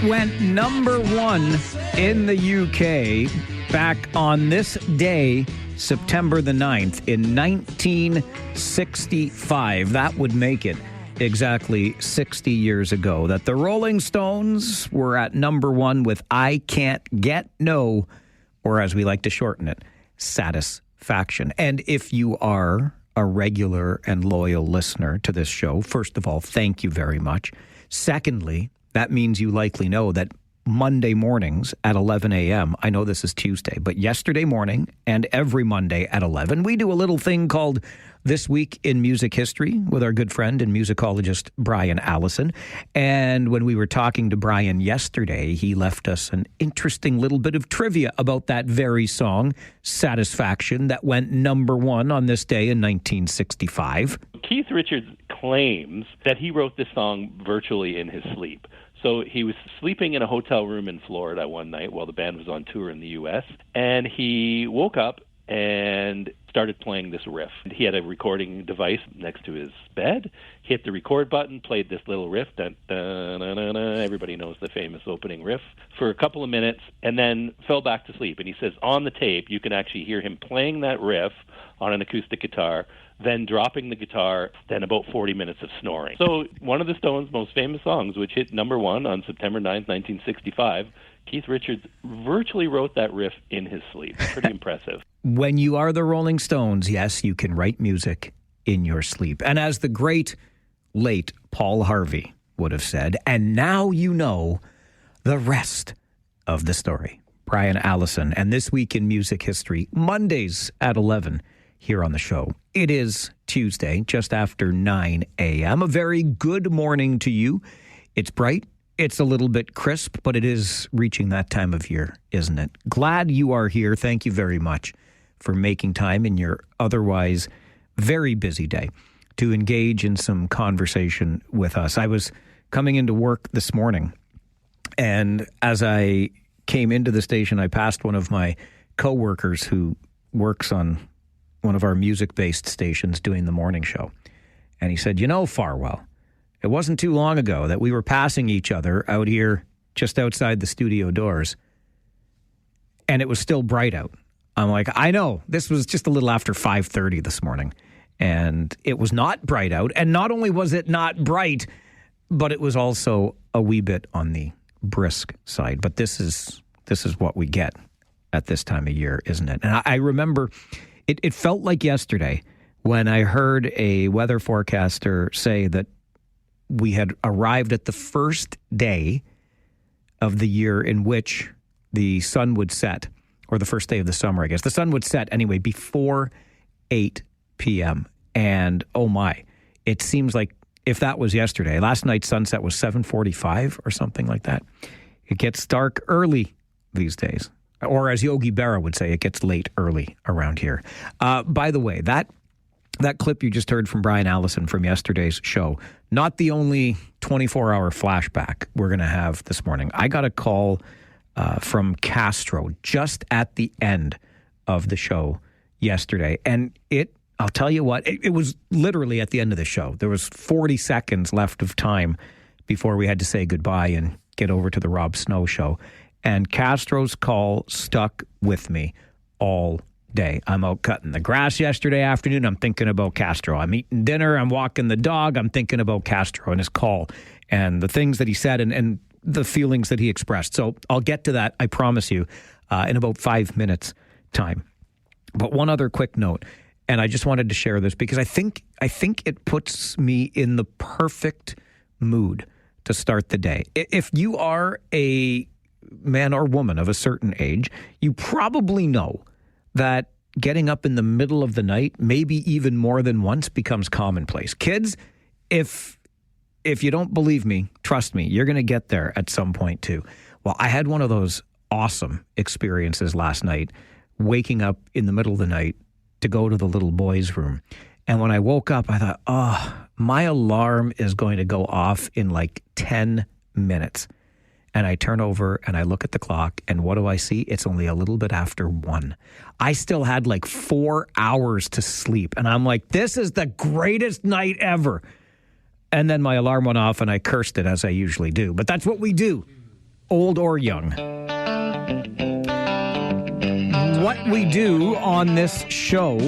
went number one in the UK back on this day, September the 9th, in 1965. That would make it exactly 60 years ago that the Rolling Stones were at number one with I Can't Get No, or as we like to shorten it, Satisfaction. And if you are a regular and loyal listener to this show, first of all, thank you very much. Secondly, that means you likely know that Monday mornings at 11 a.m., I know this is Tuesday, but yesterday morning and every Monday at 11, we do a little thing called This Week in Music History with our good friend and musicologist Brian Allison. And when we were talking to Brian yesterday, he left us an interesting little bit of trivia about that very song, Satisfaction, that went number one on this day in 1965. Keith Richards claims that he wrote this song virtually in his sleep. So he was sleeping in a hotel room in Florida one night while the band was on tour in the U.S., and he woke up and started playing this riff. He had a recording device next to his bed, hit the record button, played this little riff, everybody knows the famous opening riff, for a couple of minutes, and then fell back to sleep. And he says on the tape, you can actually hear him playing that riff on an acoustic guitar, then dropping the guitar, then about 40 minutes of snoring. So one of the Stones' most famous songs, which hit number one on September 9th, 1965, Keith Richards virtually wrote that riff in his sleep. Pretty impressive. When you are the Rolling Stones, yes, you can write music in your sleep. And as the great, late Paul Harvey would have said, and now you know the rest of the story. Brian Allison, and This Week in Music History, Mondays at 11 here on the show. It is Tuesday, just after 9 a.m. A very good morning to you. It's bright. It's a little bit crisp, but it is reaching that time of year, isn't it? Glad you are here. Thank you very much for making time in your otherwise very busy day to engage in some conversation with us. I was coming into work this morning, and as I came into the station, I passed one of my coworkers who works on one of our music-based stations doing the morning show. And he said, you know, Farwell, it wasn't too long ago that we were passing each other out here just outside the studio doors, and it was still bright out. I'm like, I know. This was just a little after 5:30 this morning, and it was not bright out. And not only was it not bright, but it was also a wee bit on the brisk side. But this is what we get at this time of year, isn't it? And I remember it felt like yesterday when I heard a weather forecaster say that we had arrived at the first day of the year in which the sun would set, or the first day of the summer, I guess. The sun would set anyway before 8 p.m. And oh my, it seems like if that was yesterday, last night's sunset was 7:45 or something like that. It gets dark early these days. Or as Yogi Berra would say, it gets late early around here. By the way, that clip you just heard from Brian Allison from yesterday's show, not the only 24-hour flashback we're going to have this morning. I got a call from Castro just at the end of the show yesterday. And I'll tell you what, it was literally at the end of the show. There was 40 seconds left of time before we had to say goodbye and get over to the Rob Snow show. And Castro's call stuck with me all day. I'm out cutting the grass yesterday afternoon. I'm thinking about Castro. I'm eating dinner. I'm walking the dog. I'm thinking about Castro and his call and the things that he said and the feelings that he expressed. So I'll get to that, I promise you, in about 5 minutes' time. But one other quick note, and I just wanted to share this because I think it puts me in the perfect mood to start the day. If you are a man or woman of a certain age, you probably know that getting up in the middle of the night, maybe even more than once, becomes commonplace. Kids, if you don't believe me, trust me, you're going to get there at some point too. Well, I had one of those awesome experiences last night, waking up in the middle of the night to go to the little boys' room. And when I woke up, I thought, my alarm is going to go off in like 10 minutes. And I turn over and I look at the clock, and what do I see? It's only a little bit after 1. I still had like 4 hours to sleep. And I'm like, this is the greatest night ever. And then my alarm went off and I cursed it, as I usually do. But that's what we do old or young. What we do on this show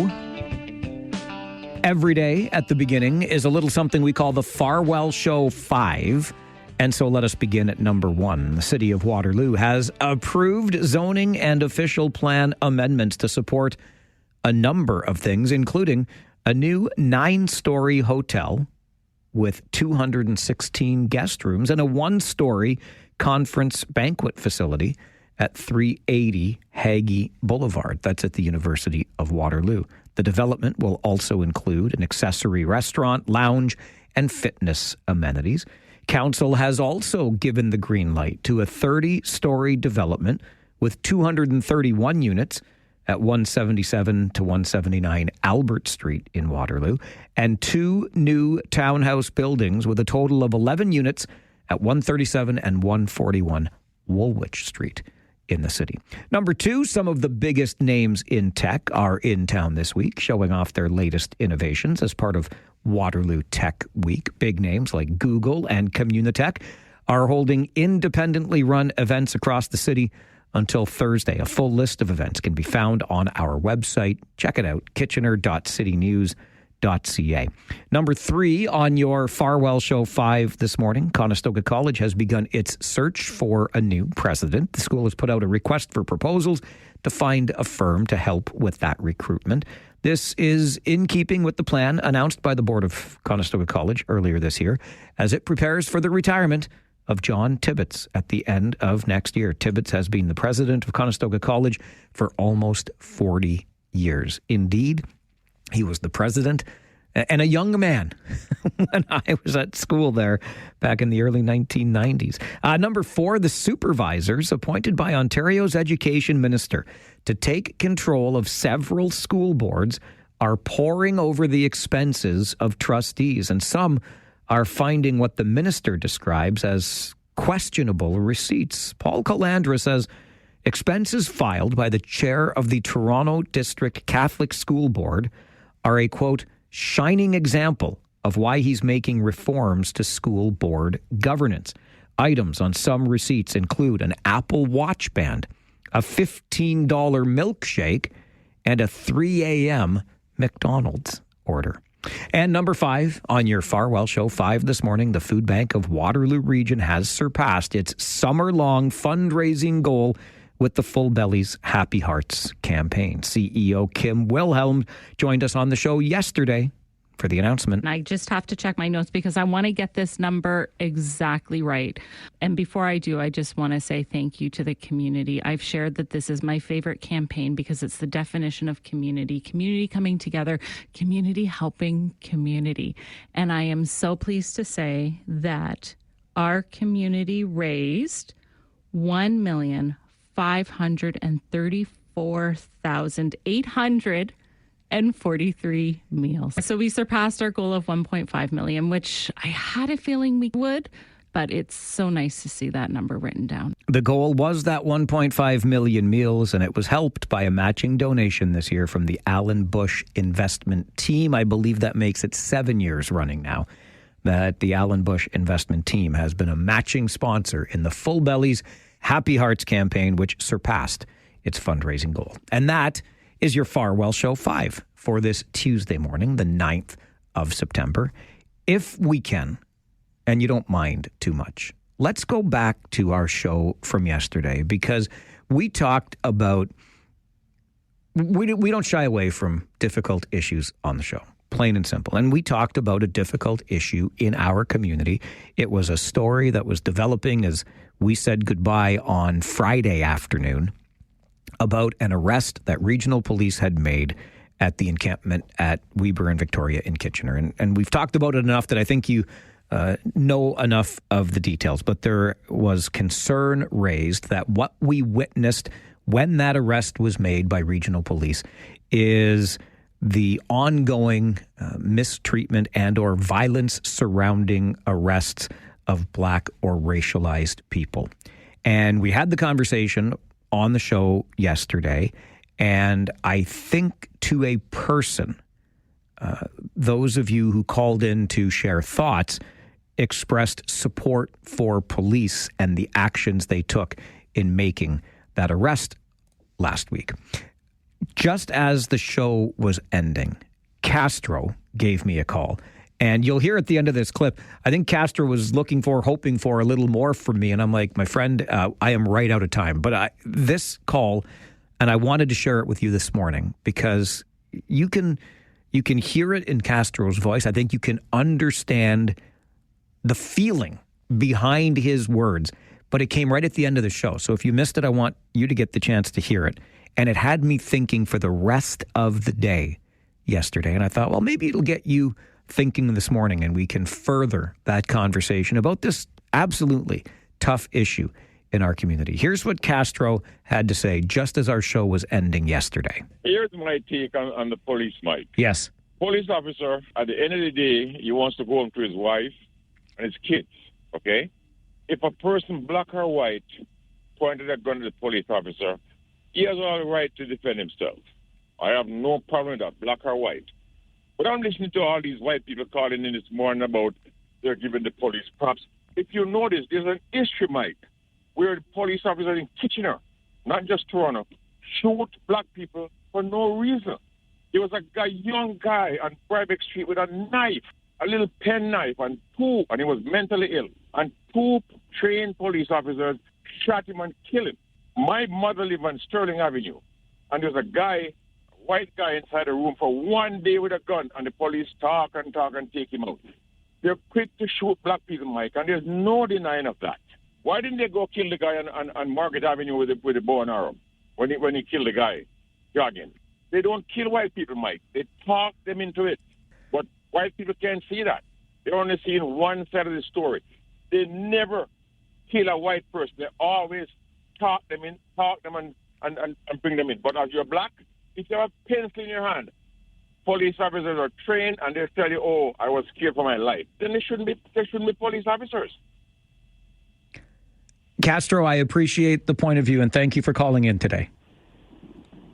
every day at the beginning is a little something we call the Farwell Show 5. And so let us begin at number 1. The city of Waterloo has approved zoning and official plan amendments to support a number of things, including a new 9-story hotel with 216 guest rooms and a 1-story conference banquet facility at 380 Hagee Boulevard. That's at the University of Waterloo. The development will also include an accessory restaurant, lounge, and fitness amenities. Council has also given the green light to a 30-story development with 231 units at 177 to 179 Albert Street in Waterloo, and 2 new townhouse buildings with a total of 11 units at 137 and 141 Woolwich Street in the city. Number 2, some of the biggest names in tech are in town this week, showing off their latest innovations as part of Waterloo Tech Week. Big names like Google and Communitech are holding independently run events across the city until Thursday. A full list of events can be found on our website. Check it out, kitchener.citynews.ca. Number 3 on your Farwell Show 5 this morning, Conestoga College has begun its search for a new president. The school has put out a request for proposals to find a firm to help with that recruitment. This is in keeping with the plan announced by the board of Conestoga College earlier this year as it prepares for the retirement of John Tibbetts at the end of next year. Tibbetts has been the president of Conestoga College for almost 40 years. Indeed, he was the president and a young man when I was at school there back in the early 1990s. Number 4, the supervisors appointed by Ontario's education minister to take control of several school boards are poring over the expenses of trustees, and some are finding what the minister describes as questionable receipts. Paul Calandra says expenses filed by the chair of the Toronto District Catholic School Board are a, quote, shining example of why he's making reforms to school board governance. Items on some receipts include an Apple Watch band, a $15 milkshake, and a 3 a.m. McDonald's order. And number 5 on your Farwell Show 5 this morning, the Food Bank of Waterloo Region has surpassed its summer-long fundraising goal with the Full Bellies Happy Hearts campaign. CEO Kim Wilhelm joined us on the show yesterday for the announcement. I just have to check my notes because I want to get this number exactly right. And before I do, I just want to say thank you to the community. I've shared that this is my favorite campaign because it's the definition of community coming together, community helping community. And I am so pleased to say that our community raised $1,534,843 meals. So we surpassed our goal of 1.5 million, which I had a feeling we would, but it's so nice to see that number written down. The goal was that 1.5 million meals, and it was helped by a matching donation this year from the Alan Bush Investment Team. I believe that makes it 7 years running now that the Alan Bush Investment Team has been a matching sponsor in the Full Bellies Happy Hearts campaign, which surpassed its fundraising goal. And that is your Farwell Show 5 for this Tuesday morning, the 9th of September. If we can, and you don't mind too much, let's go back to our show from yesterday because we talked about, we don't shy away from difficult issues on the show, plain and simple. And we talked about a difficult issue in our community. It was a story that was developing as we said goodbye on Friday afternoon about an arrest that regional police had made at the encampment at Weber and Victoria in Kitchener. And we've talked about it enough that I think you know enough of the details. But there was concern raised that what we witnessed when that arrest was made by regional police is the ongoing mistreatment and or violence surrounding arrests of Black or racialized people. And we had the conversation on the show yesterday, and I think to a person, those of you who called in to share thoughts, expressed support for police and the actions they took in making that arrest last week. Just as the show was ending, Castro gave me a call. And you'll hear at the end of this clip, I think Castro was hoping for a little more from me. And I'm like, my friend, I am right out of time. But this call, and I wanted to share it with you this morning because you can hear it in Castro's voice. I think you can understand the feeling behind his words. But it came right at the end of the show. So if you missed it, I want you to get the chance to hear it. And it had me thinking for the rest of the day yesterday. And I thought, well, maybe it'll get you thinking this morning and we can further that conversation about this absolutely tough issue in our community. Here's what Castro had to say just as our show was ending yesterday. Here's my take on the police, Mike. Yes. Police officer, at the end of the day, he wants to go home to his wife and his kids, okay? If a person, black or white, pointed a gun at the police officer, he has all the right to defend himself. I have no problem with that, black or white. But I'm listening to all these white people calling in this morning about they're giving the police props. If you notice, there's an issue, Mike, where the police officers in Kitchener, not just Toronto, shoot black people for no reason. There was a young guy on Brybeck Street with a knife, a little pen knife, and he was mentally ill. And two trained police officers shot him and killed him. My mother lived on Sterling Avenue, and there was a white guy inside the room for one day with a gun, and the police talk and take him out. They're quick to shoot black people, Mike, and there's no denying of that. Why didn't they go kill the guy on Margaret Avenue with a bow and arrow when he killed the guy jogging? They don't kill white people, Mike. They talk them into it. But white people can't see that. They're only seeing one side of the story. They never kill a white person. They always talk them and bring them in. But if you're black, if you have a pencil in your hand, police officers are trained and they tell you, oh, I was scared for my life. Then there shouldn't be police officers. Castro, I appreciate the point of view and thank you for calling in today.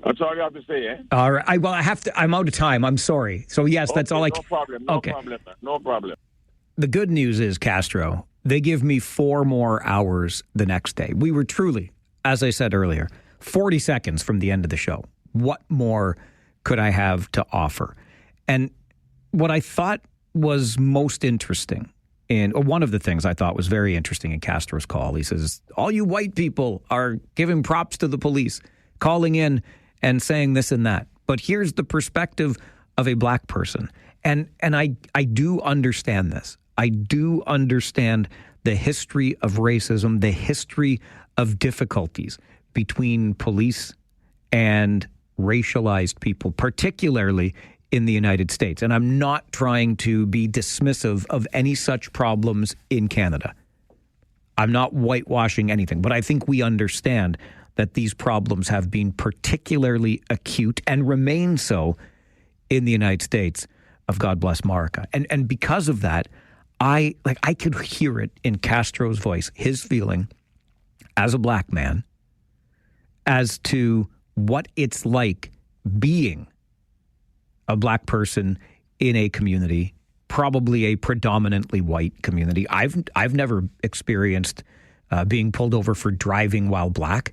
That's all you have to say, eh? All right. I'm out of time. I'm sorry. So, yes, that's all I can. No problem. No problem. The good news is, Castro, they give me 4 more hours the next day. We were truly, as I said earlier, 40 seconds from the end of the show. What more could I have to offer? And what I thought was most interesting, one of the things I thought was very interesting in Castro's call, he says, all you white people are giving props to the police, calling in and saying this and that. But here's the perspective of a black person. And I do understand this. I do understand the history of racism, the history of difficulties between police and racialized people, particularly in the United States. And I'm not trying to be dismissive of any such problems in Canada. I'm not whitewashing anything, but I think we understand that these problems have been particularly acute and remain so in the United States of God bless America. And because of that, I could hear it in Castro's voice, his feeling as a black man as to what it's like being a black person in a community, probably a predominantly white community. I've never experienced being pulled over for driving while black.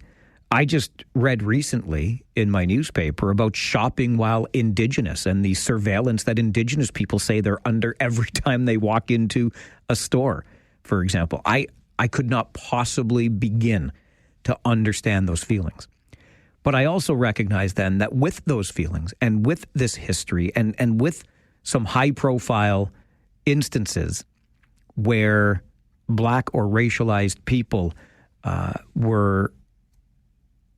I just read recently in my newspaper about shopping while Indigenous and the surveillance that Indigenous people say they're under every time they walk into a store, for example. I could not possibly begin to understand those feelings. But I also recognize then that with those feelings and with this history and with some high-profile instances where black or racialized people were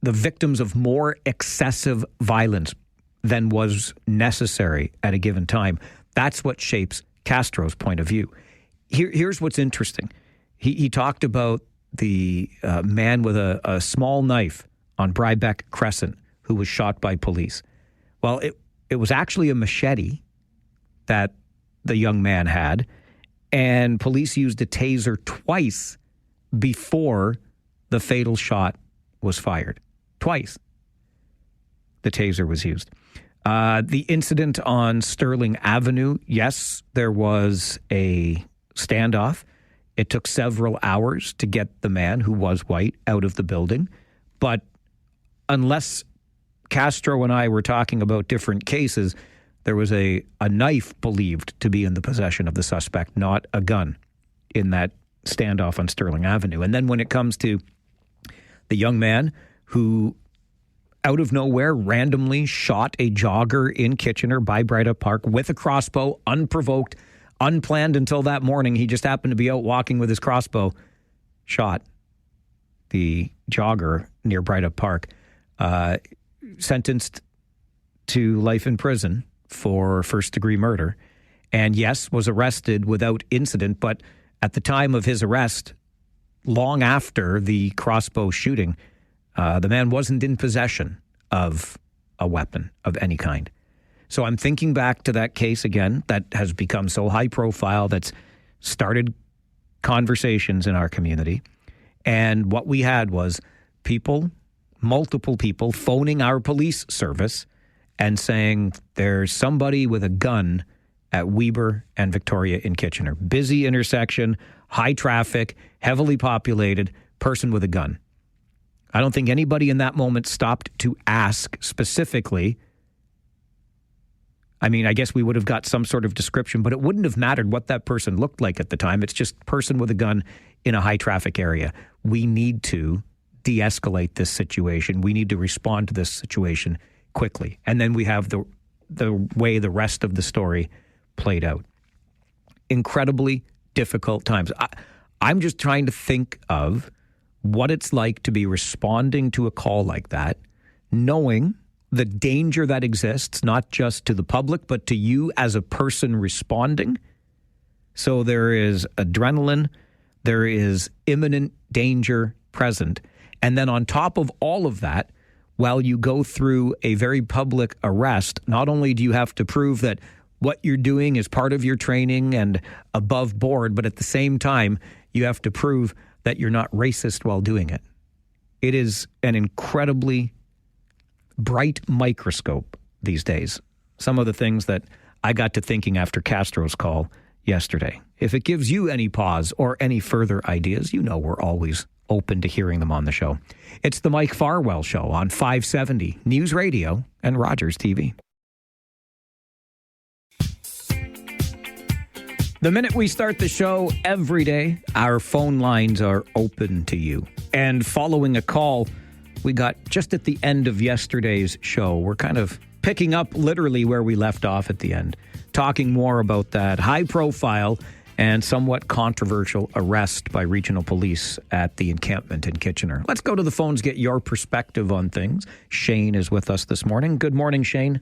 the victims of more excessive violence than was necessary at a given time, that's what shapes Castro's point of view. Here's what's interesting. He talked about the man with a small knife on Brybeck Crescent who was shot by police. Well, it was actually a machete that the young man had, and police used a taser twice before the fatal shot was fired. Twice the taser was used. The incident on Sterling Avenue, yes, there was a standoff. It took several hours to get the man who was white out of the building. But unless Castro and I were talking about different cases, there was a knife believed to be in the possession of the suspect, not a gun, in that standoff on Sterling Avenue. And then when it comes to the young man who, out of nowhere, randomly shot a jogger in Kitchener by Bryda Park with a crossbow, unprovoked, unplanned until that morning. He just happened to be out walking with his crossbow, shot the jogger near Bryda Park, sentenced to life in prison for first-degree murder, and yes, was arrested without incident, but at the time of his arrest, long after the crossbow shooting, the man wasn't in possession of a weapon of any kind. So I'm thinking back to that case again that has become so high profile, that's started conversations in our community. And what we had was multiple people phoning our police service and saying there's somebody with a gun at Weber and Victoria in Kitchener. Busy intersection, high traffic, heavily populated, person with a gun. I don't think anybody in that moment stopped to ask specifically. I mean, I guess we would have got some sort of description, but it wouldn't have mattered what that person looked like at the time. It's just person with a gun in a high traffic area. We need to de-escalate this situation. We need to respond to this situation quickly. And then we have the way the rest of the story played out. Incredibly difficult times. I'm just trying to think of what it's like to be responding to a call like that, knowing the danger that exists, not just to the public, but to you as a person responding. So there is adrenaline, there is imminent danger present. And then on top of all of that, while you go through a very public arrest, not only do you have to prove that what you're doing is part of your training and above board, but at the same time, you have to prove that you're not racist while doing it. It is an incredibly bright microscope these days. Some of the things that I got to thinking after Castro's call yesterday. If it gives you any pause or any further ideas, you know we're always open to hearing them on the show. It's the Mike Farwell Show on 570 News Radio and Rogers TV. The minute we start the show every day, our phone lines are open to you. And following a call we got just at the end of yesterday's show, we're kind of picking up literally where we left off at the end, talking more about that high-profile and somewhat controversial arrest by regional police at the encampment in Kitchener. Let's go to the phones, get your perspective on things. Shane is with us this morning. Good morning, Shane.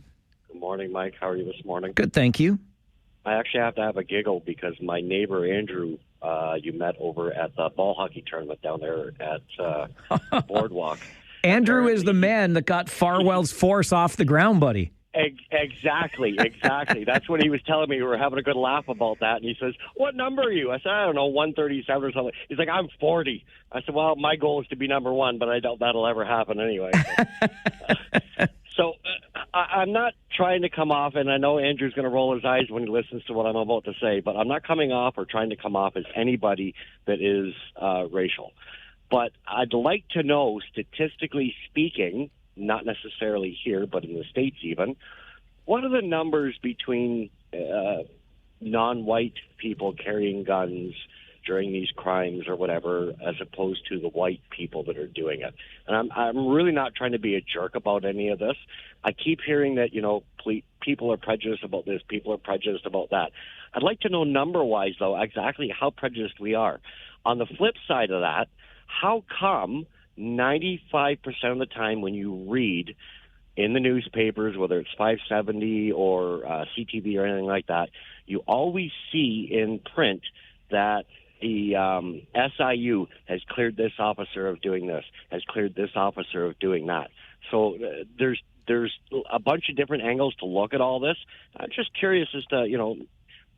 Good morning, Mike. How are you this morning? Good, thank you. I actually have to have a giggle because my neighbor, Andrew, you met over at the ball hockey tournament down there at Boardwalk. Andrew is the man that got Farwell's force off the ground, buddy. Exactly. That's what he was telling me. We were having a good laugh about that. And he says, "What number are you?" I said, "I don't know, 137 or something." He's like, "I'm 40. I said, "Well, my goal is to be number one, but I doubt that'll ever happen anyway." So I'm not trying to come off, and I know Andrew's going to roll his eyes when he listens to what I'm about to say, but I'm not coming off or trying to come off as anybody that is racial. But I'd like to know, statistically speaking, not necessarily here, but in the States even, what are the numbers between non-white people carrying guns during these crimes or whatever, as opposed to the white people that are doing it? And I'm really not trying to be a jerk about any of this. I keep hearing that, people are prejudiced about this, people are prejudiced about that. I'd like to know number-wise, though, exactly how prejudiced we are. On the flip side of that, how come 95% of the time when you read in the newspapers, whether it's 570 or CTV or anything like that, you always see in print that the SIU has cleared this officer of doing this, has cleared this officer of doing that. So there's a bunch of different angles to look at all this. I'm just curious as to,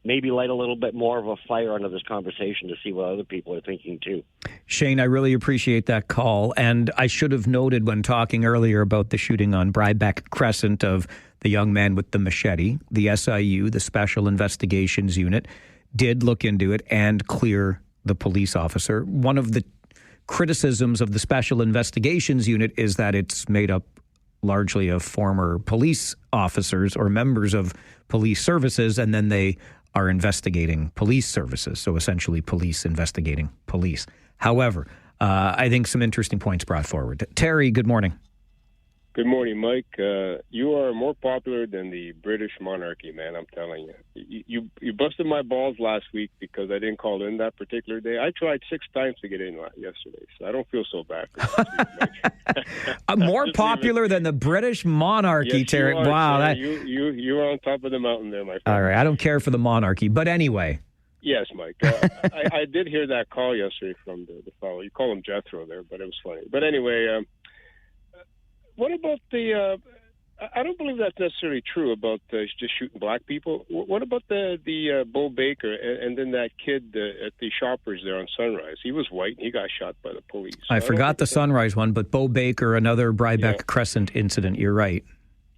maybe light a little bit more of a fire under this conversation to see what other people are thinking too. Shane, I really appreciate that call. And I should have noted when talking earlier about the shooting on Brybeck Crescent of the young man with the machete, the SIU, the Special Investigations Unit, did look into it and clear the police officer. One of the criticisms of the Special Investigations Unit is that it's made up largely of former police officers or members of police services, and then they are investigating police services. So essentially police investigating police. However, I think some interesting points brought forward. Terry, good morning. Good morning, Mike. You are more popular than the British monarchy, man, I'm telling you. You busted my balls last week because I didn't call in that particular day. I tried 6 times to get in yesterday, so I don't feel so bad for this week, Mike. More popular than the British monarchy, yes, Terry. You are, wow. You are on top of the mountain there, my friend. All right, I don't care for the monarchy, but anyway. Yes, Mike. I did hear that call yesterday from the fellow. You call him Jethro there, but it was funny. But anyway, what about the? I don't believe that's necessarily true about just shooting black people. What about the Bo Baker and then that kid at the Shoppers there on Sunrise? He was white and he got shot by the police. I forgot the Sunrise one, but Bo Baker, another Brybeck Crescent incident. You're right.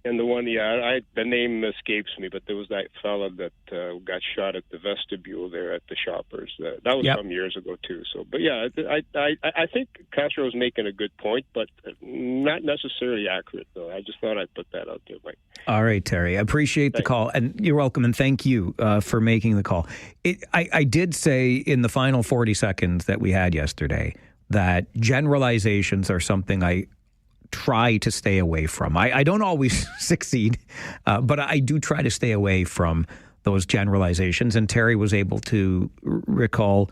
And the one, the name escapes me, but there was that fella that got shot at the vestibule there at the Shoppers. That was some years ago too. So, but yeah, I think Castro's making a good point, but not necessarily accurate though. I just thought I'd put that out there, Mike. All right, Terry. I appreciate the call, and you're welcome, and thank you for making the call. I did say in the final 40 seconds that we had yesterday that generalizations are something I try to stay away from. I don't always succeed, but I do try to stay away from those generalizations. And Terry was able to recall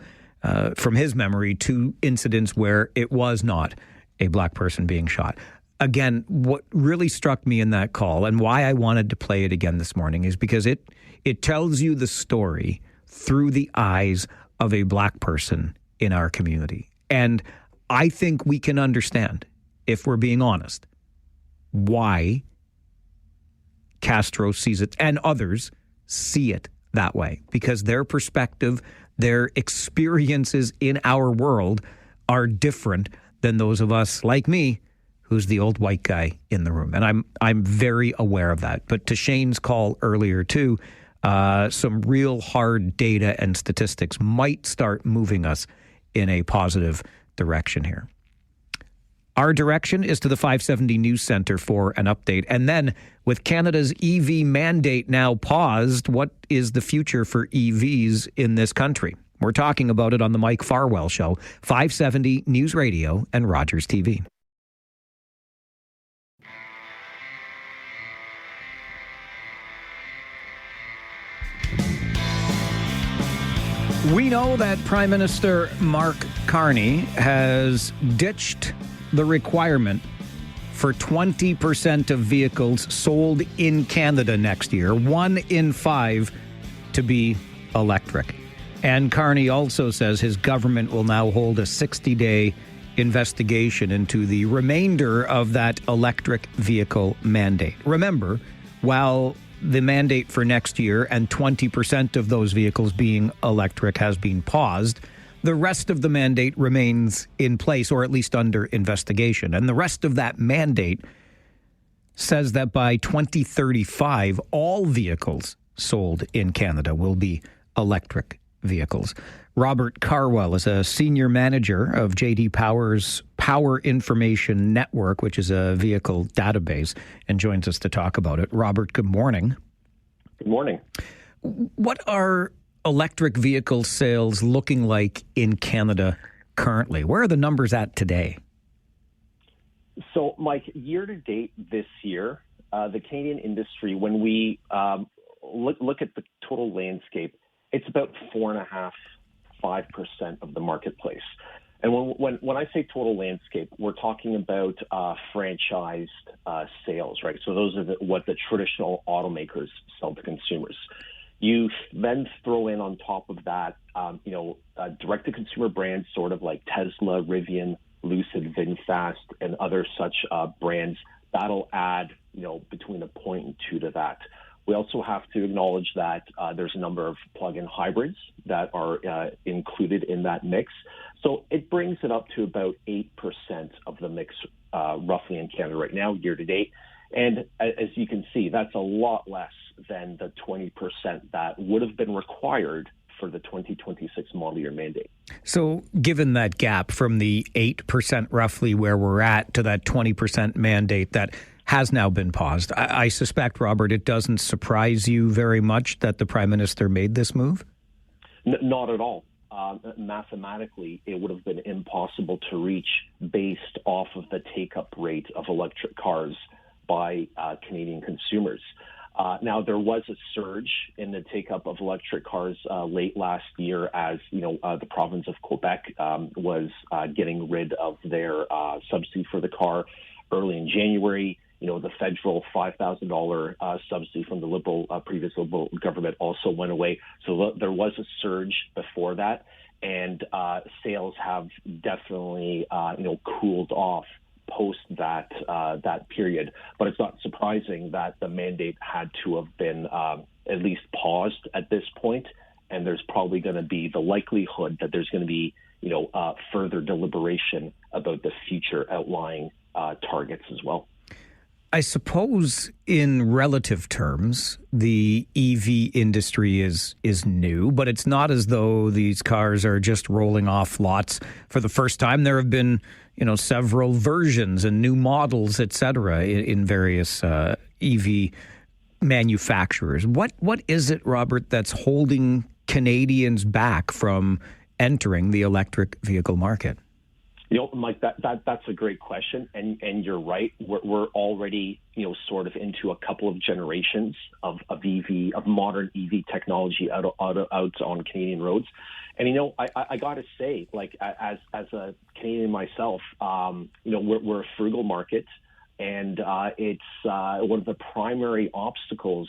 from his memory 2 incidents where it was not a black person being shot. Again, what really struck me in that call and why I wanted to play it again this morning is because it tells you the story through the eyes of a black person in our community. And I think we can understand, if we're being honest, why Castro sees it and others see it that way. Because their perspective, their experiences in our world are different than those of us like me, who's the old white guy in the room. And I'm very aware of that. But to Shane's call earlier too, some real hard data and statistics might start moving us in a positive direction here. Our direction is to the 570 News Centre for an update. And then, with Canada's EV mandate now paused, what is the future for EVs in this country? We're talking about it on the Mike Farwell Show, 570 News Radio and Rogers TV. We know that Prime Minister Mark Carney has ditched the requirement for 20% of vehicles sold in Canada next year, 1 in 5 to be electric. And Carney also says his government will now hold a 60-day investigation into the remainder of that electric vehicle mandate. Remember, while the mandate for next year and 20% of those vehicles being electric has been paused, the rest of the mandate remains in place, or at least under investigation. And the rest of that mandate says that by 2035, all vehicles sold in Canada will be electric vehicles. Robert Carwell is a senior manager of J.D. Power's Power Information Network, which is a vehicle database, and joins us to talk about it. Robert, good morning. Good morning. What are electric vehicle sales looking like in Canada currently? Where are the numbers at today? So, Mike, year to date this year, the Canadian industry, when we look at the total landscape, it's about 4.5-5% of the marketplace. And when I say total landscape, we're talking about franchised sales, right? So those are what the traditional automakers sell to consumers. You then throw in on top of that, direct-to-consumer brands, sort of like Tesla, Rivian, Lucid, VinFast, and other such brands. That'll add, between 1 and 2 to that. We also have to acknowledge that there's a number of plug-in hybrids that are included in that mix. So it brings it up to about 8% of the mix, roughly in Canada right now, year to date. And as you can see, that's a lot less than the 20% that would have been required for the 2026 model year mandate. So given that gap from the 8% roughly where we're at to that 20% mandate that has now been paused, I suspect, Robert, it doesn't surprise you very much that the Prime Minister made this move? Not at all. Mathematically, it would have been impossible to reach based off of the take-up rate of electric cars by Canadian consumers. Now, there was a surge in the take-up of electric cars late last year as, the province of Quebec was getting rid of their subsidy for the car early in January. The federal $5,000 subsidy from the previous Liberal government also went away. So there was a surge before that, and sales have definitely, cooled off post that period. But it's not surprising that the mandate had to have been at least paused at this point, and there's probably going to be the likelihood that there's going to be, further deliberation about the future outlying targets as well. I suppose in relative terms, the EV industry is new, but it's not as though these cars are just rolling off lots for the first time. There have been, several versions and new models, et cetera, in various EV manufacturers. What is it, Robert, that's holding Canadians back from entering the electric vehicle market? Mike, that's a great question, and you're right. We're already, sort of into a couple of generations of modern EV technology out on Canadian roads. And I got to say, like as a Canadian myself, we're a frugal market, and it's one of the primary obstacles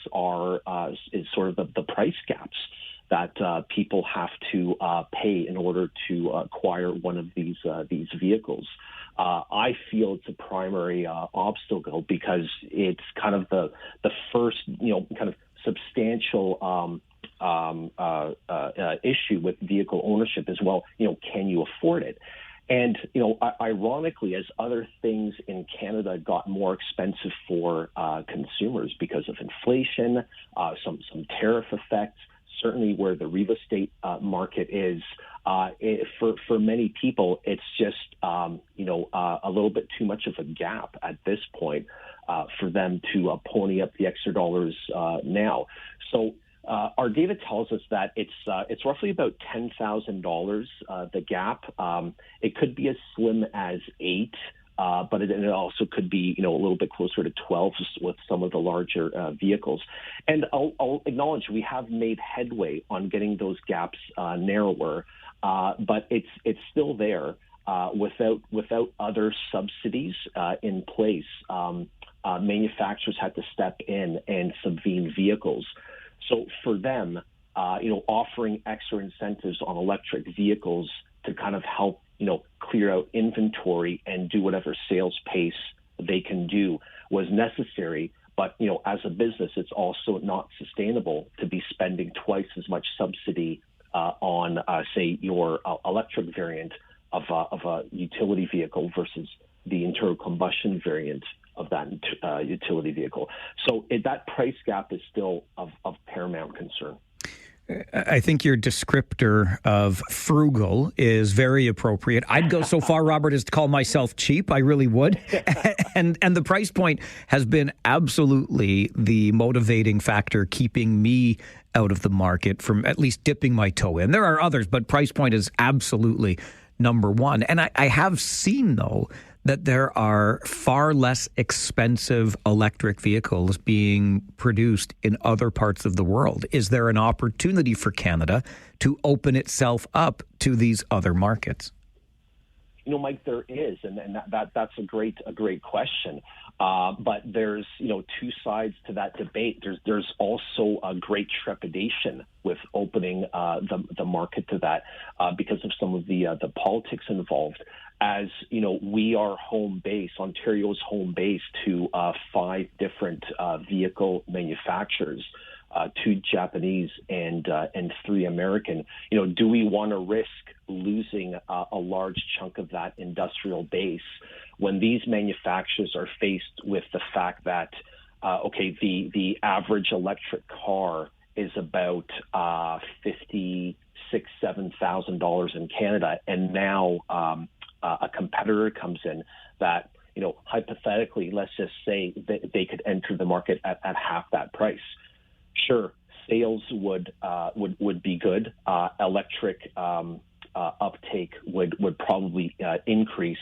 is sort of the price gaps that people have to pay in order to acquire one of these vehicles. I feel it's a primary obstacle because it's kind of the first, kind of substantial issue with vehicle ownership as well. Can you afford it? And, ironically, as other things in Canada got more expensive for consumers because of inflation, some tariff effects, certainly where the real estate market is, for many people, it's just, a little bit too much of a gap at this point for them to pony up the extra dollars now. So our data tells us that it's roughly about $10,000, the gap. It could be as slim as 8. But it also could be, a little bit closer to 12 with some of the larger vehicles. And I'll acknowledge we have made headway on getting those gaps narrower, but it's still there without other subsidies in place. Manufacturers had to step in and subvene vehicles. So for them, offering extra incentives on electric vehicles to kind of help clear out inventory and do whatever sales pace they can do was necessary. But, as a business, it's also not sustainable to be spending twice as much subsidy on, say, your electric variant of a utility vehicle versus the internal combustion variant of that utility vehicle. So that price gap is still of paramount concern. I think your descriptor of frugal is very appropriate. I'd go so far, Robert, as to call myself cheap. I really would. And the price point has been absolutely the motivating factor keeping me out of the market from at least dipping my toe in. There are others, but price point is absolutely number one. And I have seen, though, that there are far less expensive electric vehicles being produced in other parts of the world. Is there an opportunity for Canada to open itself up to these other markets? Mike, there is, and that's a great question. But there's two sides to that debate. There's also a great trepidation with opening the market to that because of some of the politics involved. As we are home base, Ontario's home base to 5 different vehicle manufacturers, 2 Japanese and 3 American. Do we want to risk losing a large chunk of that industrial base when these manufacturers are faced with the fact that the average electric car is about $50,000 $1,000 in Canada, and now a competitor comes in that, hypothetically, let's just say that they could enter the market at half that price. Sure, sales would be good. Electric uptake would probably increase.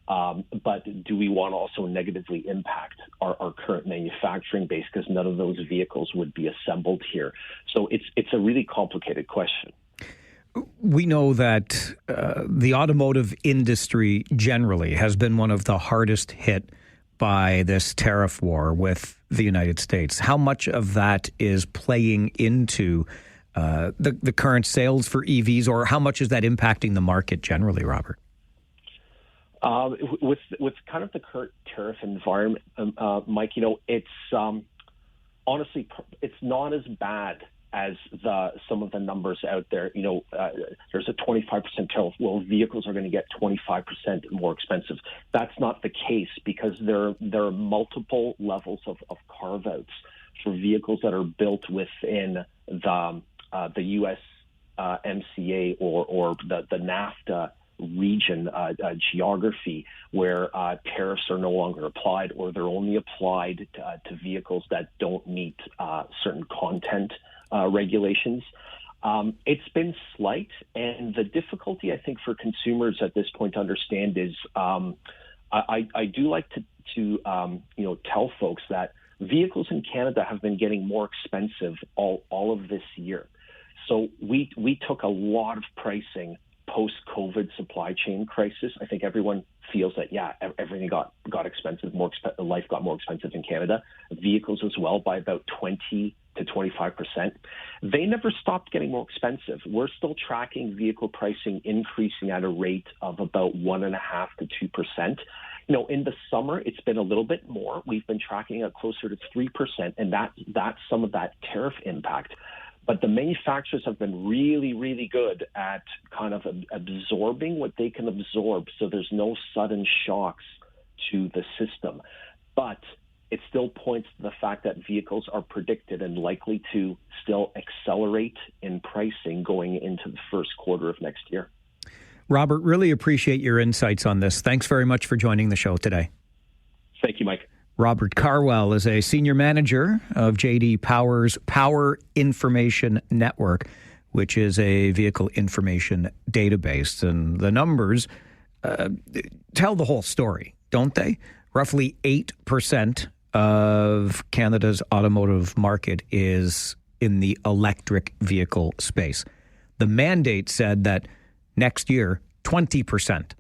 But do we want to also negatively impact our current manufacturing base, because none of those vehicles would be assembled here? So it's a really complicated question. We know that the automotive industry generally has been one of the hardest hit by this tariff war with the United States. How much of that is playing into the current sales for EVs, or how much is that impacting the market generally, Robert? With kind of the current tariff environment, Mike, it's honestly, it's not as bad as some of the numbers out there. There's a 25% tariff. Well, vehicles are going to get 25% more expensive. That's not the case, because there are multiple levels of carve-outs for vehicles that are built within the U.S. MCA or the NAFTA region geography, where tariffs are no longer applied, or they're only applied to vehicles that don't meet certain content regulations. It's been slight, and the difficulty, I think, for consumers at this point to understand is I do like to tell folks that vehicles in Canada have been getting more expensive all of this year. So we took a lot of pricing post-COVID supply chain crisis. I think everyone feels that, everything got expensive, life got more expensive in Canada. Vehicles as well, by about 20 to 25%. They never stopped getting more expensive. We're still tracking vehicle pricing increasing at a rate of about 1.5% to 2%. In the summer, it's been a little bit more. We've been tracking at closer to 3%, and that's some of that tariff impact. But the manufacturers have been really, really good at kind of absorbing what they can absorb, so there's no sudden shocks to the system. But it still points to the fact that vehicles are predicted and likely to still accelerate in pricing going into the first quarter of next year. Robert, really appreciate your insights on this. Thanks very much for joining the show today. Thank you, Mike. Robert Farwell is a senior manager of J.D. Power's Power Information Network, which is a vehicle information database. And the numbers tell the whole story, don't they? Roughly 8% of Canada's automotive market is in the electric vehicle space. The mandate said that next year, 20%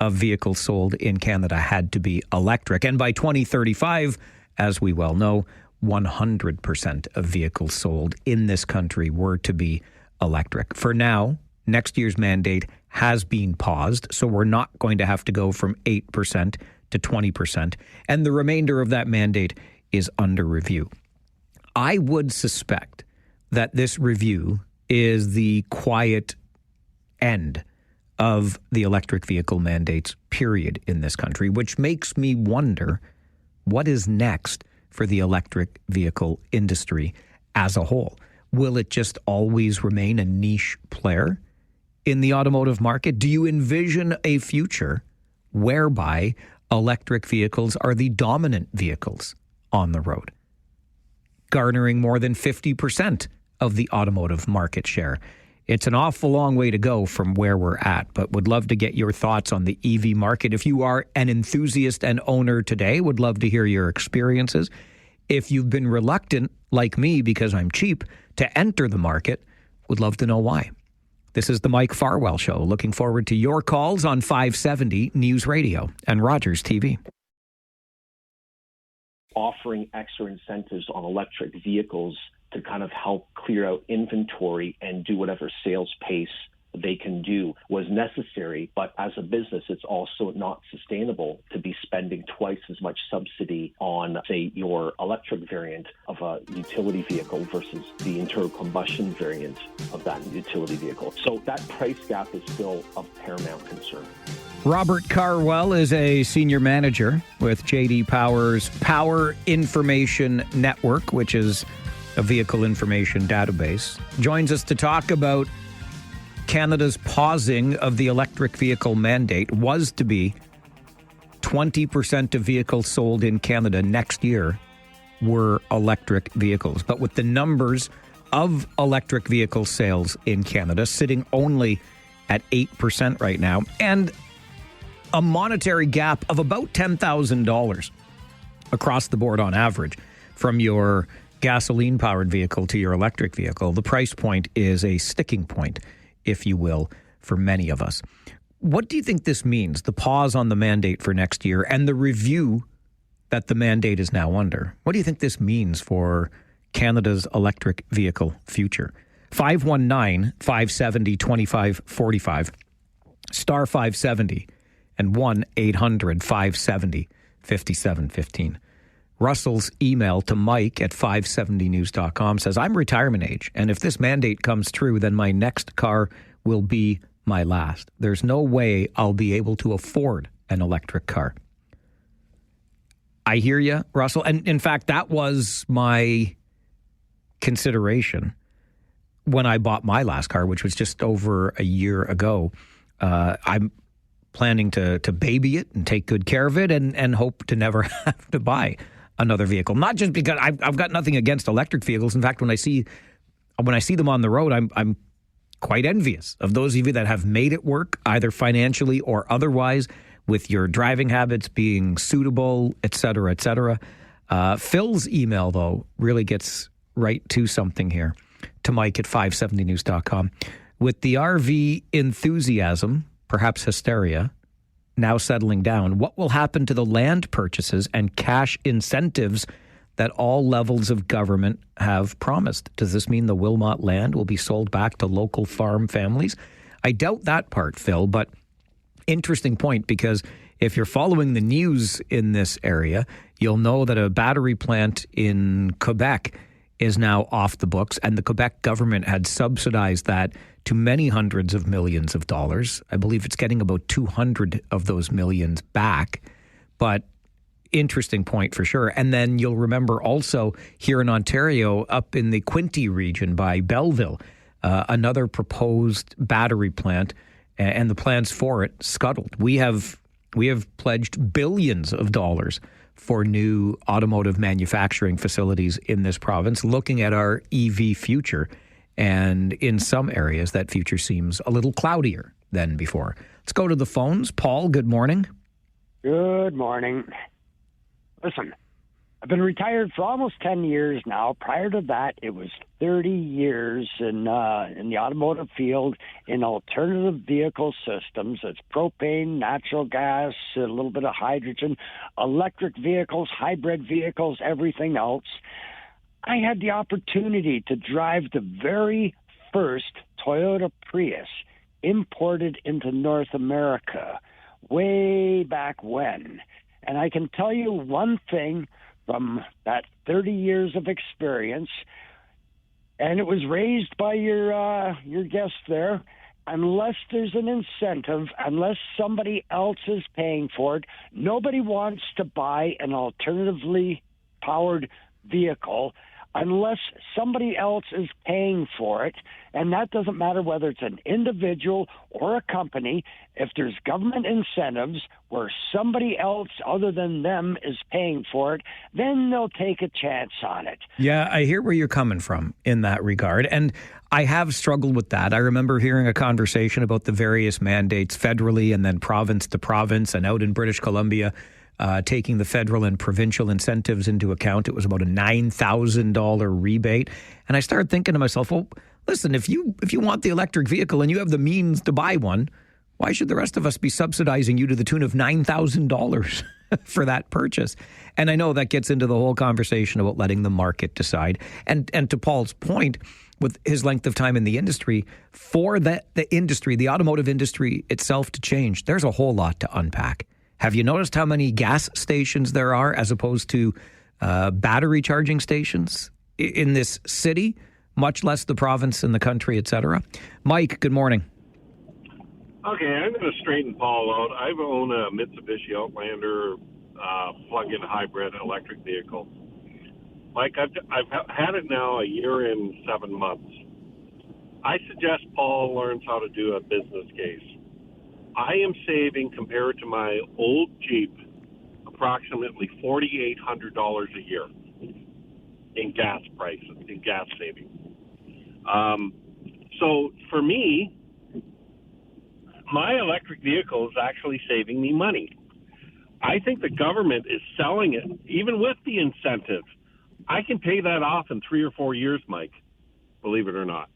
of vehicles sold in Canada had to be electric. And by 2035, as we well know, 100% of vehicles sold in this country were to be electric. For now, next year's mandate has been paused, so we're not going to have to go from 8% to 20%. And the remainder of that mandate is under review. I would suspect that this review is the quiet end of the electric vehicle mandates, period, in this country, which makes me wonder what is next for the electric vehicle industry as a whole. Will it just always remain a niche player in the automotive market? Do you envision a future whereby electric vehicles are the dominant vehicles on the road, garnering more than 50% of the automotive market share? It's an awful long way to go from where we're at, but would love to get your thoughts on the EV market. If you are an enthusiast and owner today, would love to hear your experiences. If you've been reluctant, like me, because I'm cheap, to enter the market, would love to know why. This is the Mike Farwell Show. Looking forward to your calls on 570 News Radio and Rogers TV. Offering extra incentives on electric vehicles to kind of help clear out inventory and do whatever sales pace they can do was necessary. But as a business, it's also not sustainable to be spending twice as much subsidy on, say, your electric variant of a utility vehicle versus the internal combustion variant of that utility vehicle. So that price gap is still of paramount concern. Robert Farwell is a senior manager with J.D. Power's Power Information Network, which is a vehicle information database. Joins us to talk about Canada's pausing of the electric vehicle mandate was to be 20% of vehicles sold in Canada next year were electric vehicles. But with the numbers of electric vehicle sales in Canada sitting only at 8% right now, and a monetary gap of about $10,000 across the board on average from your gasoline-powered vehicle to your electric vehicle, the price point is a sticking point, if you will, for many of us. What do you think this means, the pause on the mandate for next year and the review that the mandate is now under? What do you think this means for Canada's electric vehicle future? 519-570-2545, star 570, and 1-800-570-5715. Russell's email to Mike at 570news.com says, I'm retirement age, and if this mandate comes true, then my next car will be my last. There's no way I'll be able to afford an electric car. I hear you, Russell. And in fact, that was my consideration when I bought my last car, which was just over a year ago. I'm planning to baby it and take good care of it and hope to never have to buy another vehicle. Not just because I've got nothing against electric vehicles. In fact, when I see them on the road, I'm quite envious of those of you that have made it work, either financially or otherwise, with your driving habits being suitable, et cetera, et cetera. Phil's email, though, really gets right to something here, to Mike at 570news.com. With the RV enthusiasm, perhaps hysteria, now settling down, what will happen to the land purchases and cash incentives that all levels of government have promised? Does this mean the Wilmot land will be sold back to local farm families? I doubt that part, Phil, but interesting point, because if you're following the news in this area, you'll know that a battery plant in Quebec is now off the books, and the Quebec government had subsidized that to many hundreds of millions of dollars. I believe it's getting about 200 of those millions back, but interesting point for sure. And then you'll remember also here in Ontario, up in the Quinte region by Belleville, another proposed battery plant, and the plans for it scuttled. We have pledged billions of dollars for new automotive manufacturing facilities in this province, looking at our EV future. And in some areas, that future seems a little cloudier than before. Let's go to the phones. Paul, good morning. Good morning. Listen, I've been retired for almost 10 years now. Prior to that, it was 30 years in the automotive field in alternative vehicle systems. It's propane, natural gas, a little bit of hydrogen, electric vehicles, hybrid vehicles, everything else. I had the opportunity to drive the very first Toyota Prius imported into North America way back when. And I can tell you one thing from that 30 years of experience, and it was raised by your guest there, unless there's an incentive, unless somebody else is paying for it, nobody wants to buy an alternatively powered vehicle unless somebody else is paying for it. And that doesn't matter whether it's an individual or a company. If there's government incentives where somebody else other than them is paying for it, then they'll take a chance on it. Yeah, I hear where you're coming from in that regard. And I have struggled with that. I remember hearing a conversation about the various mandates federally and then province to province, and out in British Columbia, taking the federal and provincial incentives into account. It was about a $9,000 rebate. And I started thinking to myself, well, listen, if you want the electric vehicle and you have the means to buy one, why should the rest of us be subsidizing you to the tune of $9,000 for that purchase? And I know that gets into the whole conversation about letting the market decide. And to Paul's point, with his length of time in the industry, for the industry, the automotive industry itself to change, there's a whole lot to unpack. Have you noticed how many gas stations there are as opposed to battery charging stations in this city, much less the province and the country, et cetera? Mike, good morning. Okay, I'm going to straighten Paul out. I own a Mitsubishi Outlander plug-in hybrid electric vehicle. Mike, I've had it now a year and 7 months. I suggest Paul learns how to do a business case. I am saving, compared to my old Jeep, approximately $4,800 a year in gas prices, in gas savings. So for me, my electric vehicle is actually saving me money. I think the government is selling it, even with the incentive. I can pay that off in 3 or 4 years, Mike, believe it or not.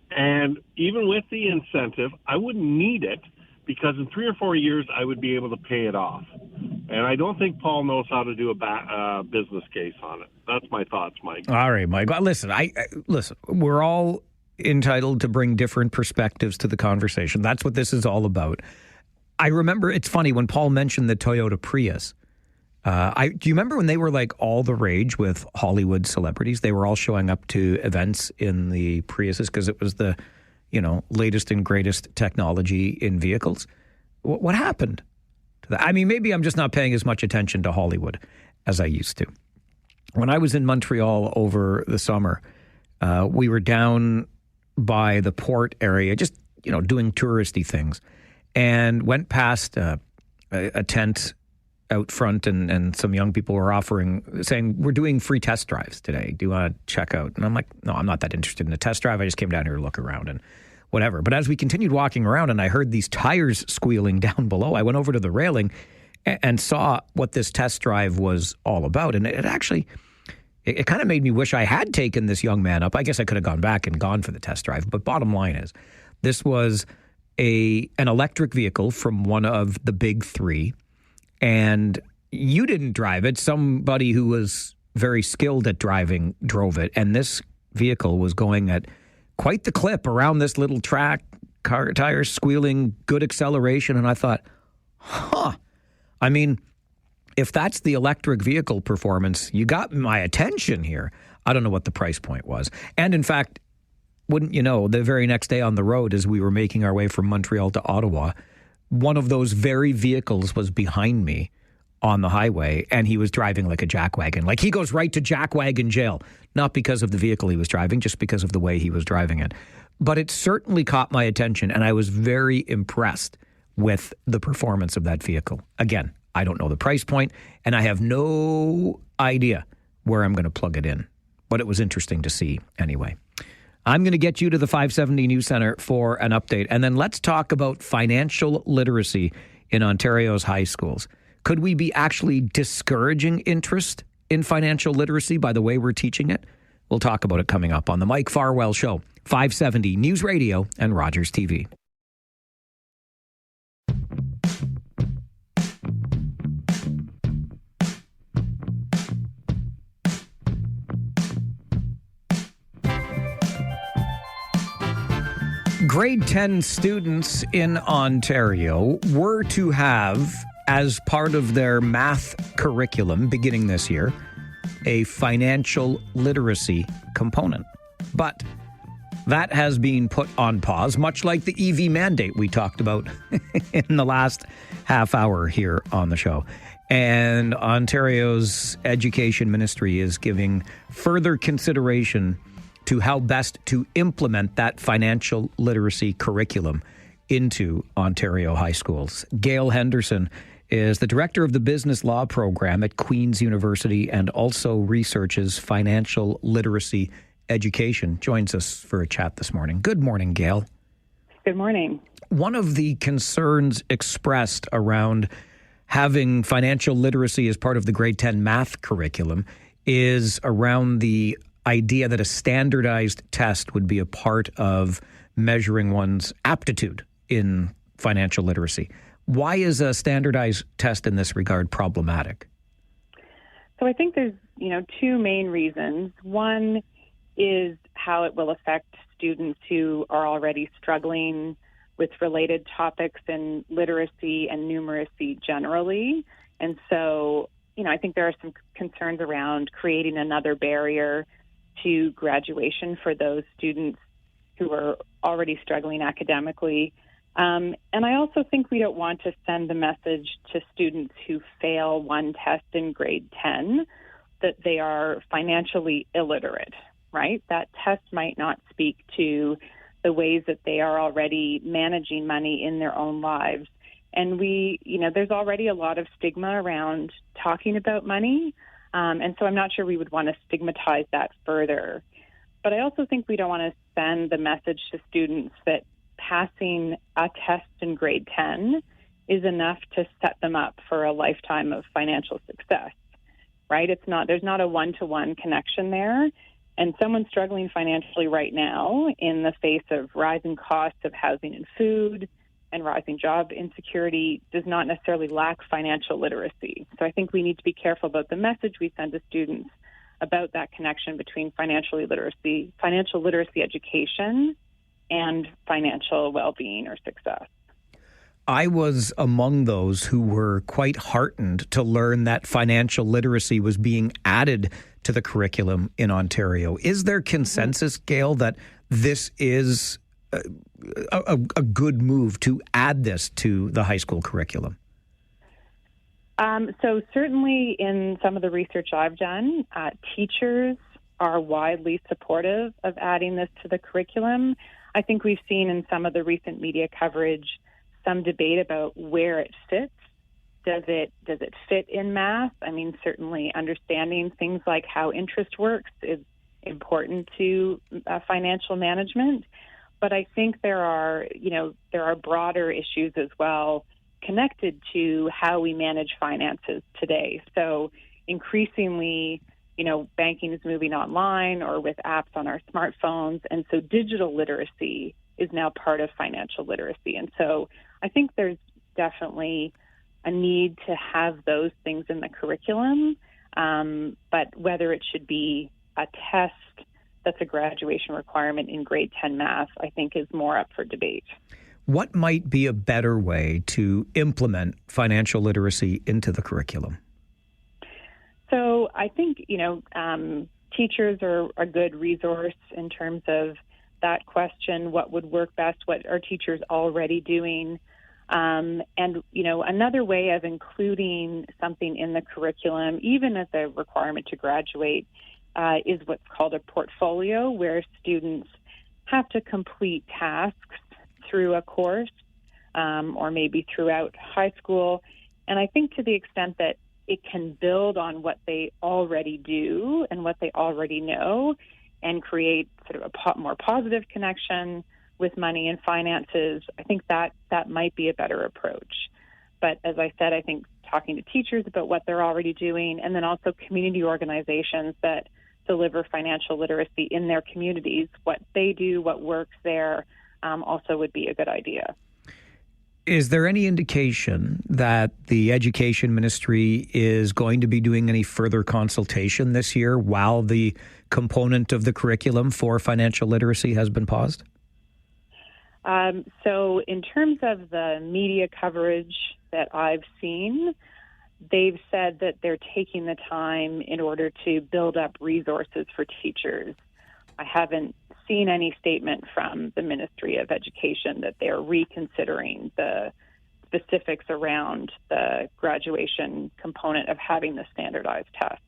And even with the incentive, I wouldn't need it, because in 3 or 4 years, I would be able to pay it off. And I don't think Paul knows how to do a business case on it. That's my thoughts, Mike. All right, Mike. Well, listen, listen, we're all entitled to bring different perspectives to the conversation. That's what this is all about. I remember, it's funny, when Paul mentioned the Toyota Prius, do you remember when they were like all the rage with Hollywood celebrities? They were all showing up to events in the Priuses because it was the, latest and greatest technology in vehicles. What happened to that? I mean, maybe I'm just not paying as much attention to Hollywood as I used to. When I was in Montreal over the summer, we were down by the port area, just, doing touristy things, and went past a tent out front, and some young people were saying, we're doing free test drives today. Do you want to check out? And I'm like, no, I'm not that interested in a test drive. I just came down here to look around and whatever. But as we continued walking around and I heard these tires squealing down below, I went over to the railing and saw what this test drive was all about. And it actually, it kind of made me wish I had taken this young man up. I guess I could have gone back and gone for the test drive. But bottom line is, this was an electric vehicle from one of the big three. And you didn't drive it. Somebody who was very skilled at driving drove it. And this vehicle was going at quite the clip around this little track, car tires squealing, good acceleration. And I thought, I mean, if that's the electric vehicle performance, you got my attention here. I don't know what the price point was. And in fact, wouldn't you know, the very next day on the road, as we were making our way from Montreal to Ottawa, one of those very vehicles was behind me on the highway, and he was driving like a jackwagon. Like, he goes right to jackwagon jail, not because of the vehicle he was driving, just because of the way he was driving it. But it certainly caught my attention, and I was very impressed with the performance of that vehicle. Again, I don't know the price point, and I have no idea where I'm going to plug it in. But it was interesting to see anyway. I'm going to get you to the 570 News Centre for an update. And then let's talk about financial literacy in Ontario's high schools. Could we be actually discouraging interest in financial literacy by the way we're teaching it? We'll talk about it coming up on the Mike Farwell Show, 570 News Radio and Rogers TV. Grade 10 students in Ontario were to have, as part of their math curriculum beginning this year, a financial literacy component. But that has been put on pause, much like the EV mandate we talked about in the last half hour here on the show. And Ontario's Education Ministry is giving further consideration to how best to implement that financial literacy curriculum into Ontario high schools. Gail Henderson is the director of the business law program at Queen's University and also researches financial literacy education. Joins us for a chat this morning. Good morning, Gail. Good morning. One of the concerns expressed around having financial literacy as part of the grade 10 math curriculum is around the idea that a standardized test would be a part of measuring one's aptitude in financial literacy. Why is a standardized test in this regard problematic? So I think there's, two main reasons. One is how it will affect students who are already struggling with related topics in literacy and numeracy generally. And so, I think there are some concerns around creating another barrier to graduation for those students who are already struggling academically. And I also think we don't want to send the message to students who fail one test in grade 10 that they are financially illiterate. right? That test might not speak to the ways that they are already managing money in their own lives. And there's already a lot of stigma around talking about money. And so I'm not sure we would want to stigmatize that further. But I also think we don't want to send the message to students that passing a test in grade 10 is enough to set them up for a lifetime of financial success, right? There's not a one-to-one connection there. And someone struggling financially right now in the face of rising costs of housing and food and rising job insecurity does not necessarily lack financial literacy. So I think we need to be careful about the message we send to students about that connection between financial literacy education, and financial well-being or success. I was among those who were quite heartened to learn that financial literacy was being added to the curriculum in Ontario. Is there consensus, Gail, that this is a good move to add this to the high school curriculum? So certainly in some of the research I've done, teachers are widely supportive of adding this to the curriculum. I think we've seen in some of the recent media coverage some debate about where it fits. Does it fit in math? I mean, certainly understanding things like how interest works is important to financial management. But I think there are broader issues as well connected to how we manage finances today. So increasingly, banking is moving online or with apps on our smartphones. And so digital literacy is now part of financial literacy. And so I think there's definitely a need to have those things in the curriculum. But whether it should be a test that's a graduation requirement in grade 10 math, I think is more up for debate. What might be a better way to implement financial literacy into the curriculum? So I think, teachers are a good resource in terms of that question, what would work best, what are teachers already doing? Another way of including something in the curriculum, even as a requirement to graduate, is what's called a portfolio, where students have to complete tasks through a course or maybe throughout high school. And I think to the extent that it can build on what they already do and what they already know and create sort of a more positive connection with money and finances, I think that might be a better approach. But as I said, I think talking to teachers about what they're already doing, and then also community organizations that deliver financial literacy in their communities, what they do, what works there, also would be a good idea. Is there any indication that the Education Ministry is going to be doing any further consultation this year while the component of the curriculum for financial literacy has been paused? So in terms of the media coverage that I've seen, they've said that they're taking the time in order to build up resources for teachers. I haven't seen any statement from the Ministry of Education that they're reconsidering the specifics around the graduation component of having the standardized test.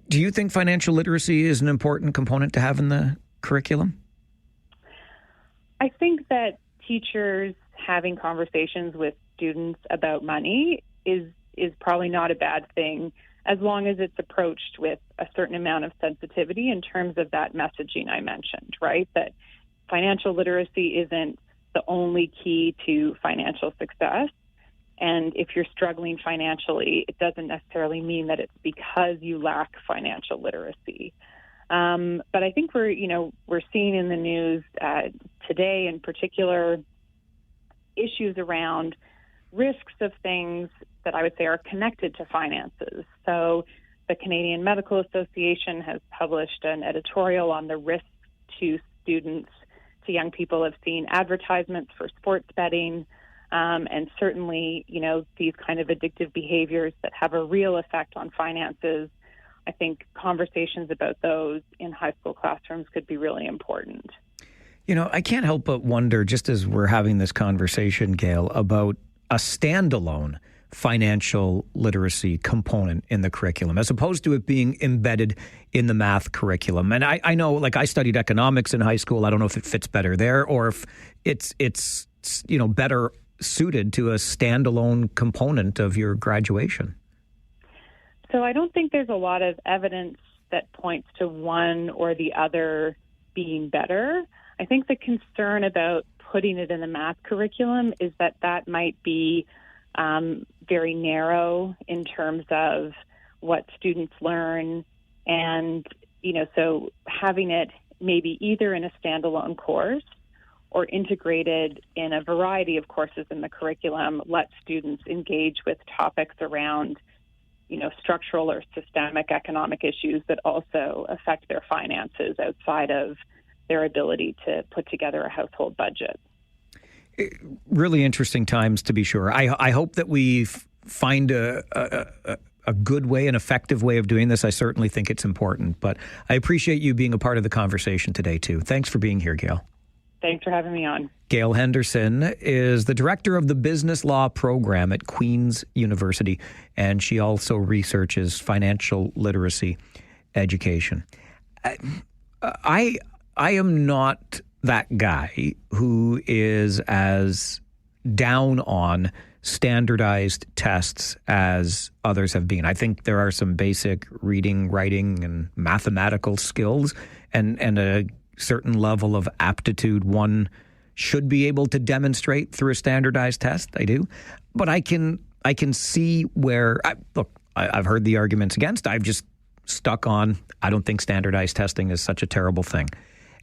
Do you think financial literacy is an important component to have in the curriculum? I think that teachers having conversations with students about money is probably not a bad thing, as long as it's approached with a certain amount of sensitivity in terms of that messaging I mentioned, right? That financial literacy isn't the only key to financial success. And if you're struggling financially, it doesn't necessarily mean that it's because you lack financial literacy. But I think we're seeing in the news today in particular issues around risks of things that I would say are connected to finances. So the Canadian Medical Association has published an editorial on the risks to students, to young people have seen advertisements for sports betting, and certainly, these kind of addictive behaviors that have a real effect on finances. I think conversations about those in high school classrooms could be really important. I can't help but wonder, just as we're having this conversation, Gail, about a standalone financial literacy component in the curriculum, as opposed to it being embedded in the math curriculum. And I know, like, I studied economics in high school. I don't know if it fits better there or if it's better suited to a standalone component of your graduation. So I don't think there's a lot of evidence that points to one or the other being better. I think the concern about putting it in the math curriculum is that might be very narrow in terms of what students learn. And, so having it maybe either in a standalone course or integrated in a variety of courses in the curriculum lets students engage with topics around, structural or systemic economic issues that also affect their finances outside of their ability to put together a household budget. Really interesting times, to be sure. I hope that we find a good way, an effective way of doing this. I certainly think it's important, but I appreciate you being a part of the conversation today, too. Thanks for being here, Gail. Thanks for having me on. Gail Henderson is the director of the Business Law Program at Queen's University, and she also researches financial literacy education. I am not that guy who is as down on standardized tests as others have been. I think there are some basic reading, writing, and mathematical skills and a certain level of aptitude one should be able to demonstrate through a standardized test. I do. But I can see where, I've heard the arguments against. I've just stuck on, I don't think standardized testing is such a terrible thing.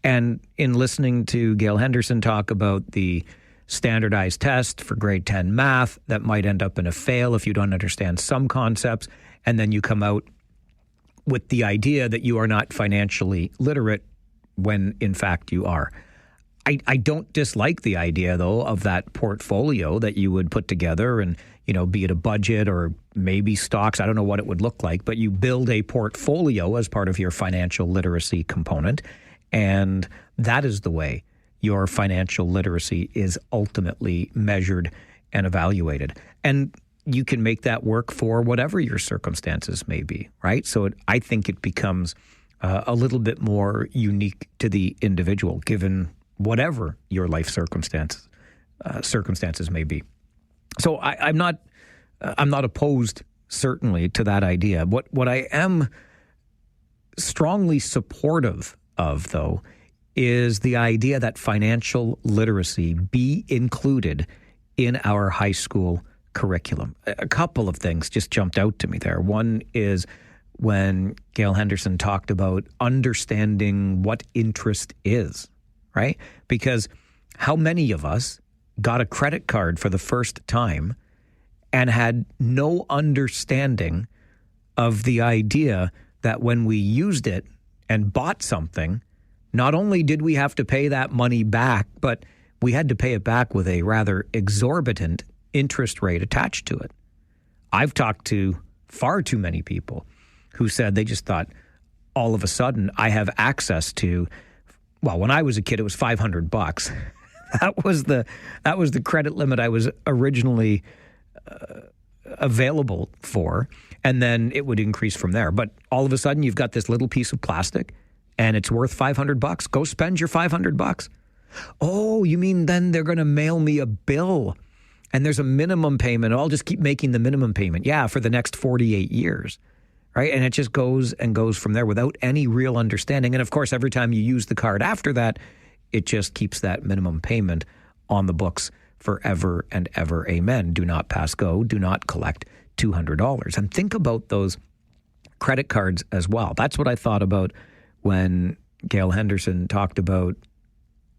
And in listening to Gail Henderson talk about the standardized test for grade 10 math that might end up in a fail if you don't understand some concepts, and then you come out with the idea that you are not financially literate when in fact you are. I don't dislike the idea, though, of that portfolio that you would put together and, be it a budget or maybe stocks. I don't know what it would look like, but you build a portfolio as part of your financial literacy component. And that is the way your financial literacy is ultimately measured and evaluated. And you can make that work for whatever your circumstances may be, right? So I think it becomes a little bit more unique to the individual, given whatever your life circumstances may be. So I'm not opposed, certainly, to that idea. What I am strongly supportive of, though, is the idea that financial literacy be included in our high school curriculum. A couple of things just jumped out to me there. One is when Gail Henderson talked about understanding what interest is, right? Because how many of us got a credit card for the first time and had no understanding of the idea that when we used it and bought something, not only did we have to pay that money back, but we had to pay it back with a rather exorbitant interest rate attached to it. I've talked to far too many people who said they just thought, all of a sudden, I have access to, well, when I was a kid, it was $500. That was the credit limit I was originally available for, and then it would increase from there. But all of a sudden, you've got this little piece of plastic, and it's worth $500. Go spend your $500. Oh, you mean then they're going to mail me a bill, and there's a minimum payment. I'll just keep making the minimum payment. Yeah, for the next 48 years, right? And it just goes and goes from there without any real understanding. And of course, every time you use the card after that, it just keeps that minimum payment on the books forever and ever. Amen. Do not pass go. Do not collect $200. And think about those credit cards as well. That's what I thought about when Gail Henderson talked about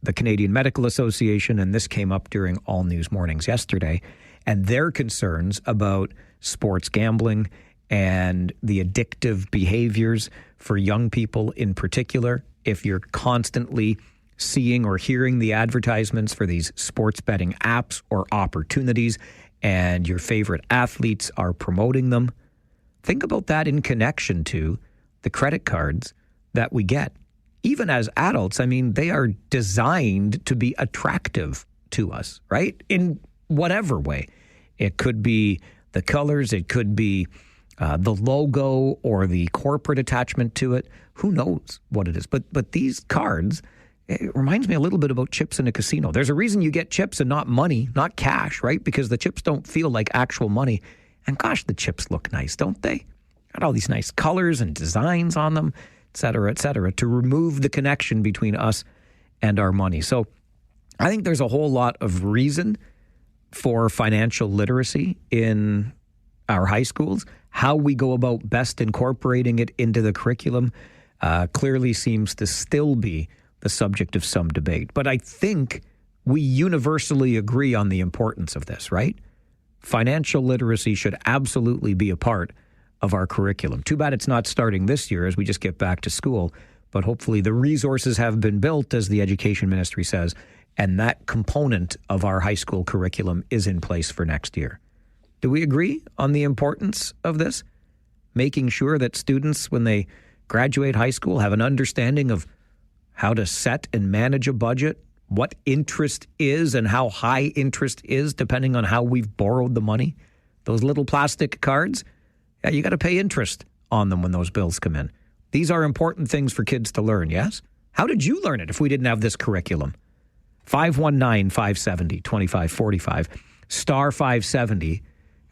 the Canadian Medical Association, and this came up during All News Mornings yesterday, and their concerns about sports gambling and the addictive behaviors for young people in particular. If you're constantly seeing or hearing the advertisements for these sports betting apps or opportunities, and your favorite athletes are promoting them, think about that in connection to the credit cards that we get. Even as adults, I mean, they are designed to be attractive to us, right? In whatever way. It could be the colors. It could be the logo or the corporate attachment to it. Who knows what it is? But these cards, it reminds me a little bit about chips in a casino. There's a reason you get chips and not money, not cash, right? Because the chips don't feel like actual money. And gosh, the chips look nice, don't they? Got all these nice colors and designs on them, et cetera, to remove the connection between us and our money. So I think there's a whole lot of reason for financial literacy in our high schools. How we go about best incorporating it into the curriculum clearly seems to still be the subject of some debate. But I think we universally agree on the importance of this, right? Financial literacy should absolutely be a part of our curriculum. Too bad it's not starting this year as we just get back to school. But hopefully the resources have been built, as the Education Ministry says, and that component of our high school curriculum is in place for next year. Do we agree on the importance of this? Making sure that students, when they graduate high school, have an understanding of how to set and manage a budget, what interest is and how high interest is depending on how we've borrowed the money. Those little plastic cards, yeah, you got to pay interest on them when those bills come in. These are important things for kids to learn, yes? How did you learn it if we didn't have this curriculum? 519-570-2545, star 570,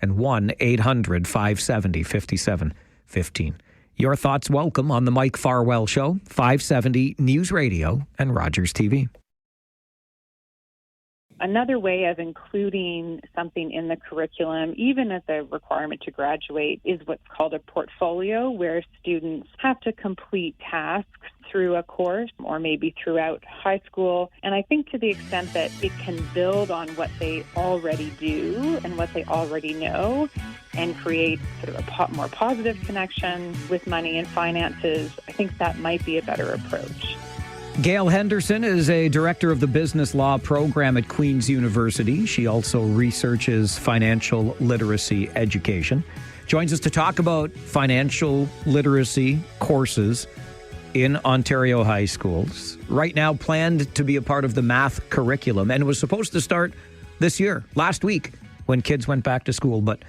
and 1-800-570-5715. Your thoughts welcome on the Mike Farwell Show, 570 News Radio and Rogers TV. Another way of including something in the curriculum, even as a requirement to graduate, is what's called a portfolio, where students have to complete tasks through a course or maybe throughout high school. And I think to the extent that it can build on what they already do and what they already know and create sort of a more positive connection with money and finances, I think that might be a better approach. Gail Henderson is a director of the business law program at Queen's University. She also researches financial literacy education. Joins us to talk about financial literacy courses in Ontario high schools. Right now planned to be a part of the math curriculum, and it was supposed to start this year, last week, when kids went back to school. But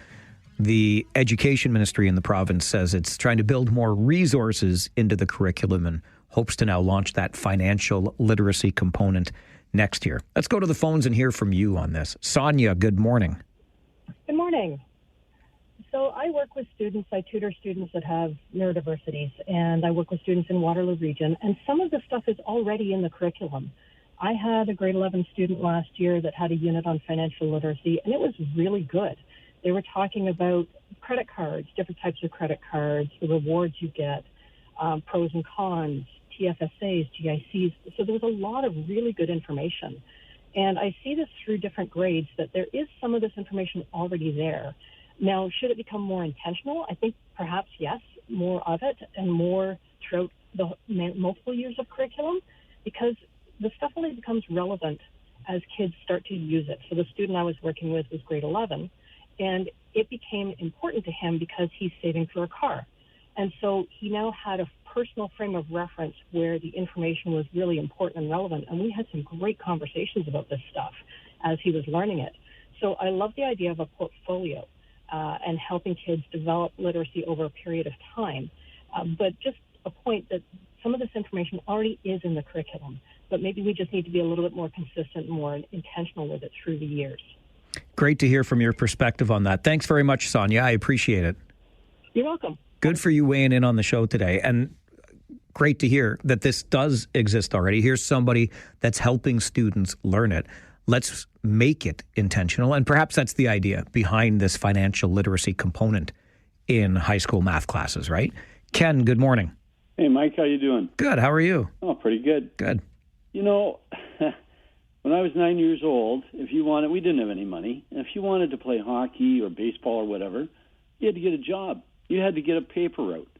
the Education Ministry in the province says it's trying to build more resources into the curriculum and hopes to now launch that financial literacy component next year. Let's go to the phones and hear from you on this. Sonia, good morning. Good morning. So I work with students, I tutor students that have neurodiversities, and I work with students in Waterloo Region, and some of the stuff is already in the curriculum. I had a grade 11 student last year that had a unit on financial literacy, and it was really good. They were talking about credit cards, different types of credit cards, the rewards you get, pros and cons, TFSAs, GICs. So there was a lot of really good information. And I see this through different grades that there is some of this information already there. Now, should it become more intentional? I think perhaps yes, more of it and more throughout the multiple years of curriculum, because the stuff only becomes relevant as kids start to use it. So the student I was working with was grade 11, and it became important to him because he's saving for a car. And so he now had a personal frame of reference where the information was really important and relevant. And we had some great conversations about this stuff as he was learning it. So I love the idea of a portfolio and helping kids develop literacy over a period of time. But just a point that some of this information already is in the curriculum, but maybe we just need to be a little bit more consistent, more intentional with it through the years. Great to hear from your perspective on that. Thanks very much, Sonia. I appreciate it. You're welcome. Good for you weighing in on the show today. And great to hear that this does exist already. Here's somebody that's helping students learn it. Let's make it intentional. And perhaps that's the idea behind this financial literacy component in high school math classes, right? Ken, good morning. Hey, Mike, how you doing? Good. How are you? Oh, pretty good. Good. You know, when I was 9 years old, we didn't have any money. And if you wanted to play hockey or baseball or whatever, you had to get a job. You had to get a paper route.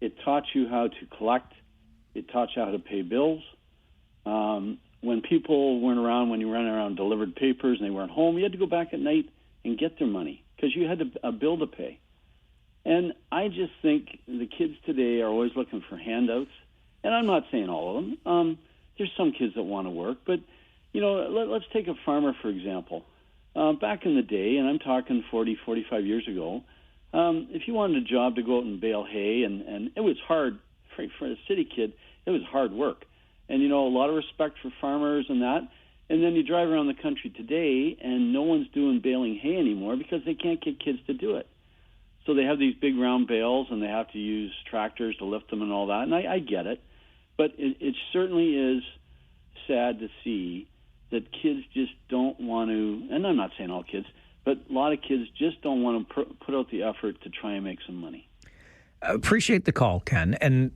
It taught you how to collect. It taught you how to pay bills. When people weren't around, when you ran around, delivered papers, and they weren't home, you had to go back at night and get their money because you had a bill to pay. And I just think the kids today are always looking for handouts. And I'm not saying all of them. There's some kids that want to work. But, you know, let's take a farmer, for example. back in the day, and I'm talking 40, 45 years ago, if you wanted a job to go out and bale hay, and it was hard for a city kid, it was hard work. And, a lot of respect for farmers and that. And then you drive around the country today, and no one's doing baling hay anymore because they can't get kids to do it. So they have these big round bales, and they have to use tractors to lift them and all that. And I get it. But it certainly is sad to see that kids just don't want to, and I'm not saying all kids, but a lot of kids just don't want to put out the effort to try and make some money. I appreciate the call, Ken. And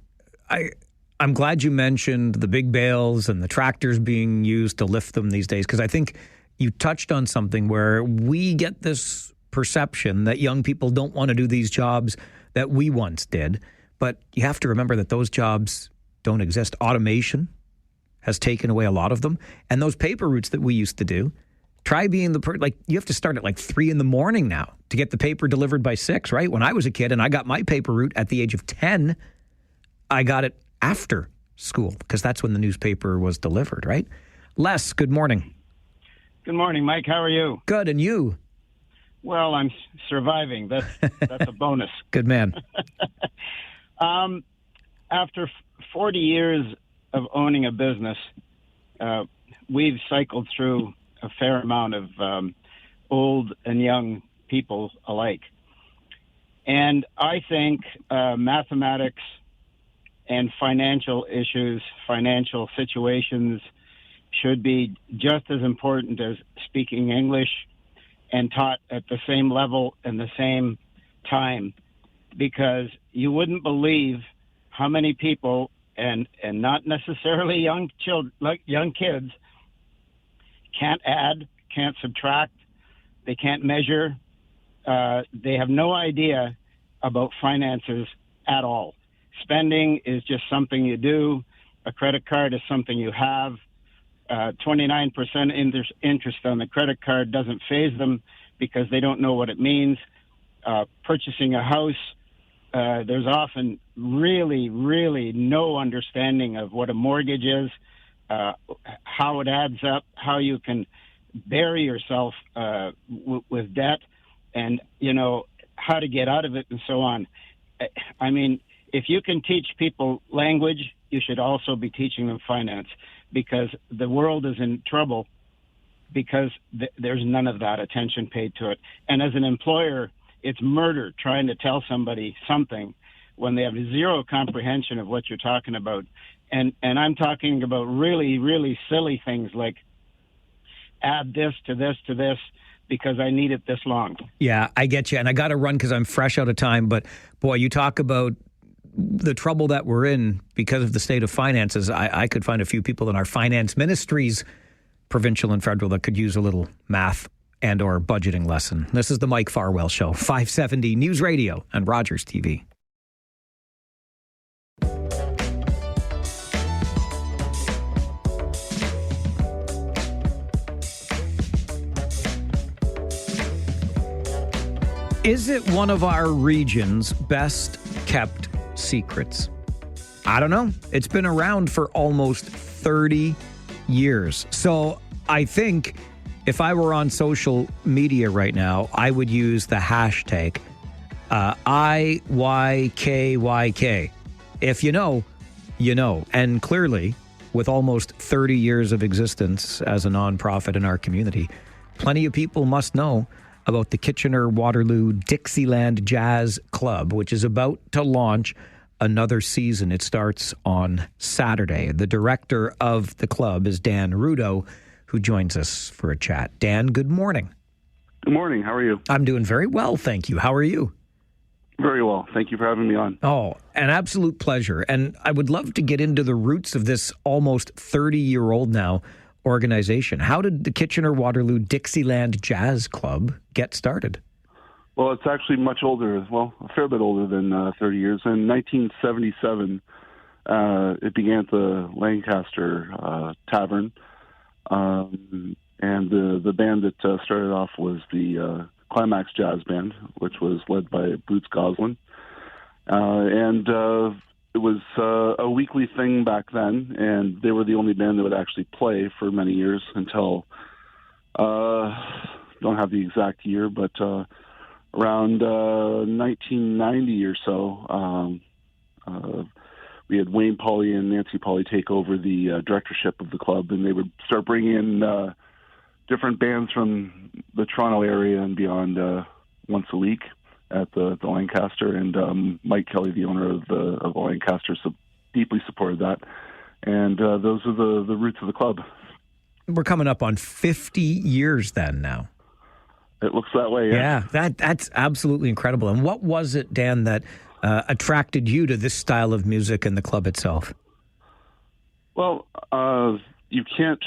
I'm glad you mentioned the big bales and the tractors being used to lift them these days, because I think you touched on something where we get this perception that young people don't want to do these jobs that we once did. But you have to remember that those jobs don't exist. Automation has taken away a lot of them. And those paper routes that we used to do, try being you have to start at 3 a.m. now to get the paper delivered by 6, right? When I was a kid and I got my paper route at the age of 10, I got it after school because that's when the newspaper was delivered, right? Les, good morning. Good morning, Mike. How are you? Good, and you? Well, I'm surviving. That's a bonus. Good man. After 40 years of owning a business, we've cycled through a fair amount of old and young people alike. And I think mathematics and financial issues, financial situations should be just as important as speaking English and taught at the same level and the same time, because you wouldn't believe how many people, and not necessarily young children, like young kids, can't add, can't subtract, they can't measure, they have no idea about finances at all. Spending is just something you do. A credit card is something you have. 29% interest on the credit card doesn't faze them because they don't know what it means. Purchasing a house, there's often really, really no understanding of what a mortgage is, how it adds up, how you can bury yourself with debt, and, how to get out of it and so on. I mean, if you can teach people language, you should also be teaching them finance, because the world is in trouble because there's none of that attention paid to it. And as an employer, it's murder trying to tell somebody something when they have zero comprehension of what you're talking about. And I'm talking about really, really silly things like add this to this to this because I need it this long. Yeah, I get you. And I got to run because I'm fresh out of time. But boy, you talk about the trouble that we're in because of the state of finances. I could find a few people in our finance ministries, provincial and federal, that could use a little math and or budgeting lesson. This is the Mike Farwell Show, 570 News Radio and Rogers TV. Is it one of our region's best kept secrets? I don't know. It's been around for almost 30 years. So I think if I were on social media right now, I would use the hashtag IYKYK. If you know, you know. And clearly, with almost 30 years of existence as a nonprofit in our community, plenty of people must know about the Kitchener-Waterloo Dixieland Jazz Club, which is about to launch another season. It starts on Saturday. The director of the club is Dan Rudo, who joins us for a chat. Dan, good morning. Good morning. How are you? I'm doing very well, thank you. How are you? Very well. Thank you for having me on. Oh, an absolute pleasure. And I would love to get into the roots of this almost 30-year-old now organization. How did the Kitchener-Waterloo Dixieland Jazz Club get started? Well, it's actually much older, well, a fair bit older than 30 years. In 1977, it began at the Lancaster Tavern, and the band that started off was the Climax Jazz Band, which was led by Boots Goslin. It was a weekly thing back then, and they were the only band that would actually play for many years until don't have the exact year, but around 1990 or so, we had Wayne Pauly and Nancy Pauly take over the directorship of the club, and they would start bringing in different bands from the Toronto area and beyond once a week at the Lancaster. And Mike Kelly, the owner of the Lancaster, deeply supported that. And those are the roots of the club. We're coming up on 50 years then now. It looks that way, yeah. Yeah, that's absolutely incredible. And what was it, Dan, that attracted you to this style of music and the club itself? Well, you can't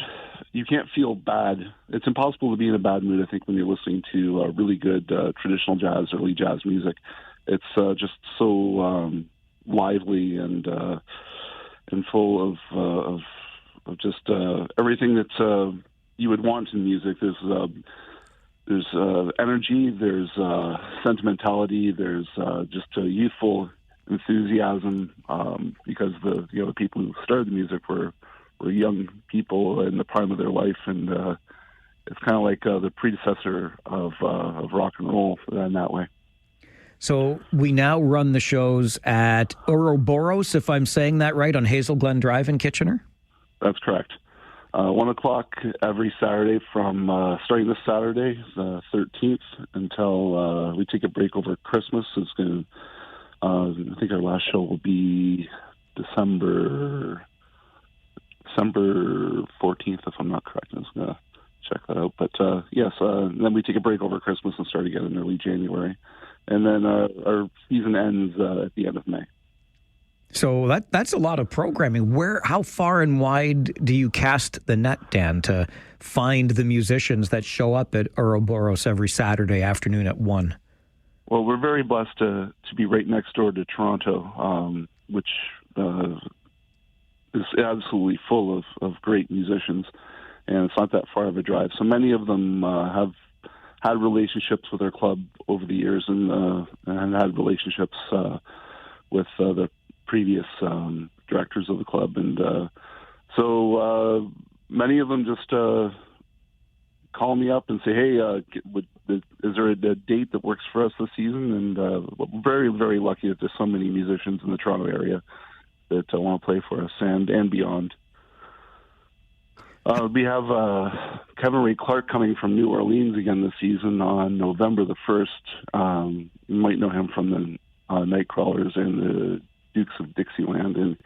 feel bad. It's impossible to be in a bad mood, I think, when you're listening to really good traditional jazz, early jazz music. It's just so lively and full of just everything that you would want in music. There's energy, there's sentimentality, there's just a youthful enthusiasm because the people who started the music were young people in the prime of their life, and it's kind of like the predecessor of rock and roll in that way. So we now run the shows at Ouroboros, if I'm saying that right, on Hazel Glen Drive in Kitchener? That's correct. 1 o'clock every Saturday from starting this Saturday, the 13th, until we take a break over Christmas. It's going to, I think our last show will be December 14th, if I'm not correct. I was going to check that out. But yes, then we take a break over Christmas and start again in early January. And then our season ends at the end of May. So that's a lot of programming. How far and wide do you cast the net, Dan, to find the musicians that show up at Ouroboros every Saturday afternoon at 1? Well, we're very blessed to be right next door to Toronto, which is absolutely full of great musicians, and it's not that far of a drive. So many of them have had relationships with our club over the years and had relationships with the previous directors of the club, and so many of them just call me up and say, "Hey, is there a date that works for us this season?" And we're very, very lucky that there's so many musicians in the Toronto area that want to play for us and beyond. We have Kevin Ray Clark coming from New Orleans again this season on November the 1st. You might know him from the Nightcrawlers and the Dukes of Dixieland, and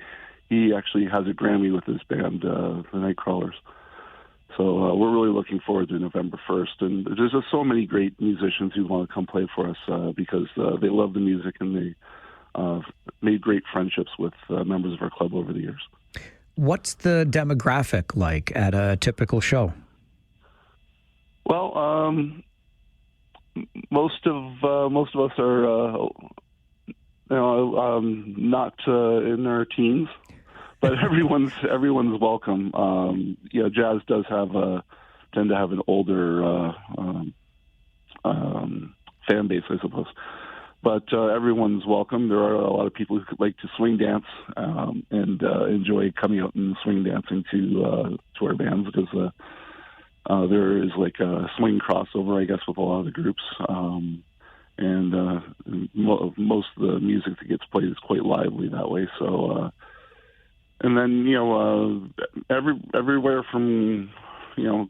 he actually has a Grammy with his band, the Nightcrawlers. So we're really looking forward to November 1st. And there's just so many great musicians who want to come play for us because they love the music, and they made great friendships with members of our club over the years. What's the demographic like at a typical show? Well, most of us are not in their teens, but everyone's welcome. Jazz does tend to have an older fan base, I suppose. But everyone's welcome. There are a lot of people who like to swing dance and enjoy coming out and swing dancing to our bands because there is like a swing crossover, I guess, with a lot of the groups. And most of the music that gets played is quite lively that way. So, and then everywhere from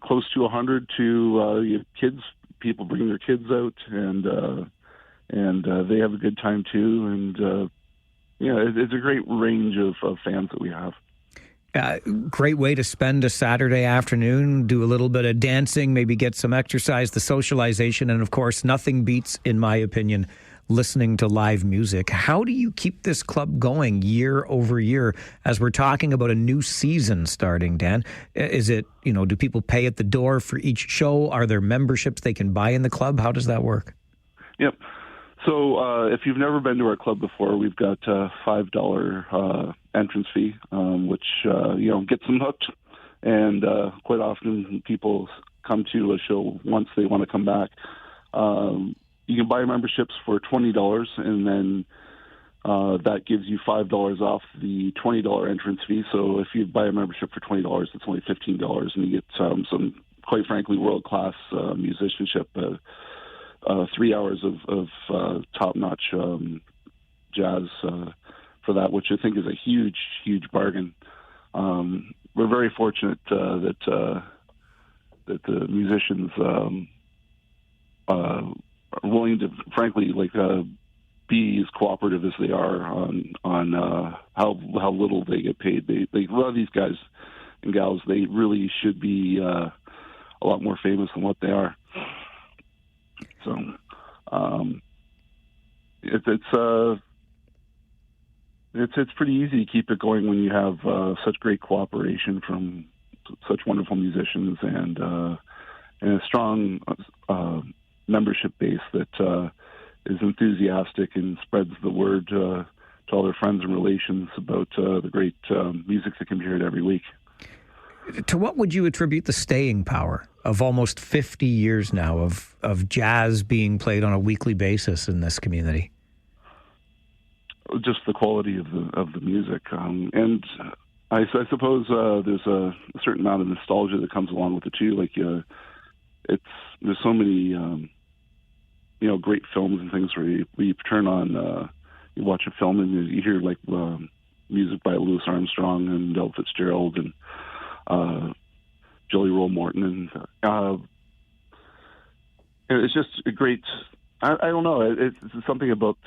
close to 100 to kids. People bring their kids out, and they have a good time too. And it's a great range of fans that we have. Great way to spend a Saturday afternoon, do a little bit of dancing, maybe get some exercise, the socialization, and of course, nothing beats, in my opinion, listening to live music. How do you keep this club going year over year as we're talking about a new season starting, Dan? Is it, do people pay at the door for each show? Are there memberships they can buy in the club? How does that work? Yep. So if you've never been to our club before, we've got a $5 entrance fee, which gets them hooked. And quite often people come to a show once they want to come back. You can buy memberships for $20, and then that gives you $5 off the $20 entrance fee. So if you buy a membership for $20, it's only $15, and you get some quite frankly, world-class musicianship. 3 hours of top-notch jazz for that, which I think is a huge, huge bargain. We're very fortunate that the musicians are willing to, frankly, be as cooperative as they are on how little they get paid. They a lot of these guys and gals, they really should be a lot more famous than what they are. So it's pretty easy to keep it going when you have such great cooperation from such wonderful musicians and a strong membership base that is enthusiastic and spreads the word to all their friends and relations about the great music that can be heard every week. To what would you attribute the staying power of almost 50 years now of jazz being played on a weekly basis in this community? Just the quality of the music, and I suppose there's a certain amount of nostalgia that comes along with it too. There's so many great films and things where you turn on, you watch a film and you hear music by Louis Armstrong and Ella Fitzgerald and Jelly Roll Morton, and it's just a great. I don't know. It's something about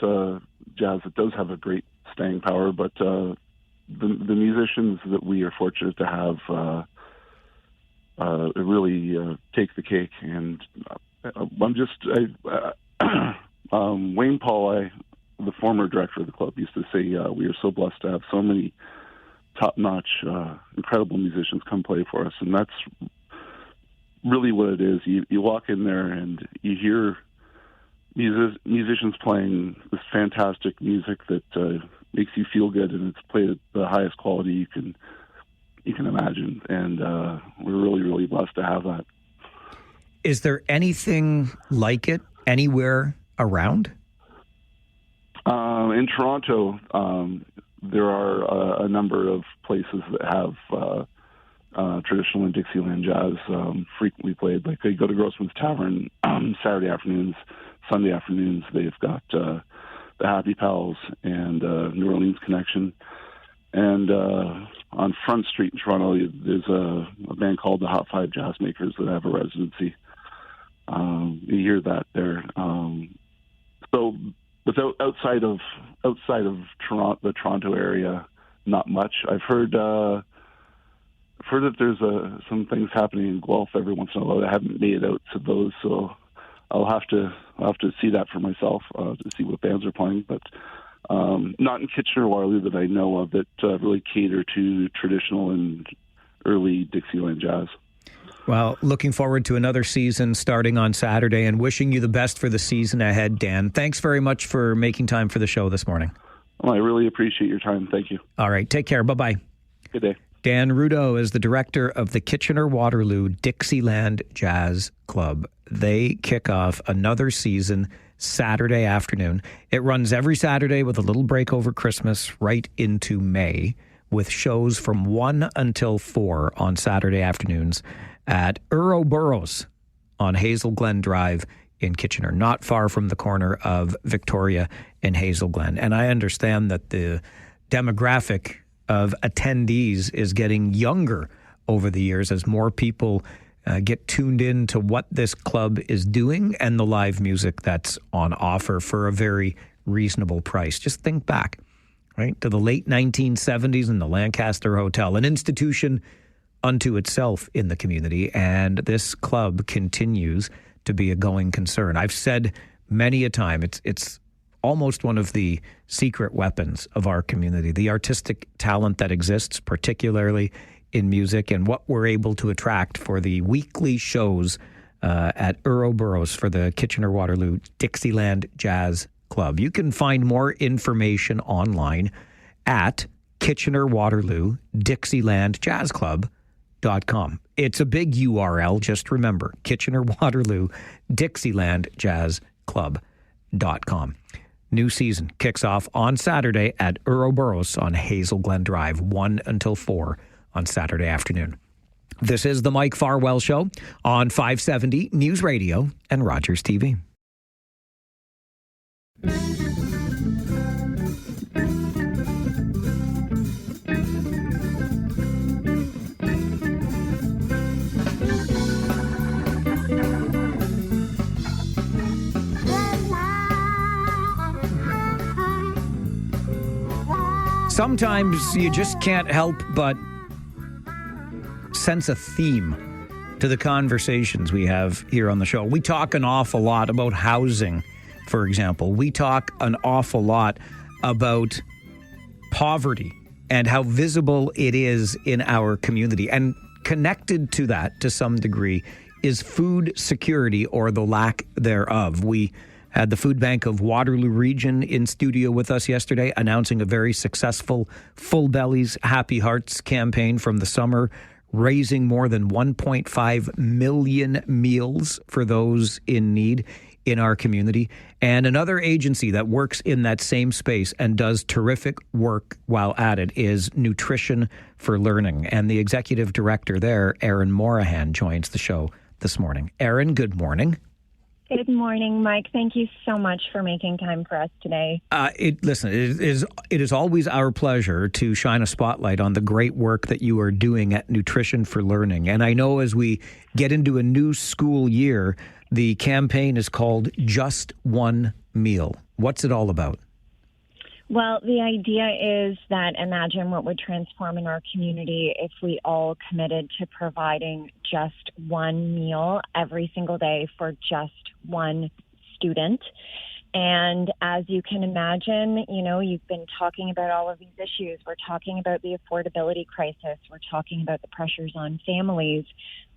jazz that does have a great staying power, but the musicians that we are fortunate to have really take the cake. And Wayne Paul, the former director of the club, used to say we are so blessed to have so many top-notch, incredible musicians come play for us, and that's really what it is. You walk in there and you hear musicians playing this fantastic music that makes you feel good, and it's played at the highest quality you can imagine, and we're really, really blessed to have that. Is there anything like it anywhere around? In Toronto, there are a number of places that have traditional and Dixieland jazz frequently played. Like they go to Grossman's Tavern Saturday afternoons, Sunday afternoons. They've got the Happy Pals and New Orleans Connection. And on Front Street in Toronto, there's a band called the Hot Five Jazz Makers that have a residency. You hear that there. But outside of Toronto, the Toronto area, not much. I've heard that there's some things happening in Guelph every once in a while. I haven't made it out to those, so I'll have to see that for myself to see what bands are playing. But not in Kitchener-Waterloo that I know of that really cater to traditional and early Dixieland jazz. Well, looking forward to another season starting on Saturday and wishing you the best for the season ahead, Dan. Thanks very much for making time for the show this morning. Well, I really appreciate your time. Thank you. All right. Take care. Bye-bye. Good day. Dan Rudeau is the director of the Kitchener-Waterloo Dixieland Jazz Club. They kick off another season Saturday afternoon. It runs every Saturday with a little break over Christmas right into May, with shows from 1 until 4 on Saturday afternoons at Ouroboros on Hazel Glen Drive in Kitchener, not far from the corner of Victoria and Hazel Glen. And I understand that the demographic of attendees is getting younger over the years as more people get tuned in to what this club is doing and the live music that's on offer for a very reasonable price. Just think back, right, to the late 1970s in the Lancaster Hotel, an institution unto itself in the community, and this club continues to be a going concern. I've said many a time, it's almost one of the secret weapons of our community, the artistic talent that exists, particularly in music, and what we're able to attract for the weekly shows at Ouroboros for the Kitchener-Waterloo Dixieland Jazz Club. You can find more information online at Kitchener-Waterloo Dixieland Jazz Club.com. It's a big URL. Just remember, Kitchener-Waterloo Dixieland Jazz Club.com. New season kicks off on Saturday at Ouroboros on Hazel Glen Drive, 1 until 4 on Saturday afternoon. This is the Mike Farwell Show on 570 News Radio and Rogers TV. Sometimes you just can't help but sense a theme to the conversations we have here on the show. We talk an awful lot about housing, for example. We talk an awful lot about poverty and how visible it is in our community. And connected to that, to some degree, is food security or the lack thereof. We had the Food Bank of Waterloo Region in studio with us yesterday, announcing a very successful Full Bellies, Happy Hearts campaign from the summer, raising more than 1.5 million meals for those in need in our community. And another agency that works in that same space and does terrific work while at it is Nutrition for Learning. And the executive director there, Erin Morahan, joins the show this morning. Erin, good morning. Good morning, Mike. Thank you so much for making time for us today. It is always our pleasure to shine a spotlight on the great work that you are doing at Nutrition for Learning. And I know as we get into a new school year, the campaign is called Just One Meal. What's it all about? Well, the idea is that imagine what would transform in our community if we all committed to providing just one meal every single day for just one student. And as you can imagine, you know, you've been talking about all of these issues. We're talking about the affordability crisis. We're talking about the pressures on families.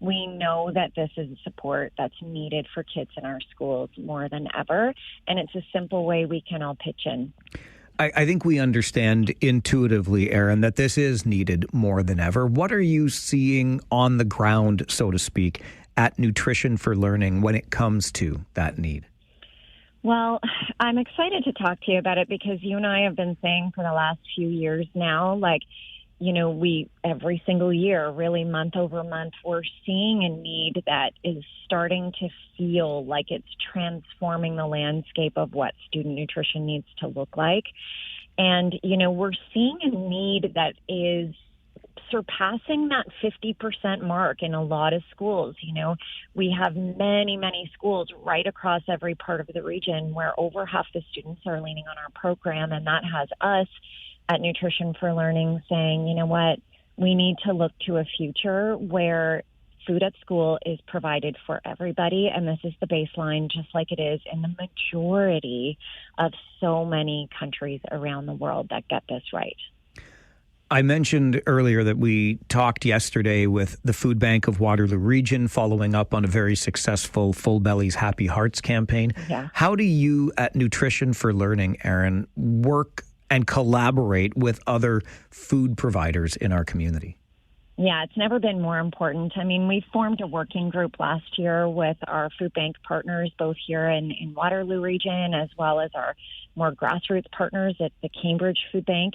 We know that this is support that's needed for kids in our schools more than ever. And it's a simple way we can all pitch in. I think we understand intuitively, Erin, that this is needed more than ever. What are you seeing on the ground, so to speak, at Nutrition for Learning when it comes to that need? Well, I'm excited to talk to you about it because you and I have been saying for the last few years now, like, you know, we every single year, really month over month, we're seeing a need that is starting to feel like it's transforming the landscape of what student nutrition needs to look like. And, you know, we're seeing a need that is surpassing that 50% mark in a lot of schools. You know, we have many, many schools right across every part of the region where over half the students are leaning on our program, and that has us at Nutrition for Learning saying, you know what, we need to look to a future where food at school is provided for everybody, and this is the baseline, just like it is in the majority of so many countries around the world that get this right. I mentioned earlier that we talked yesterday with the Food Bank of Waterloo Region following up on a very successful Full Bellies, Happy Hearts campaign. Yeah. How do you at Nutrition for Learning, Erin, work and collaborate with other food providers in our community? Yeah, it's never been more important. I mean, we formed a working group last year with our food bank partners, both here in Waterloo Region, as well as our more grassroots partners at the Cambridge Food Bank.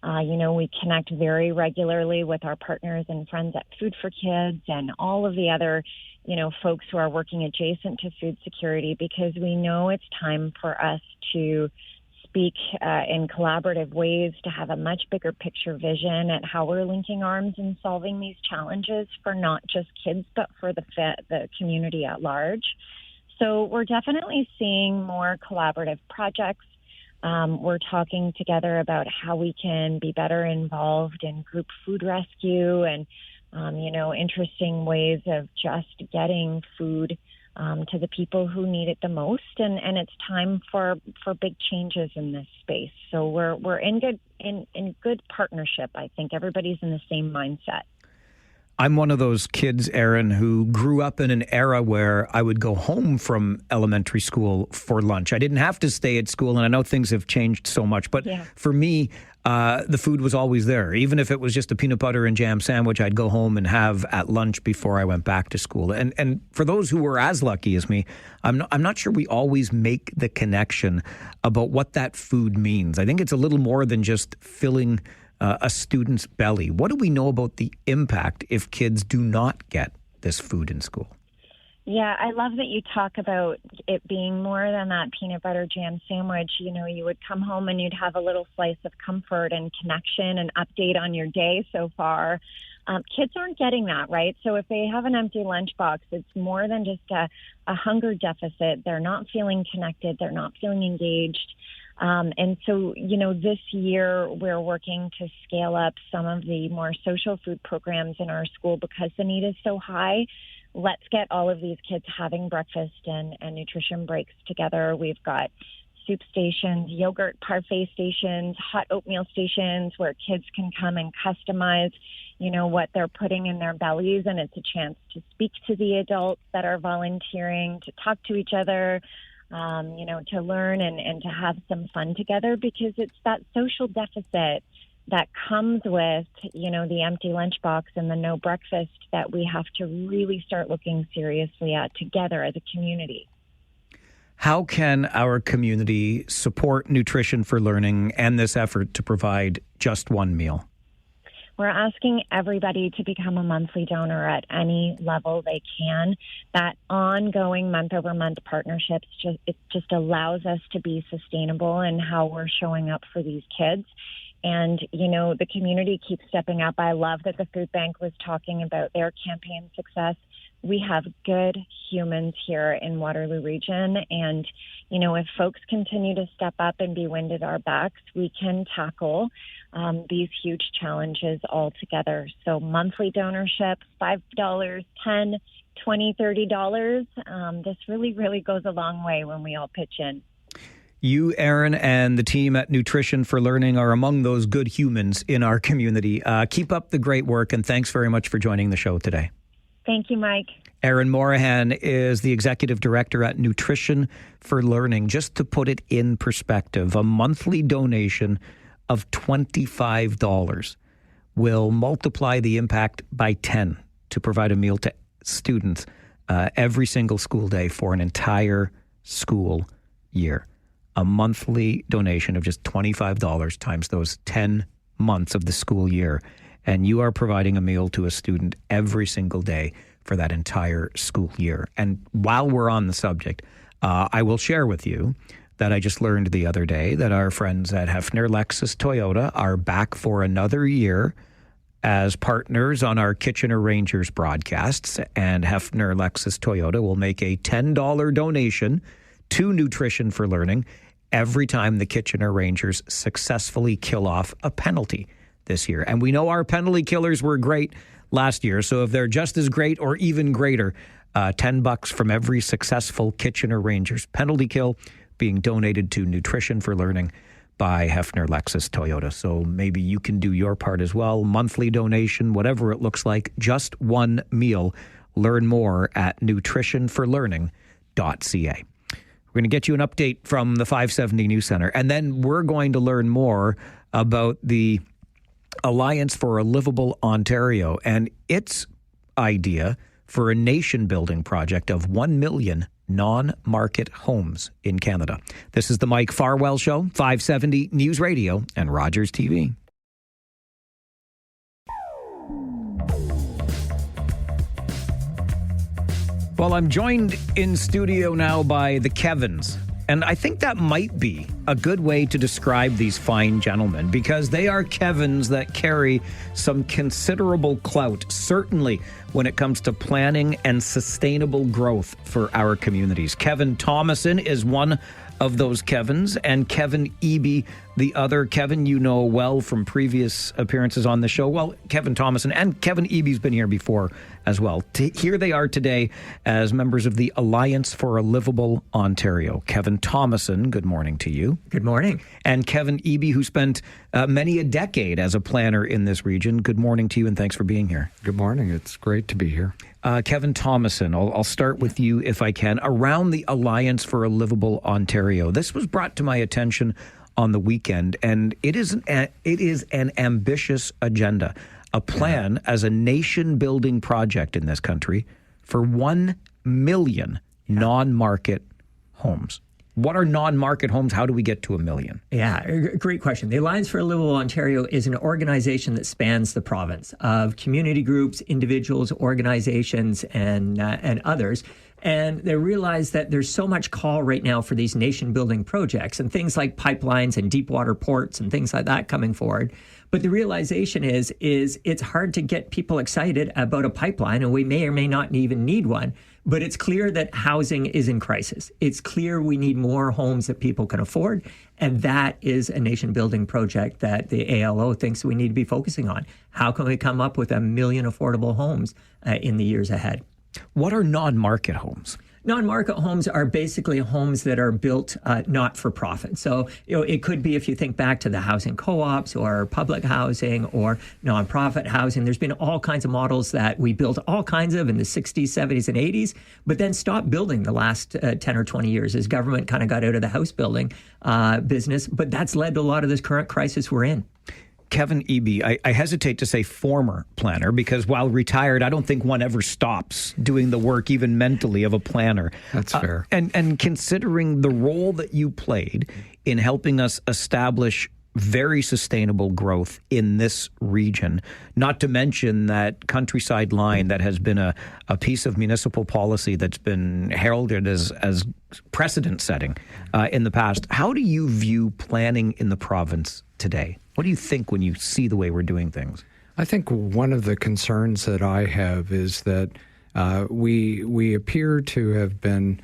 You know, we connect very regularly with our partners and friends at Food for Kids and all of the other, you know, folks who are working adjacent to food security, because we know it's time for us to speak in collaborative ways to have a much bigger picture vision at how we're linking arms and solving these challenges for not just kids, but for the community at large. So we're definitely seeing more collaborative projects. We're talking together about how we can be better involved in group food rescue and, you know, interesting ways of just getting food to the people who need it the most, and it's time for big changes in this space. So we're in good partnership. I think everybody's in the same mindset. I'm one of those kids, Erin, who grew up in an era where I would go home from elementary school for lunch. I didn't have to stay at school, and I know things have changed so much, but for me, the food was always there. Even if it was just a peanut butter and jam sandwich, I'd go home and have at lunch before I went back to school. And for those who were as lucky as me, I'm not sure we always make the connection about what that food means. I think it's a little more than just filling a student's belly. What do we know about the impact if kids do not get this food in school? Yeah, I love that you talk about it being more than that peanut butter jam sandwich. You know, you would come home and you'd have a little slice of comfort and connection and update on your day so far. Kids aren't getting that, right? So if they have an empty lunchbox, it's more than just a hunger deficit. They're not feeling connected. They're not feeling engaged. And so, you know, this year we're working to scale up some of the more social food programs in our school because the need is so high. Let's get all of these kids having breakfast and nutrition breaks together. We've got soup stations, yogurt parfait stations, hot oatmeal stations where kids can come and customize, you know, what they're putting in their bellies. And it's a chance to speak to the adults that are volunteering, to talk to each other, you know, to learn and to have some fun together, because it's that social deficit that comes with, you know, the empty lunchbox and the no breakfast that we have to really start looking seriously at together as a community. How can our community support Nutrition for Learning and this effort to provide just one meal? We're asking everybody to become a monthly donor at any level they can. That ongoing month-over-month partnerships, it just allows us to be sustainable in how we're showing up for these kids. And, you know, the community keeps stepping up. I love that the food bank was talking about their campaign success. We have good humans here in Waterloo Region. And, you know, if folks continue to step up and be wind at our backs, we can tackle these huge challenges all together. So monthly donorships, $5, $10, $20, $30. This really, really goes a long way when we all pitch in. You, Aaron, and the team at Nutrition for Learning are among those good humans in our community. Keep up the great work, and thanks very much for joining the show today. Thank you, Mike. Aaron Morahan is the executive director at Nutrition for Learning. Just to put it in perspective, a monthly donation of $25 will multiply the impact by 10 to provide a meal to students every single school day for an entire school year. A monthly donation of just $25 times those 10 months of the school year. And you are providing a meal to a student every single day for that entire school year. And while we're on the subject, I will share with you that I just learned the other day that our friends at Hefner Lexus Toyota are back for another year as partners on our Kitchener Rangers broadcasts. And Hefner Lexus Toyota will make a $10 donation to Nutrition for Learning every time the Kitchener Rangers successfully kill off a penalty this year. And we know our penalty killers were great last year, so if they're just as great or even greater, $10 from every successful Kitchener Rangers penalty kill being donated to Nutrition for Learning by Hefner Lexus Toyota. So maybe you can do your part as well. Monthly donation, whatever it looks like, just one meal. Learn more at nutritionforlearning.ca. We're going to get you an update from the 570 News Center, and then we're going to learn more about the Alliance for a Liveable Ontario and its idea for a nation-building project of 1 million non-market homes in Canada. This is the Mike Farwell Show, 570 News Radio and Rogers TV. Well, I'm joined in studio now by the Kevins, and I think that might be a good way to describe these fine gentlemen, because they are Kevins that carry some considerable clout, certainly when it comes to planning and sustainable growth for our communities. Kevin Thomason is one of those Kevins, and Kevin Eby, the other. Kevin, you know well from previous appearances on the show. Well, Kevin Thomason and Kevin Eby's been here before as well. Here they are today as members of the Alliance for a Liveable Ontario. Kevin Thomason, good morning to you. Good morning. And Kevin Eby, who spent many a decade as a planner in this region. Good morning to you, and thanks for being here. Good morning. It's great to be here. Kevin Thomason, I'll start with you if I can. Around the Alliance for a Liveable Ontario, this was brought to my attention on the weekend, and it is an ambitious agenda, a plan as a nation-building project in this country for 1 million non-market homes. What are non-market homes? How do we get to 1 million? Yeah, great question. the Alliance for Liveable Ontario is an organization that spans the province of community groups, individuals, organizations, and others. And they realize that there's so much call right now for these nation-building projects and things like pipelines and deep water ports and things like that coming forward. But the realization is it's hard to get people excited about a pipeline, and we may or may not even need one. But it's clear that housing is in crisis. It's clear we need more homes that people can afford. And that is a nation-building project that the ALO thinks we need to be focusing on. How can we come up with 1 million affordable homes in the years ahead? What are non-market homes? Non-market homes are basically homes that are built not for profit. So, it could be, if you think back to the housing co-ops or public housing or nonprofit housing, there's been all kinds of models that we built all kinds of in the 60s, 70s, and 80s, but then stopped building the last 10 or 20 years as government kind of got out of the house building business. But that's led to a lot of this current crisis we're in. Kevin Eby, I hesitate to say former planner, because while retired, I don't think one ever stops doing the work, even mentally, of a planner. That's fair. And considering the role that you played in helping us establish very sustainable growth in this region, not to mention that Countryside Line that has been a piece of municipal policy that's been heralded as precedent-setting in the past. How do you view planning in the province today? What do you think when you see the way we're doing things? I think one of the concerns that I have is that we appear to have been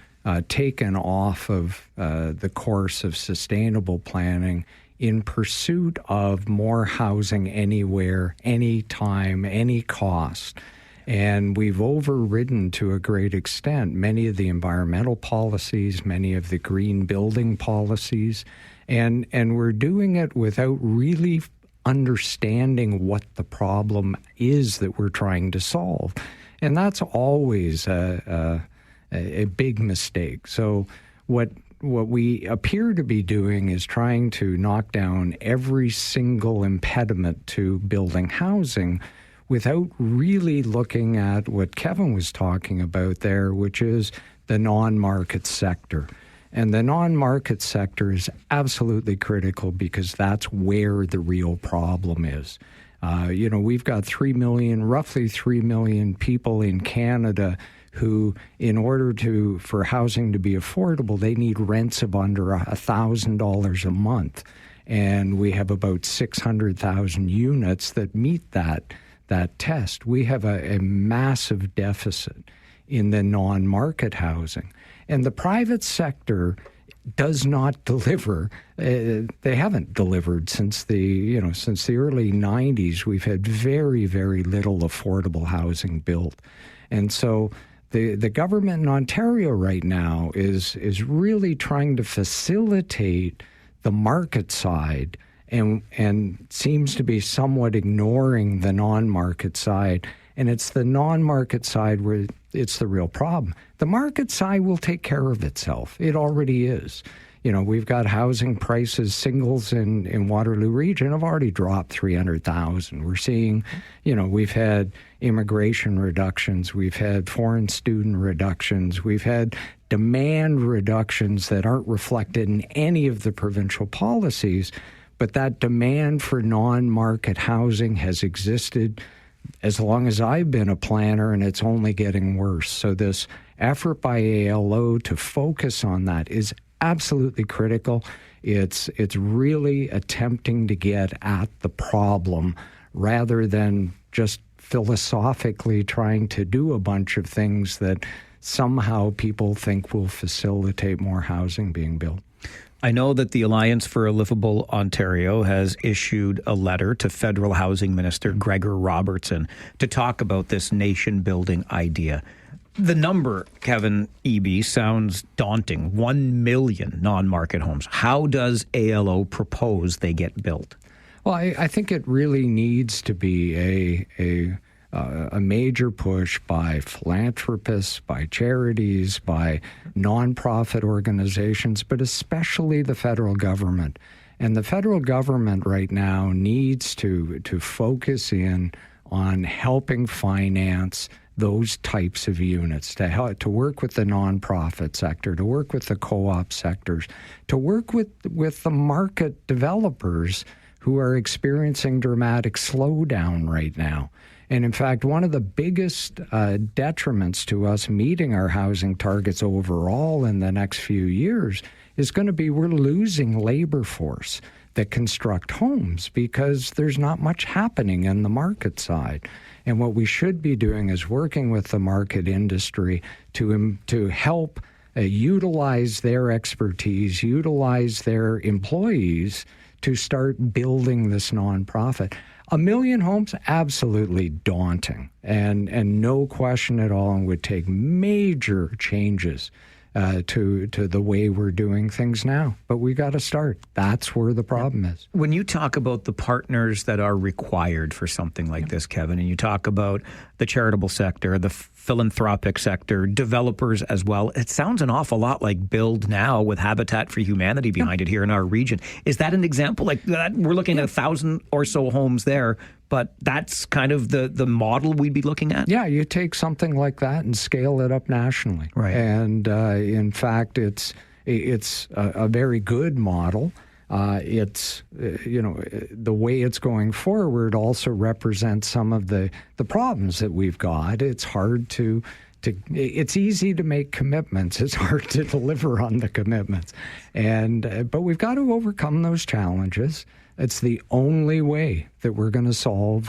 taken off of the course of sustainable planning in pursuit of more housing anywhere, anytime, any cost. And we've overridden to a great extent many of the environmental policies, many of the green building policies, and we're doing it without really understanding what the problem is that we're trying to solve. And that's always a big mistake. So what we appear to be doing is trying to knock down every single impediment to building housing without really looking at what Kevin was talking about there, which is the non-market sector. And the non-market sector is absolutely critical because that's where the real problem is. We've got roughly 3 million people in Canada who, in order for housing to be affordable, they need rents of under $1,000 a month. And we have about 600,000 units that meet that test. We have a massive deficit in the non-market housing. And the private sector does not deliver. They haven't delivered since the early 90s. We've had very, very little affordable housing built. And so the government in Ontario right now is really trying to facilitate the market side and seems to be somewhat ignoring the non-market side. And it's the non-market side where it's the real problem. The market side will take care of itself. It already is. We've got housing prices, singles in Waterloo Region have already dropped 300,000. We're seeing, we've had immigration reductions. We've had foreign student reductions. We've had demand reductions that aren't reflected in any of the provincial policies. But that demand for non-market housing has existed as long as I've been a planner, and it's only getting worse. So this effort by ALO to focus on that is absolutely critical. It's really attempting to get at the problem rather than just philosophically trying to do a bunch of things that somehow people think will facilitate more housing being built. I know that the Alliance for a Liveable Ontario has issued a letter to Federal Housing Minister Gregor Robertson to talk about this nation-building idea. The number, Kevin Eby, sounds daunting. 1 million non-market homes. How does ALO propose they get built? Well, I think it really needs to be a major push by philanthropists, by charities, by nonprofit organizations, but especially the federal government. And the federal government right now needs to focus in on helping finance those types of units, to work with the nonprofit sector, to work with the co-op sectors, to work with the market developers who are experiencing dramatic slowdown right now. And in fact, one of the biggest detriments to us meeting our housing targets overall in the next few years is going to be we're losing labor force that construct homes because there's not much happening in the market side. And what we should be doing is working with the market industry to help utilize their expertise, utilize their employees to start building this nonprofit. 1 million homes, absolutely daunting, and no question at all, and would take major changes to the way we're doing things now. But we got to start. That's where the problem is. When you talk about the partners that are required for something like this, Kevin, and you talk about the charitable sector, the philanthropic sector, developers as well, it sounds an awful lot like Build Now with Habitat for Humanity behind it here in our region. Is that an example? Like that, we're looking at 1,000 or so homes there, but that's kind of the model we'd be looking at? Yeah, you take something like that and scale it up nationally. Right. And in fact, it's a very good model. The way it's going forward also represents some of the problems that we've got. It's hard it's easy to make commitments. It's hard to deliver on the commitments. But we've got to overcome those challenges. It's the only way that we're going to solve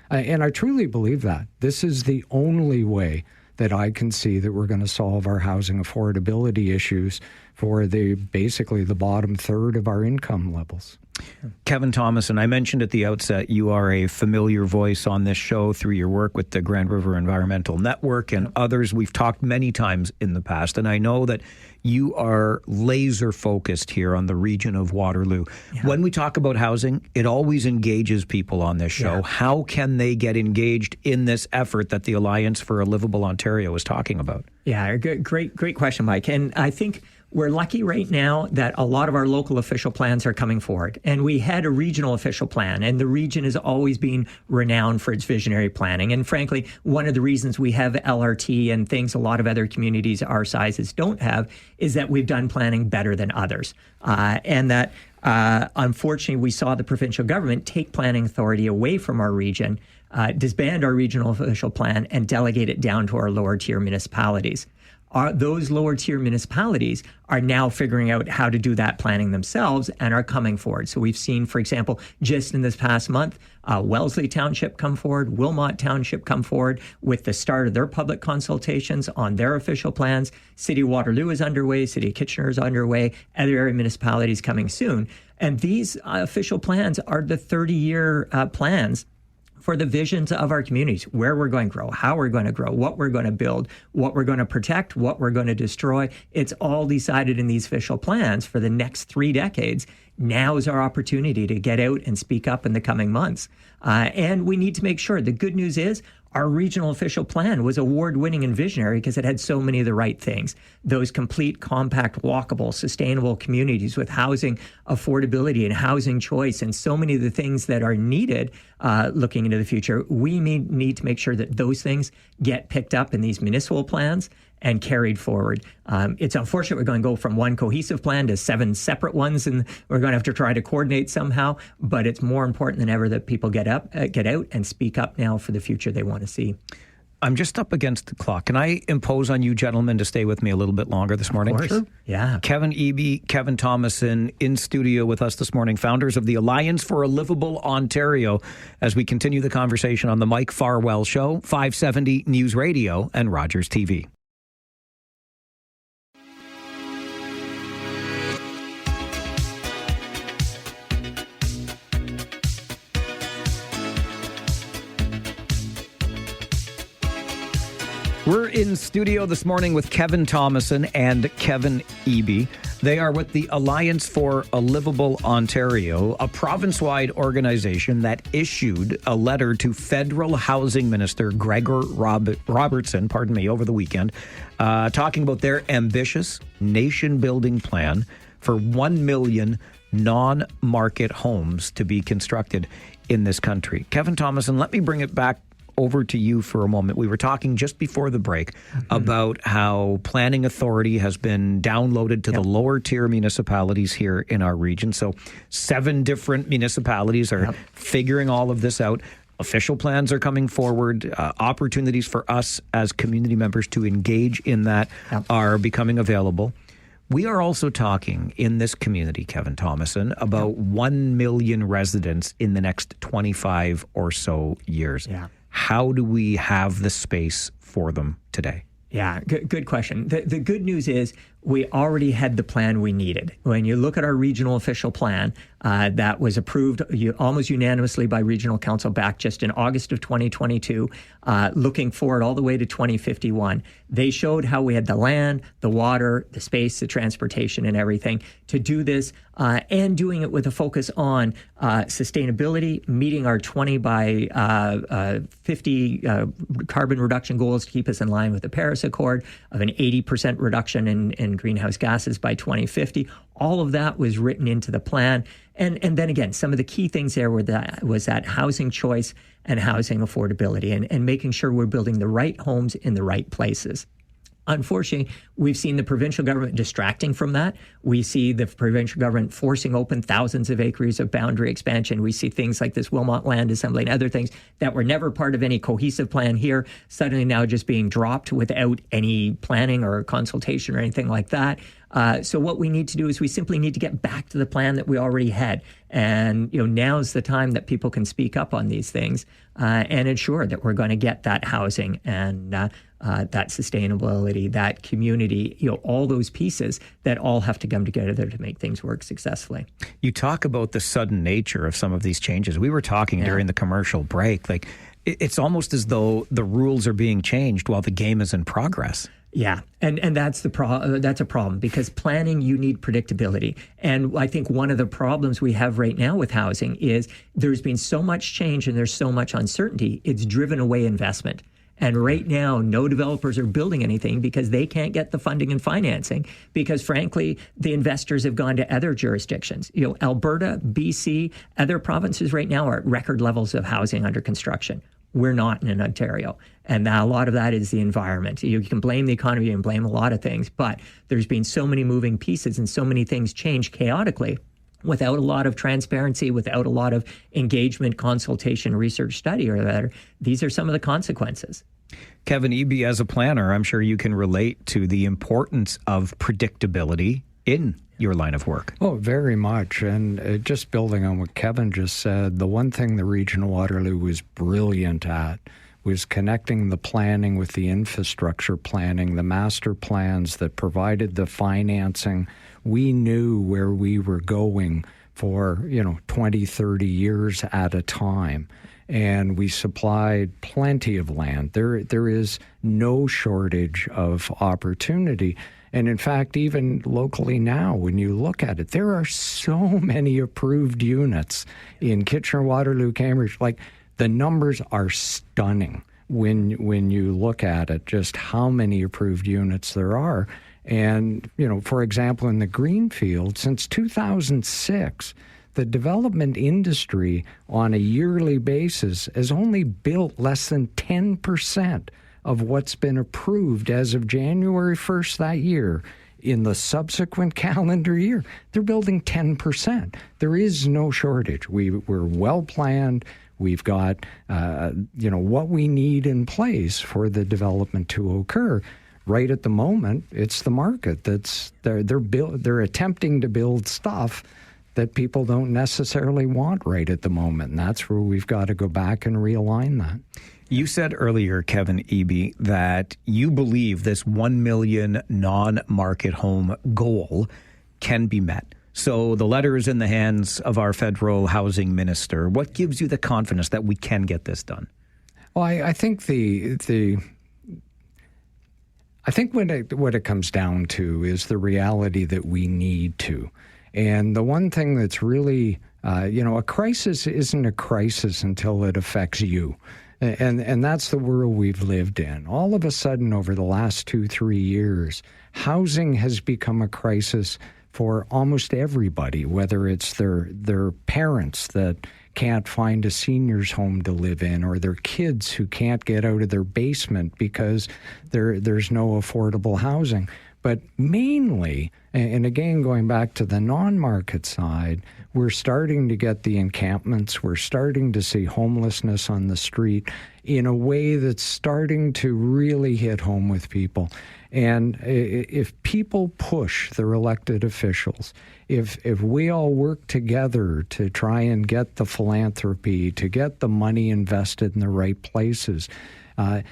and I truly believe that. This is the only way that I can see that we're going to solve our housing affordability issues for basically the bottom third of our income levels. Kevin Thomason, I mentioned at the outset, you are a familiar voice on this show through your work with the Grand River Environmental Network and others. We've talked many times in the past, and I know that you are laser focused here on the region of Waterloo. Yeah. When we talk about housing, it always engages people on this show. Yeah. How can they get engaged in this effort that the Alliance for a Liveable Ontario is talking about? Yeah, great question, Mike. And I think we're lucky right now that a lot of our local official plans are coming forward. And we had a regional official plan, and the region has always been renowned for its visionary planning. And frankly, one of the reasons we have LRT and things a lot of other communities our sizes don't have is that we've done planning better than others. And that unfortunately, we saw the provincial government take planning authority away from our region, disband our regional official plan, and delegate it down to our lower tier municipalities. Those lower tier municipalities are now figuring out how to do that planning themselves and are coming forward. So we've seen, for example, just in this past month, Wellesley Township come forward, Wilmot Township come forward with the start of their public consultations on their official plans. City of Waterloo is underway, City of Kitchener is underway, other area municipalities coming soon. And these official plans are the 30-year plans for the visions of our communities, where we're going to grow, how we're going to grow, what we're going to build, what we're going to protect, what we're going to destroy. It's all decided in these official plans for the next 3 decades. Now is our opportunity to get out and speak up in the coming months. And we need to make sure. The good news is our regional official plan was award-winning and visionary because it had so many of the right things. Those complete, compact, walkable, sustainable communities with housing affordability and housing choice and so many of the things that are needed looking into the future. We need to make sure that those things get picked up in these municipal plans and carried forward. It's unfortunate we're going to go from one cohesive plan to 7 separate ones, and we're going to have to try to coordinate somehow, but it's more important than ever that people get out and speak up now for the future they want to see. I'm just up against the clock. Can I impose on you gentlemen to stay with me a little bit longer this morning? Of course. Yeah. Kevin Eby, Kevin Thomason in studio with us this morning, founders of the Alliance for a Liveable Ontario, as we continue the conversation on the Mike Farwell Show, 570 News Radio and Rogers TV. We're in studio this morning with Kevin Thomason and Kevin Eby. They are with the Alliance for a Liveable Ontario, a province-wide organization that issued a letter to Federal Housing Minister Gregor Robertson, over the weekend, talking about their ambitious nation-building plan for 1 million non-market homes to be constructed in this country. Kevin Thomason, let me bring it back over to you for a moment. We were talking just before the break about how planning authority has been downloaded to the lower tier municipalities here in our region. So 7 different municipalities are figuring all of this out. Official plans are coming forward. Opportunities for us as community members to engage in that are becoming available. We are also talking in this community, Kevin Thomason, about 1 million residents in the next 25 or so years. Yeah. How do we have the space for them today? Yeah, good question. The good news is we already had the plan we needed. When you look at our regional official plan that was approved almost unanimously by Regional Council back just in August of 2022, looking forward all the way to 2051, they showed how we had the land, the water, the space, the transportation, and everything to do this, and doing it with a focus on sustainability, meeting our 20 by 50 carbon reduction goals to keep us in line with the Paris Accord, of an 80% reduction in greenhouse gases by 2050. All of that was written into the plan. And then again, some of the key things there was that housing choice and housing affordability and making sure we're building the right homes in the right places. Unfortunately, we've seen the provincial government distracting from that. We see the provincial government forcing open thousands of acres of boundary expansion. We see things like this Wilmot Land Assembly and other things that were never part of any cohesive plan here, suddenly now just being dropped without any planning or consultation or anything like that. So what we need to do is we simply need to get back to the plan that we already had. And now's the time that people can speak up on these things and ensure that we're going to get that housing and that sustainability, that community, all those pieces that all have to come together to make things work successfully. You talk about the sudden nature of some of these changes. We were talking during the commercial break, like it's almost as though the rules are being changed while the game is in progress. Yeah, and that's that's a problem, because planning, you need predictability. And I think one of the problems we have right now with housing is there's been so much change and there's so much uncertainty, it's driven away investment. And right now, no developers are building anything because they can't get the funding and financing because, frankly, the investors have gone to other jurisdictions. Alberta, BC, other provinces right now are at record levels of housing under construction. We're not in Ontario. And a lot of that is the environment. You can blame the economy and blame a lot of things, but there's been so many moving pieces and so many things change chaotically without a lot of transparency, without a lot of engagement, consultation, research, study, or that. These are some of the consequences. Kevin Eby, as a planner, I'm sure you can relate to the importance of predictability in your line of work. Oh, very much. And just building on what Kevin just said, the one thing the Region of Waterloo was brilliant at was connecting the planning with the infrastructure planning, the master plans that provided the financing. We knew where we were going for, 20, 30 years at a time. And we supplied plenty of land. There is no shortage of opportunity. And in fact, even locally now, when you look at it, there are so many approved units in Kitchener-Waterloo, Cambridge. Like, the numbers are stunning when you look at it, just how many approved units there are. And, for example, in the Greenfield, since 2006, the development industry on a yearly basis has only built less than 10% of what's been approved as of January 1st that year. In the subsequent calendar year, they're building 10%. There is no shortage. We're well planned. We've got, what we need in place for the development to occur. Right at the moment, it's the market they're attempting to build stuff that people don't necessarily want right at the moment. And that's where we've got to go back and realign that. You said earlier, Kevin Eby, that you believe this 1 million non-market home goal can be met. So the letter is in the hands of our federal housing minister. What gives you the confidence that we can get this done? Well, I think I think what it comes down to is the reality that we need to. And the one thing that's really, a crisis isn't a crisis until it affects you. And that's the world we've lived in. All of a sudden, over the last 2-3 years, housing has become a crisis for almost everybody, whether it's their parents that can't find a senior's home to live in, or their kids who can't get out of their basement because there's no affordable housing. But mainly, and again, going back to the non-market side, we're starting to get the encampments. We're starting to see homelessness on the street in a way that's starting to really hit home with people. And if people push their elected officials, if we all work together to try and get the philanthropy, to get the money invested in the right places,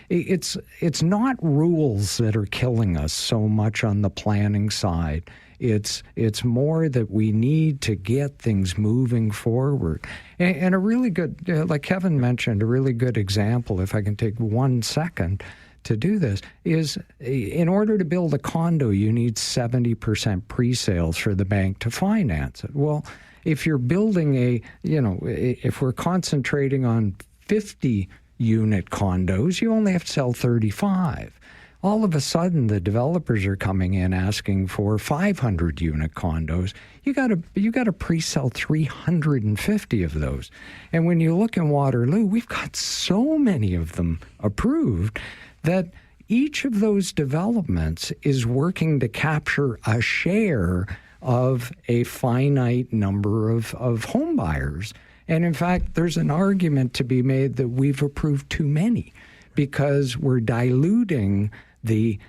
it's not rules that are killing us so much on the planning side. It's more that we need to get things moving forward. And a really good, like Kevin mentioned, a really good example, if I can take 1 second to do this, is in order to build a condo, you need 70% pre-sales for the bank to finance it. Well, if you're building if we're concentrating on 50 unit condos, you only have to sell 35. All of a sudden, the developers are coming in asking for 500 unit condos. You got to pre-sell 350 of those. And when you look in Waterloo, we've got so many of them approved that each of those developments is working to capture a share of a finite number of home buyers. And in fact, there's an argument to be made that we've approved too many because we're diluting the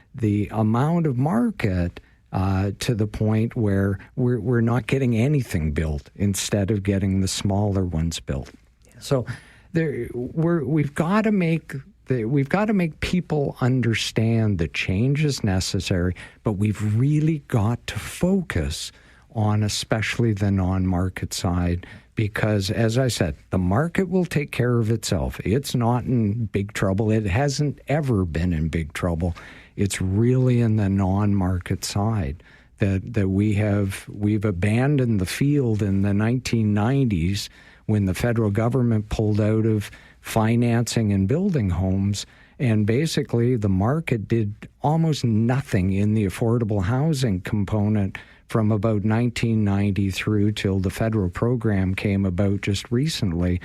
amount of market to the point where we're not getting anything built instead of getting the smaller ones built. So we've got to make people understand that change is necessary, but we've really got to focus on especially the non-market side. Because, as I said, the market will take care of itself. It's not in big trouble. It hasn't ever been in big trouble. It's really in the non-market side that we've abandoned the field in the 1990s when the federal government pulled out of financing and building homes. And basically, the market did almost nothing in the affordable housing component from about 1990 through till the federal program came about just recently.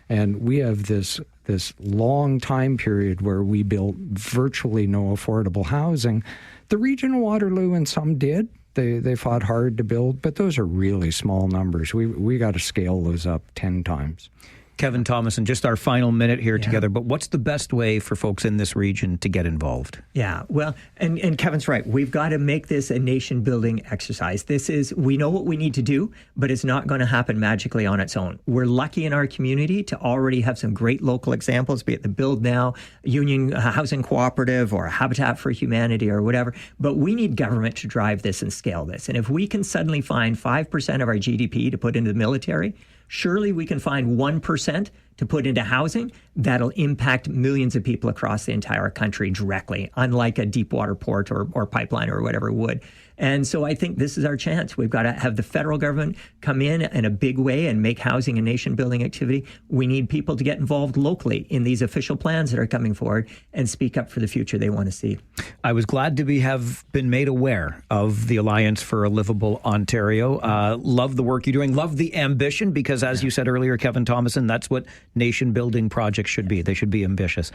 And we have this long time period where we built virtually no affordable housing. The region of Waterloo and some did. They fought hard to build, but those are really small numbers. We got to scale those up 10 times. Kevin Thomason, just our final minute here together, but what's the best way for folks in this region to get involved? Yeah, well, and Kevin's right. We've got to make this a nation-building exercise. We know what we need to do, but it's not going to happen magically on its own. We're lucky in our community to already have some great local examples, be it the Build Now, Union Housing Cooperative, or Habitat for Humanity, or whatever. But we need government to drive this and scale this. And if we can suddenly find 5% of our GDP to put into the military, surely we can find 1% to put into housing that'll impact millions of people across the entire country directly, unlike a deep water port or pipeline or whatever would. And so I think this is our chance. We've got to have the federal government come in a big way and make housing a nation-building activity. We need people to get involved locally in these official plans that are coming forward and speak up for the future they want to see. I was glad to have been made aware of the Alliance for a Liveable Ontario. Love the work you're doing. Love the ambition, because as you said earlier, Kevin Thomason, that's what nation-building projects should be. They should be ambitious.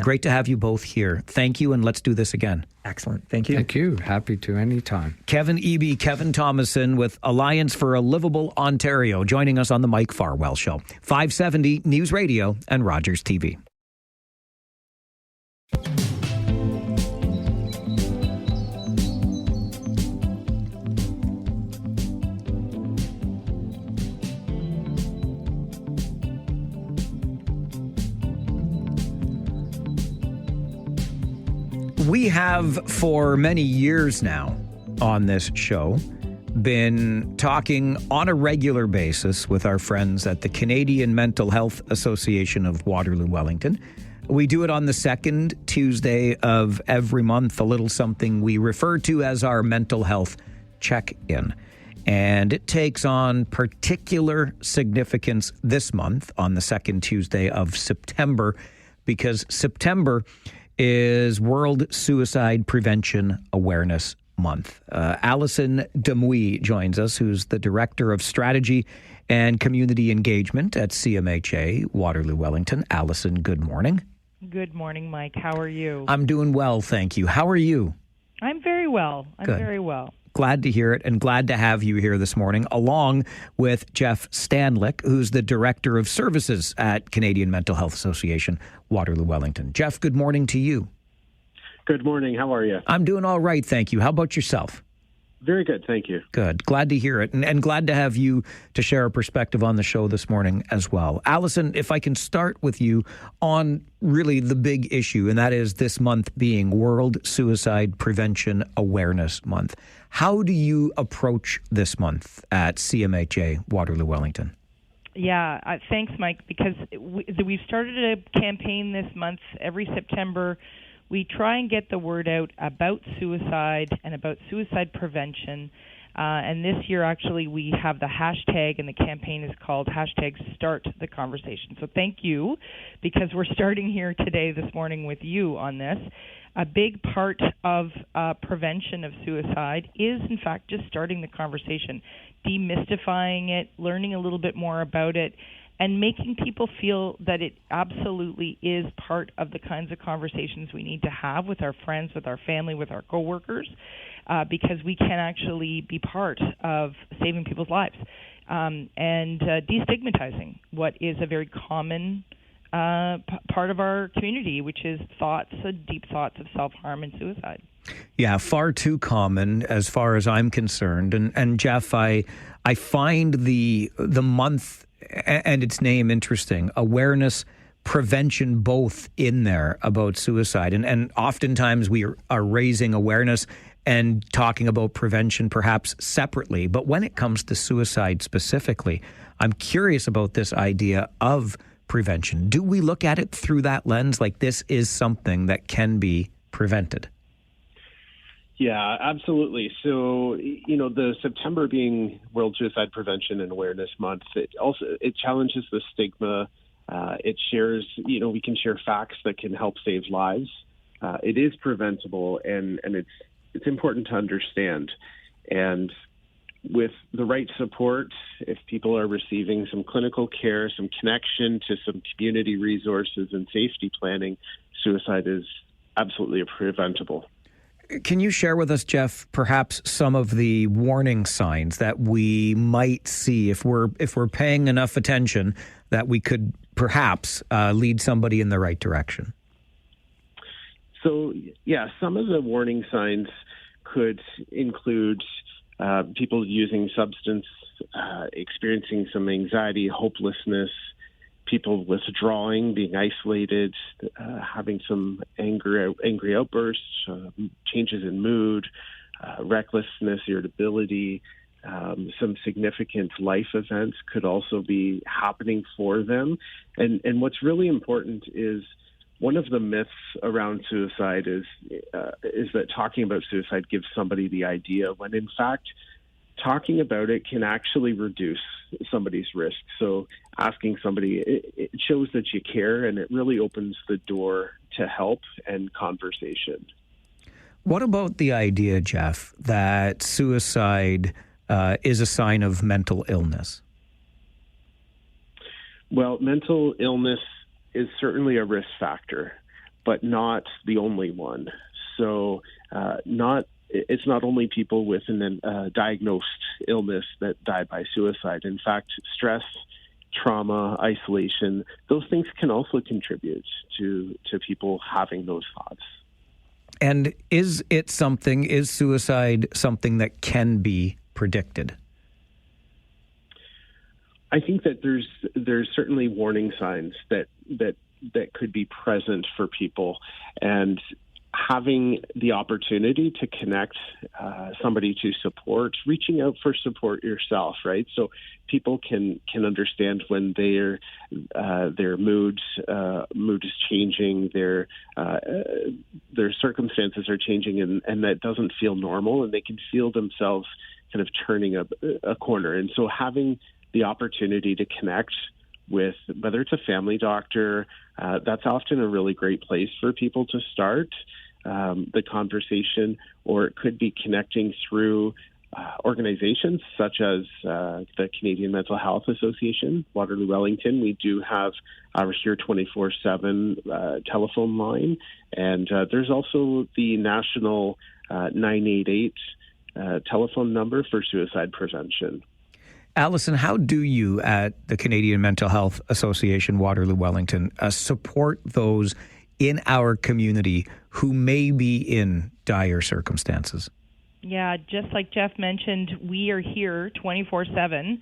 Great to have you both here. Thank you, and let's do this again. Excellent. Thank you. Thank you. Happy to anytime. Kevin Thomason with Alliance for a Liveable Ontario joining us on the Mike Farwell Show. 570 News Radio and Rogers TV. We have for many years now on this show been talking on a regular basis with our friends at the Canadian Mental Health Association of Waterloo Wellington. We do it on the second Tuesday of every month, a little something we refer to as our mental health check-in. And it takes on particular significance this month on the second Tuesday of September, because September is World Suicide Prevention Awareness Month. Alison Demuy joins us, who's the Director of Strategy and Community Engagement at CMHA, Waterloo Wellington. Allison, good morning. Good morning, Mike. How are you? I'm doing well, thank you. How are you? I'm very well. Good. Very well. Glad to hear it, and glad to have you here this morning, along with Jeff Stanlick, who's the Director of Services at Canadian Mental Health Association, Waterloo Wellington. Jeff, good morning to you. Good morning. How are you? I'm doing all right, thank you. How about yourself? Very good, thank you. Good. Glad to hear it, and glad to have you to share a perspective on the show this morning as well. Allison, if I can start with you on really the big issue, and that is this month being World Suicide Prevention Awareness Month. How do you approach this month at CMHA Waterloo Wellington? Yeah, thanks, Mike, because we've started a campaign this month. Every September, we try and get the word out about suicide and about suicide prevention. And this year, actually, we have the hashtag, and the campaign is called #StartTheConversation. So thank you, because we're starting here today, this morning, with you on this. A big part of prevention of suicide is, in fact, just starting the conversation, demystifying it, learning a little bit more about it, and making people feel that it absolutely is part of the kinds of conversations we need to have with our friends, with our family, with our coworkers, because we can actually be part of saving people's lives and destigmatizing what is a very common part of our community, which is deep thoughts of self-harm and suicide. Yeah, far too common as far as I'm concerned. And Jeff, I find the month and its name interesting. Awareness, prevention, both in there about suicide. And oftentimes we are raising awareness and talking about prevention perhaps separately. But when it comes to suicide specifically, I'm curious about this idea of prevention. Do we look at it through that lens, like this is something that can be prevented? Yeah, absolutely. So, the September being World Suicide Prevention and Awareness Month, it challenges the stigma. It shares, we can share facts that can help save lives. It is preventable, and it's important to understand. And with the right support, if people are receiving some clinical care, some connection to some community resources and safety planning, suicide is absolutely preventable. Can you share with us, Jeff, perhaps some of the warning signs that we might see if we're paying enough attention that we could perhaps lead somebody in the right direction? So, yeah, some of the warning signs could include people using substance, experiencing some anxiety, hopelessness, people withdrawing, being isolated, having some angry outbursts, changes in mood, recklessness, irritability. Some significant life events could also be happening for them. And what's really important is one of the myths around suicide is that talking about suicide gives somebody the idea, when in fact talking about it can actually reduce somebody's risk. So asking somebody, it shows that you care, and it really opens the door to help and conversation. What about the idea, Jeff, that suicide is a sign of mental illness? Well, mental illness is certainly a risk factor, but not the only one. So it's not only people with a diagnosed illness that die by suicide. In fact, stress, trauma, isolation, those things can also contribute to people having those thoughts. And is suicide something that can be predicted? I think that there's certainly warning signs that could be present for people, and having the opportunity to connect somebody to support, reaching out for support yourself, right? So people can understand when their mood is changing, their circumstances are changing, and that doesn't feel normal, and they can feel themselves kind of turning a corner. And so having the opportunity to connect with, whether it's a family doctor, that's often a really great place for people to start the conversation, or it could be connecting through organizations such as the Canadian Mental Health Association, Waterloo Wellington. We do have our Here 24/7 telephone line, and there's also the national 988 telephone number for suicide prevention. Allison, how do you at the Canadian Mental Health Association, Waterloo Wellington, support those in our community who may be in dire circumstances? Yeah, just like Jeff mentioned, we are here 24/7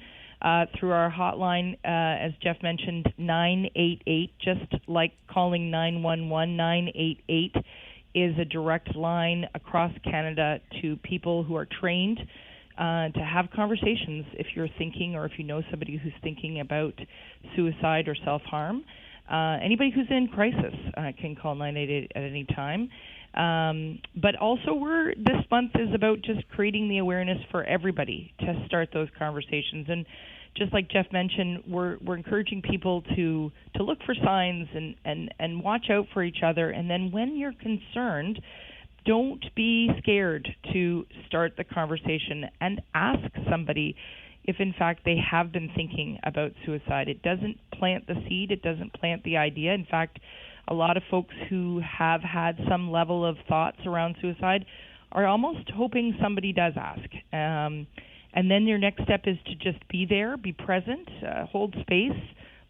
through our hotline, as Jeff mentioned, 988, just like calling 911. 988 is a direct line across Canada to people who are trained to have conversations if you're thinking, or if you know somebody who's thinking about suicide or self-harm. Anybody who's in crisis can call 988 at any time. But also this month is about just creating the awareness for everybody to start those conversations. And just like Jeff mentioned, we're encouraging people to look for signs and watch out for each other. And then when you're concerned, don't be scared to start the conversation and ask somebody if in fact they have been thinking about suicide. It doesn't plant the seed, it doesn't plant the idea. In fact, a lot of folks who have had some level of thoughts around suicide are almost hoping somebody does ask. And then your next step is to just be there, be present, hold space,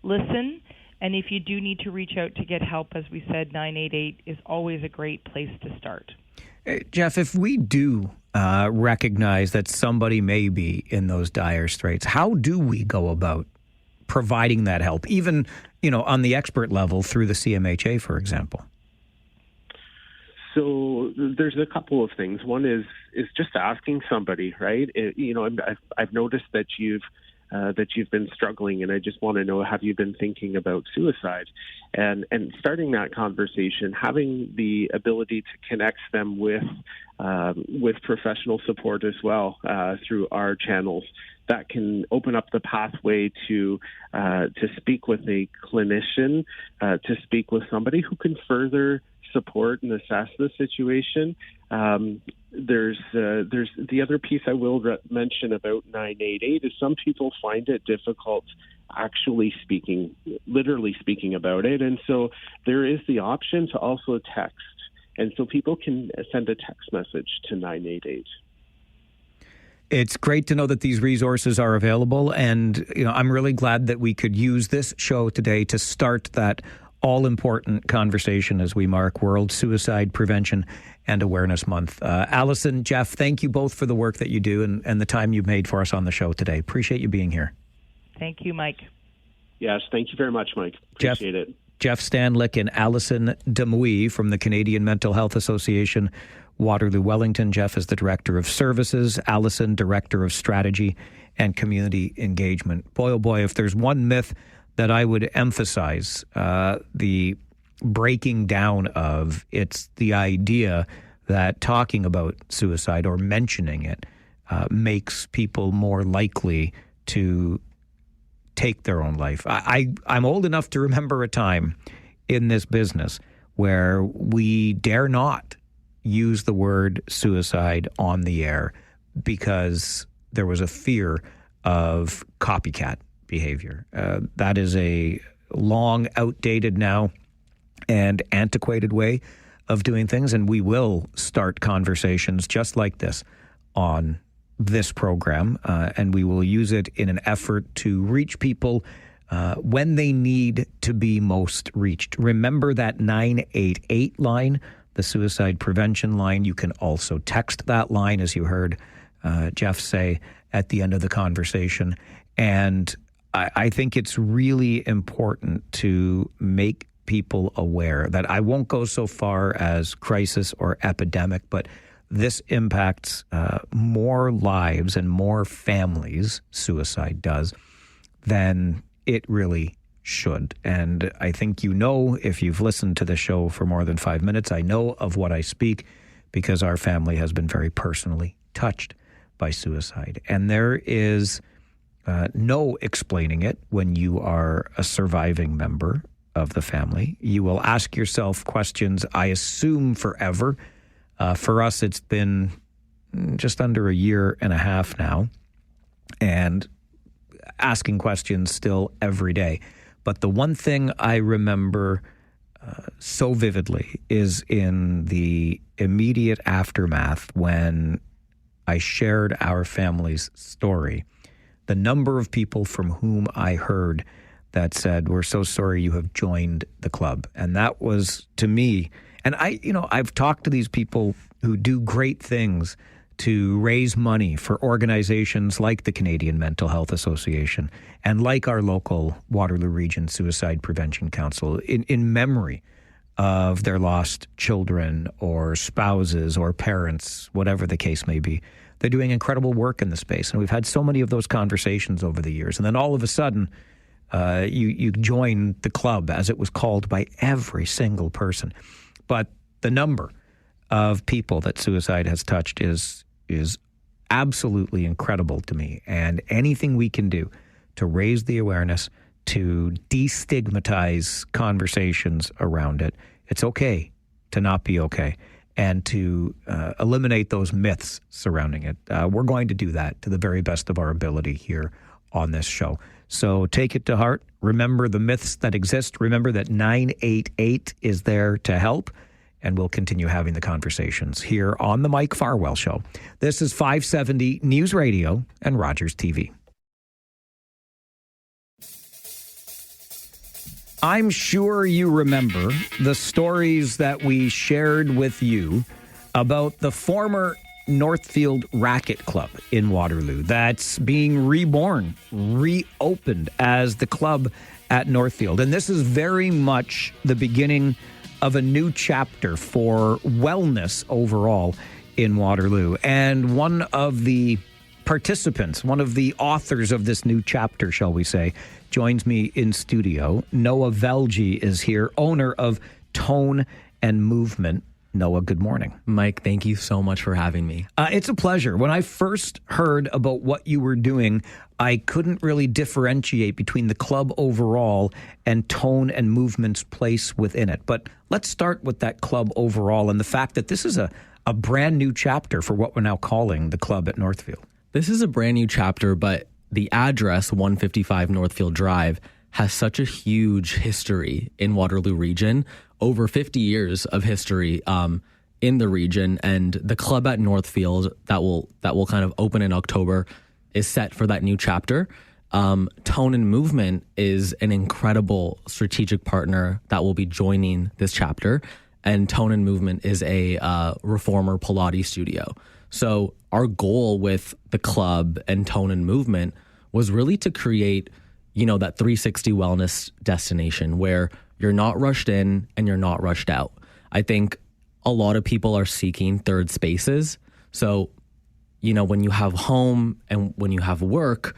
listen. And if you do need to reach out to get help, as we said, 988 is always a great place to start. Jeff, if we do recognize that somebody may be in those dire straits, how do we go about providing that help, even, on the expert level through the CMHA, for example? So there's a couple of things. One is just asking somebody, right? I've noticed that you've been struggling, and I just want to know, have you been thinking about suicide? And starting that conversation, having the ability to connect them with professional support as well through our channels, that can open up the pathway to speak with a clinician, to speak with somebody who can further support and assess the situation. There's the other piece I will mention about 988 is some people find it difficult actually literally speaking about it, and so there is the option to also text, and so people can send a text message to 988. It's great to know that these resources are available, and I'm really glad that we could use this show today to start that all-important conversation as we mark World Suicide Prevention and Awareness Month. Allison, Jeff, thank you both for the work that you do and the time you've made for us on the show today. Appreciate you being here. Thank you, Mike. Yes, thank you very much, Mike. Appreciate it. Jeff Stanlick and Allison Demouy from the Canadian Mental Health Association, Waterloo Wellington. Jeff is the Director of Services, Allison, Director of Strategy and Community Engagement. Boy, oh boy, if there's one myth that I would emphasize the breaking down of, it's the idea that talking about suicide or mentioning it makes people more likely to take their own life. I'm old enough to remember a time in this business where we dare not use the word suicide on the air because there was a fear of copycat behavior. That is a long outdated now and antiquated way of doing things, and we will start conversations just like this on this program, and we will use it in an effort to reach people when they need to be most reached. Remember that 988 line, the suicide prevention line. You can also text that line, as you heard Jeff say at the end of the conversation. And I think it's really important to make people aware that I won't go so far as crisis or epidemic, but this impacts more lives and more families, suicide does, than it really should. And I think if you've listened to the show for more than 5 minutes, I know of what I speak because our family has been very personally touched by suicide. And there is no explaining it when you are a surviving member of the family. You will ask yourself questions, I assume, forever. For us, it's been just under a year and a half now, and asking questions still every day. But the one thing I remember so vividly is in the immediate aftermath when I shared our family's story, the number of people from whom I heard that said, "We're so sorry you have joined the club." And that was, to me, and I've talked to these people who do great things to raise money for organizations like the Canadian Mental Health Association and like our local Waterloo Region Suicide Prevention Council in memory of their lost children or spouses or parents, whatever the case may be. They're doing incredible work in the space. And we've had so many of those conversations over the years. And then all of a sudden, you join the club, as it was called by every single person. But the number of people that suicide has touched is absolutely incredible to me. And anything we can do to raise the awareness, to destigmatize conversations around it, it's okay to not be okay, and to eliminate those myths surrounding it. We're going to do that to the very best of our ability here on this show. So take it to heart. Remember the myths that exist. Remember that 988 is there to help. And we'll continue having the conversations here on the Mike Farwell Show. This is 570 News Radio and Rogers TV. I'm sure you remember the stories that we shared with you about the former Northfield Racket Club in Waterloo that's being reopened as the club at Northfield. And this is very much the beginning of a new chapter for wellness overall in Waterloo. And one of the participants, one of the authors of this new chapter, shall we say, joins me in studio. Noah Velji is here, owner of Tone and Movement. Noah, good morning. Mike, thank you so much for having me. It's a pleasure. When I first heard about what you were doing, I couldn't really differentiate between the club overall and Tone and Movement's place within it. But let's start with that club overall and the fact that this is a brand new chapter for what we're now calling the club at Northfield. This is a brand new chapter, but the address, 155 Northfield Drive, has such a huge history in Waterloo Region, over 50 years of history in the region. And the club at Northfield that will kind of open in October is set for that new chapter. Tone and Movement is an incredible strategic partner that will be joining this chapter. And Tone and Movement is a reformer Pilates studio. So our goal with the club and Tone and Movement was really to create, that 360 wellness destination where you're not rushed in and you're not rushed out. I think a lot of people are seeking third spaces. So, when you have home and when you have work,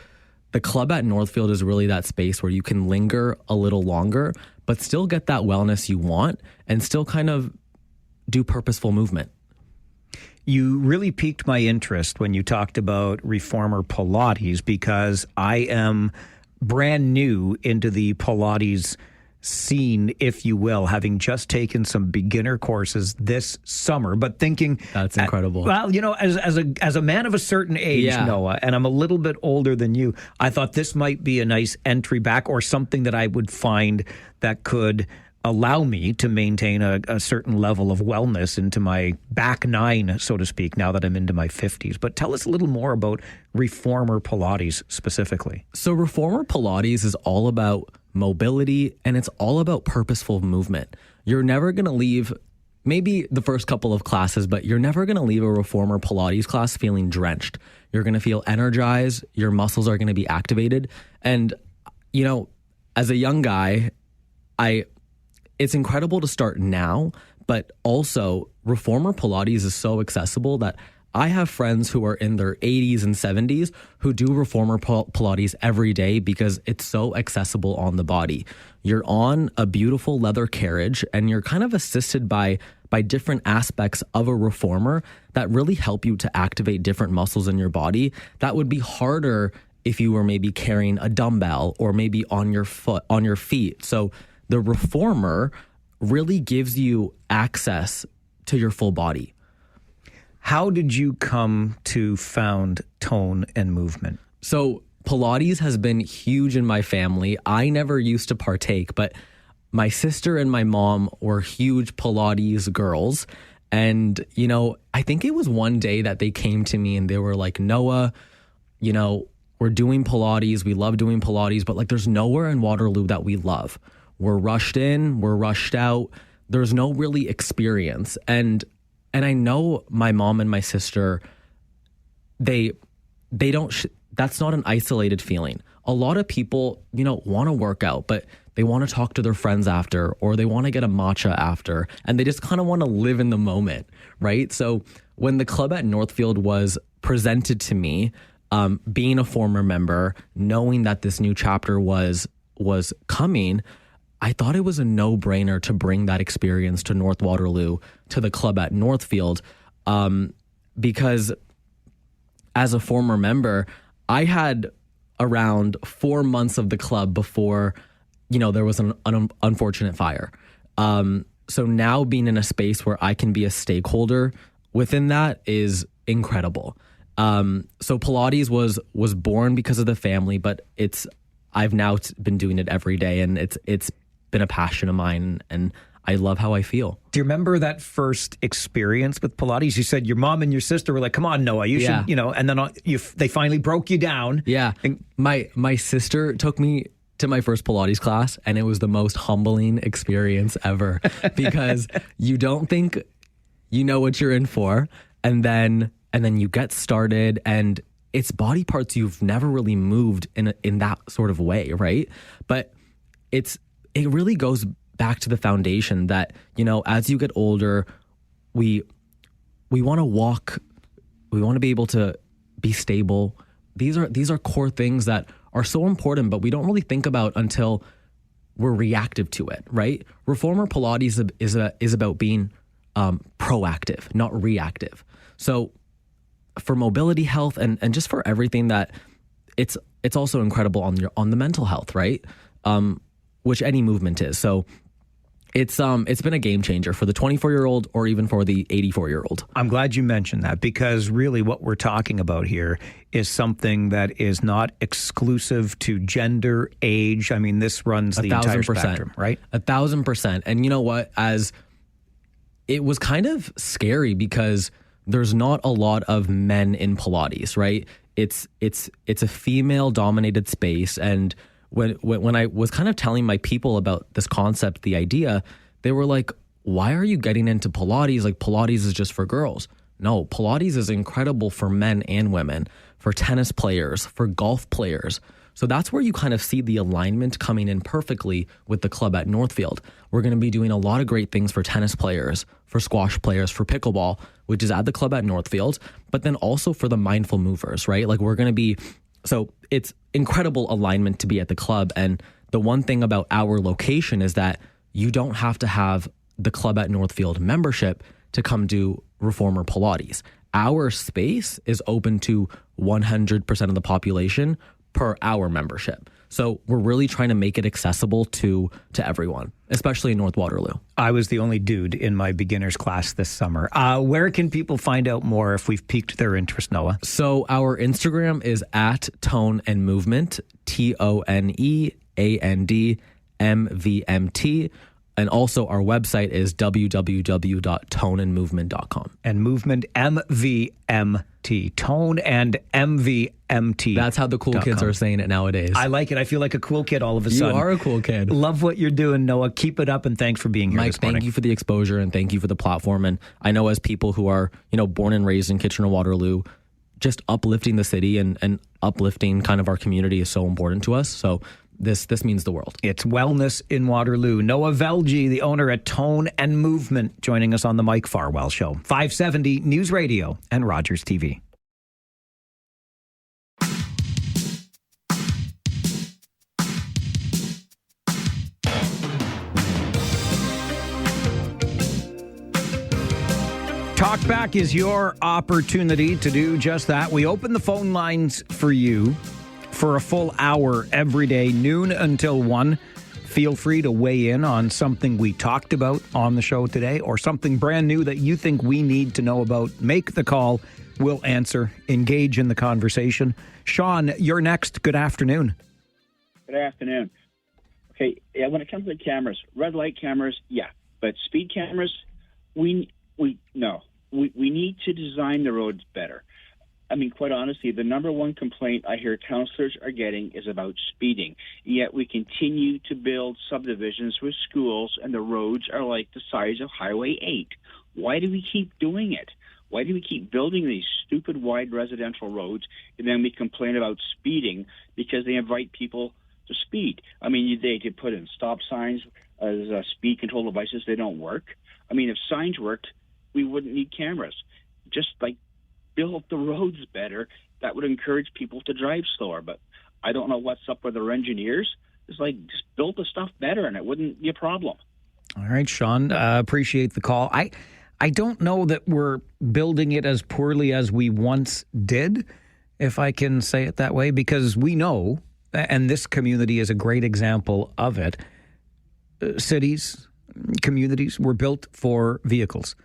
the club at Northfield is really that space where you can linger a little longer, but still get that wellness you want and still kind of do purposeful movement. You really piqued my interest when you talked about reformer Pilates, because I am brand new into the Pilates scene, if you will, having just taken some beginner courses this summer, but thinking that's incredible. As a man of a certain age, Noah, and I'm a little bit older than you, I thought this might be a nice entry back or something that I would find that could allow me to maintain a certain level of wellness into my back nine, so to speak, now that I'm into my 50s. But tell us a little more about reformer Pilates specifically. So reformer Pilates is all about mobility, and it's all about purposeful movement. You're never going to leave, maybe the first couple of classes, but you're never going to leave a reformer Pilates class feeling drenched. You're going to feel energized. Your muscles are going to be activated. And, as a young guy, it's incredible to start now, but also reformer Pilates is so accessible that I have friends who are in their 80s and 70s who do reformer Pilates every day because it's so accessible on the body. You're on a beautiful leather carriage and you're kind of assisted by different aspects of a reformer that really help you to activate different muscles in your body that would be harder if you were maybe carrying a dumbbell or maybe on your feet. So the reformer really gives you access to your full body. How did you come to found Tone and Movement? So Pilates has been huge in my family. I never used to partake, but my sister and my mom were huge Pilates girls. And, you know, I think it was one day that they came to me and they were like, Noah, you know, we're doing Pilates. We love doing Pilates, but like there's nowhere in Waterloo that we love. We're rushed in, we're rushed out. There's no really experience. And I know my mom and my sister, they don't, that's not an isolated feeling. A lot of people, you know, want to work out, but they want to talk to their friends after, or they want to get a matcha after, and they just kind of want to live in the moment, right? So when the club at Northfield was presented to me, being a former member, knowing that this new chapter was coming, I thought it was a no-brainer to bring that experience to North Waterloo, to the club at Northfield, because as a former member, I had around 4 months of the club before, you know, there was an unfortunate fire. So now being in a space where I can be a stakeholder within that is incredible. So Pilates was born because of the family, but I've now been doing it every day, and it's been a passion of mine, and I love how I feel. Do you remember that first experience with Pilates? You said your mom and your sister were like, come on, Noah, you should, you know, and then they finally broke you down. Yeah. And my sister took me to my first Pilates class, and it was the most humbling experience ever because you don't think you know what you're in for. And then you get started, and it's body parts you've never really moved in that sort of way, right? But it really goes back to the foundation that, you know, as you get older, we want to walk, we want to be able to be stable. These are core things that are so important, but we don't really think about until we're reactive to it, right? Reformer Pilates is about being proactive, not reactive. So for mobility health and just for everything, that it's also incredible on the mental health, right? Which any movement is. So it's been a game changer for the 24-year-old or even for the 84-year-old. I'm glad you mentioned that, because really what we're talking about here is something that is not exclusive to gender, age. I mean, this runs the entire spectrum, right? 1,000%. And you know what? As it was kind of scary because there's not a lot of men in Pilates, right? It's a female-dominated space, and when I was kind of telling my people about this concept, the idea, they were like, why are you getting into Pilates? Like, Pilates is just for girls. No, Pilates is incredible for men and women, for tennis players, for golf players. So that's where you kind of see the alignment coming in perfectly with the club at Northfield. We're going to be doing a lot of great things for tennis players, for squash players, for pickleball, which is at the club at Northfield, but then also for the mindful movers, right? Like, we're going to be... So it's incredible alignment to be at the club. And the one thing about our location is that you don't have to have the club at Northfield membership to come do Reformer Pilates. Our space is open to 100% of the population per hour membership. So we're really trying to make it accessible to everyone, especially in North Waterloo. I was the only dude in my beginner's class this summer. Where can people find out more if we've piqued their interest, Noah? So our Instagram is at Tone and Movement, TONEANDMVMT. And also our website is www.toneandmovement.com. And movement, MVMT. Tone and MVMT. That's how the cool kids are saying it nowadays. I like it. I feel like a cool kid all of a sudden. You are a cool kid. Love what you're doing, Noah. Keep it up, and thanks for being here Mike, this morning. thank you for the exposure, and thank you for the platform. And I know as people who are, you know, born and raised in Kitchener-Waterloo, just uplifting the city and uplifting kind of our community is so important to us. So this means the world. It's wellness in Waterloo. Noah Velji, the owner at Tone and Movement, joining us on the Mike Farwell Show. 570 News Radio and Rogers TV. Talkback is your opportunity to do just that. We open the phone lines for you for a full hour every day, noon until 1. Feel free to weigh in on something we talked about on the show today or something brand new that you think we need to know about. Make the call. We'll answer. Engage in the conversation. Sean, you're next. Good afternoon. Good afternoon. Okay, yeah, when it comes to cameras, red light cameras, yeah. But speed cameras, we need to design the roads better. I mean, quite honestly, the number one complaint I hear councillors are getting is about speeding. Yet we continue to build subdivisions with schools, and the roads are like the size of Highway 8. Why do we keep doing it? Why do we keep building these stupid wide residential roads, and then we complain about speeding because they invite people to speed? I mean, they could put in stop signs as speed control devices. They don't work. I mean, if signs worked, we wouldn't need cameras. Just like build the roads better, that would encourage people to drive slower. But I don't know what's up with our engineers. It's like, just build the stuff better and it wouldn't be a problem. All right, Sean, appreciate the call. I don't know that we're building it as poorly as we once did, if I can say it that way, because we know, and this community is a great example of it, cities, communities were built for vehicles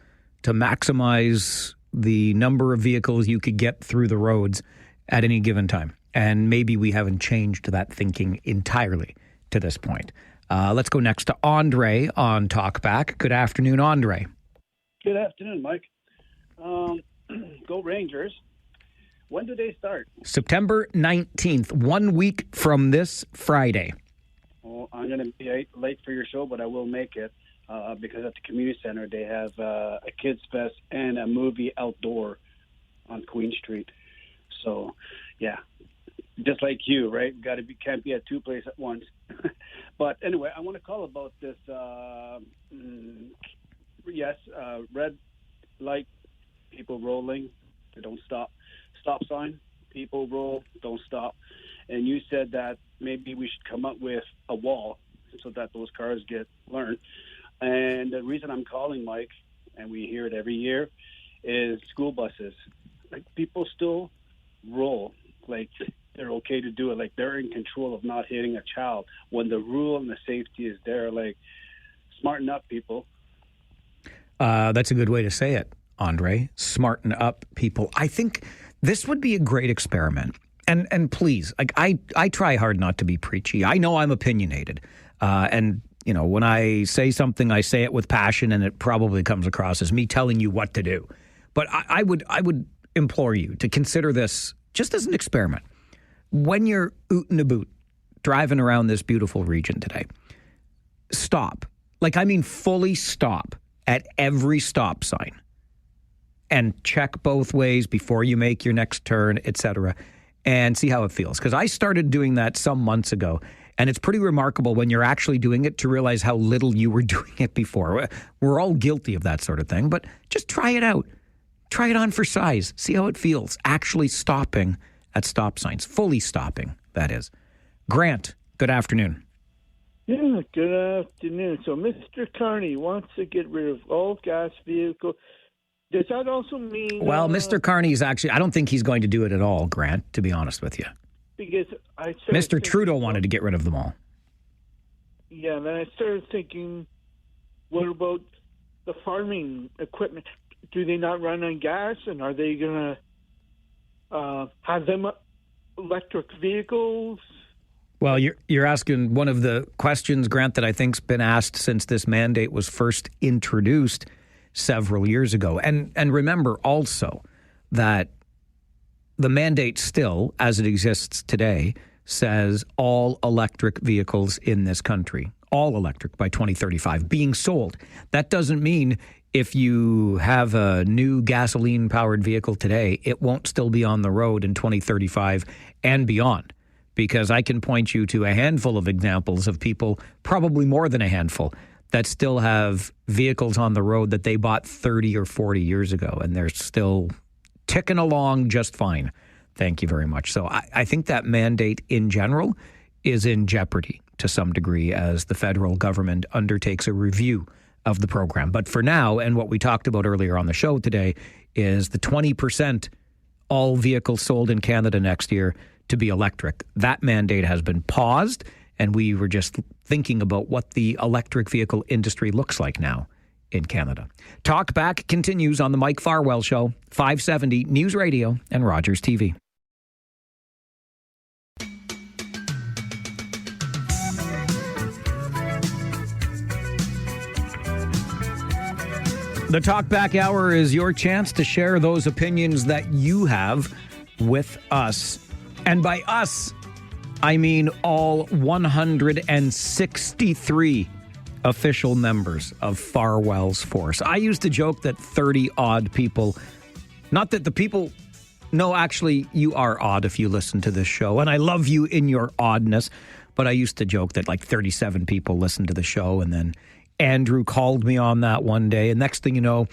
to maximize the number of vehicles you could get through the roads at any given time. And maybe we haven't changed that thinking entirely to this point. Let's go next to Andre on Talkback. Good afternoon, Andre. Good afternoon, Mike. Go Rangers. When do they start? September 19th, 1 week from this Friday. Well, I'm going to be late for your show, but I will make it because at the community center they have a kids fest and a movie outdoor on Queen Street. So, yeah, just like you, right? Can't be at two places at once. But anyway, I want to call about this. Red light, people rolling, they don't stop. Stop sign, people roll, don't stop. And you said that maybe we should come up with a wall so that those cars get learned. And the reason I'm calling, Mike, and we hear it every year, is school buses. Like, people still roll like they're okay to do it, like they're in control of not hitting a child when the rule and the safety is there. Like, smarten up, people. That's a good way to say it, Andre. Smarten up, people. I think this would be a great experiment. And please, like, I try hard not to be preachy. I know I'm opinionated. And, you know, when I say something, I say it with passion, and it probably comes across as me telling you what to do. But I would implore you to consider this just as an experiment. When you're oot and about driving around this beautiful region today, stop. Like, I mean, fully stop at every stop sign and check both ways before you make your next turn, etc., and see how it feels. Because I started doing that some months ago, and it's pretty remarkable when you're actually doing it to realize how little you were doing it before. We're all guilty of that sort of thing, but just try it out. Try it on for size. See how it feels. Actually stopping at stop signs. Fully stopping, that is. Grant, good afternoon. Yeah, good afternoon. So Mr. Carney wants to get rid of all gas vehicles. Does that also mean... Well, Mr. Carney is actually... I don't think he's going to do it at all, Grant, to be honest with you. Because Mr. Trudeau wanted to get rid of them all. Yeah, and then I started thinking, what about the farming equipment? Do they not run on gas? And are they going to have them electric vehicles? Well, you're asking one of the questions, Grant, that I think's been asked since this mandate was first introduced several years ago. And remember also that the mandate still, as it exists today, says all electric vehicles in this country, all electric by 2035, being sold. That doesn't mean if you have a new gasoline-powered vehicle today, it won't still be on the road in 2035 and beyond. Because I can point you to a handful of examples of people, probably more than a handful, that still have vehicles on the road that they bought 30 or 40 years ago, and they're still ticking along just fine. Thank you very much. So I think that mandate in general is in jeopardy to some degree as the federal government undertakes a review of the program. But for now, and what we talked about earlier on the show today, is the 20% all vehicles sold in Canada next year to be electric. That mandate has been paused, and we were just thinking about what the electric vehicle industry looks like now in Canada. Talkback continues on the Mike Farwell Show, 570 News Radio and Rogers TV. The Talkback Hour is your chance to share those opinions that you have with us. And by us, I mean all 163 official members of Farwell's force. I used to joke that 30-odd people, not that the people, no, actually, you are odd if you listen to this show, and I love you in your oddness, but I used to joke that like 37 people listen to the show, and then Andrew called me on that one day, and next thing you know,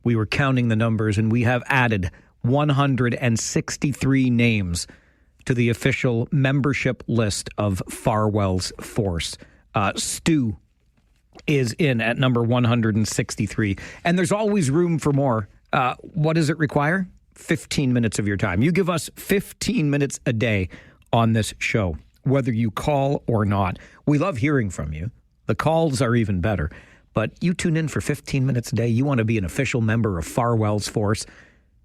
we were counting the numbers, and we have added 163 names to the official membership list of Farwell's force. Stu is in at number 163, and there's always room for more. What does it require? 15 minutes of your time. You give us 15 minutes a day on this show, whether you call or not. We love hearing from you. The calls are even better. But you tune in for 15 minutes a day. You want to be an official member of Farwell's force.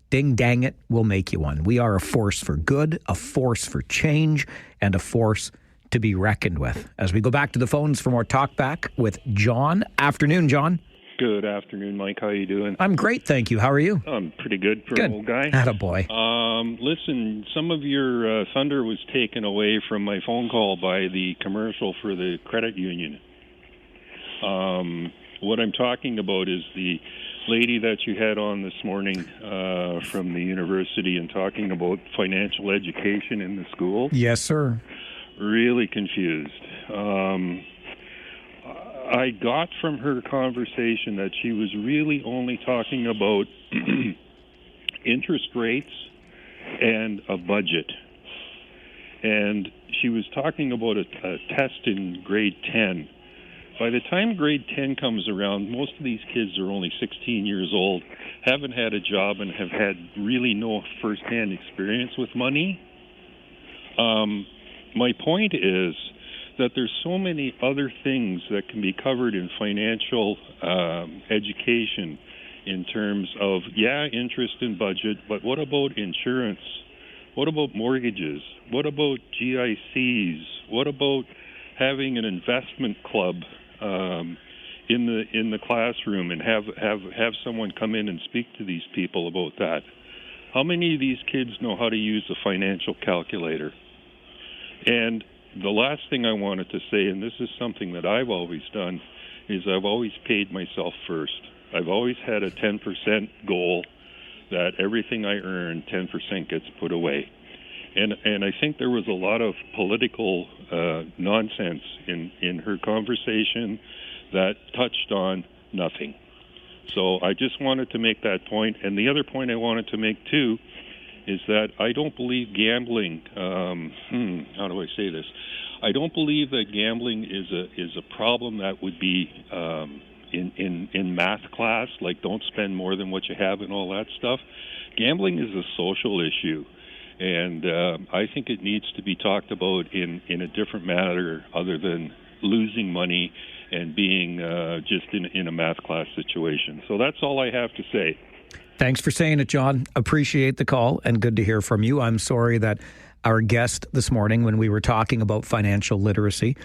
Ding dang it, we'll make you one. We are a force for good, a force for change, and a force to be reckoned with. As we go back to the phones for more Talkback with John. Afternoon, John. Good afternoon, Mike. How are you doing? I'm great, thank you. How are you? I'm pretty good for an old guy. Attaboy. Listen, some of your thunder was taken away from my phone call by the commercial for the credit union. What I'm talking about is the lady that you had on this morning from the university and talking about financial education in the school. Yes, sir. Really confused. I got from her conversation that she was really only talking about interest rates and a budget. And she was talking about a test in grade 10. By the time grade 10 comes around, most of these kids are only 16 years old, haven't had a job, and have had really no firsthand experience with money. My point is that there's so many other things that can be covered in financial education in terms of, interest and budget, but what about insurance? What about mortgages? What about GICs? What about having an investment club in the classroom and have someone come in and speak to these people about that? How many of these kids know how to use a financial calculator? And the last thing I wanted to say, and this is something that I've always done, is I've always paid myself first. I've always had a 10% goal that everything I earn, 10% gets put away. And I think there was a lot of political nonsense in her conversation that touched on nothing. So I just wanted to make that point. And the other point I wanted to make, too, is that I don't believe gambling, how do I say this? I don't believe that gambling is a problem that would be in math class, like don't spend more than what you have and all that stuff. Gambling is a social issue. And I think it needs to be talked about in a different manner other than losing money and being just in a math class situation. So that's all I have to say. Thanks for saying it, John. Appreciate the call and good to hear from you. I'm sorry that our guest this morning, when we were talking about financial literacy,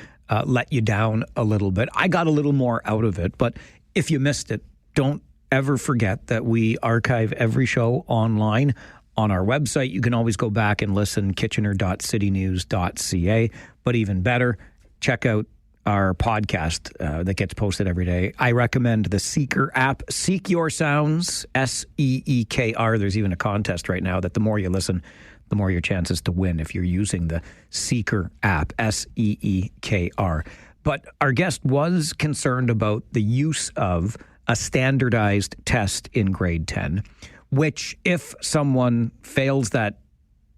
let you down a little bit. I got a little more out of it, but if you missed it, don't ever forget that we archive every show online on our website. You can always go back and listen, kitchener.citynews.ca. But even better, check out our podcast that gets posted every day. I recommend the Seeker app. Seek Your Sounds, SEEKR. There's even a contest right now that the more you listen, the more your chances to win if you're using the Seeker app, SEEKR. But our guest was concerned about the use of a standardized test in grade 10, which if someone fails that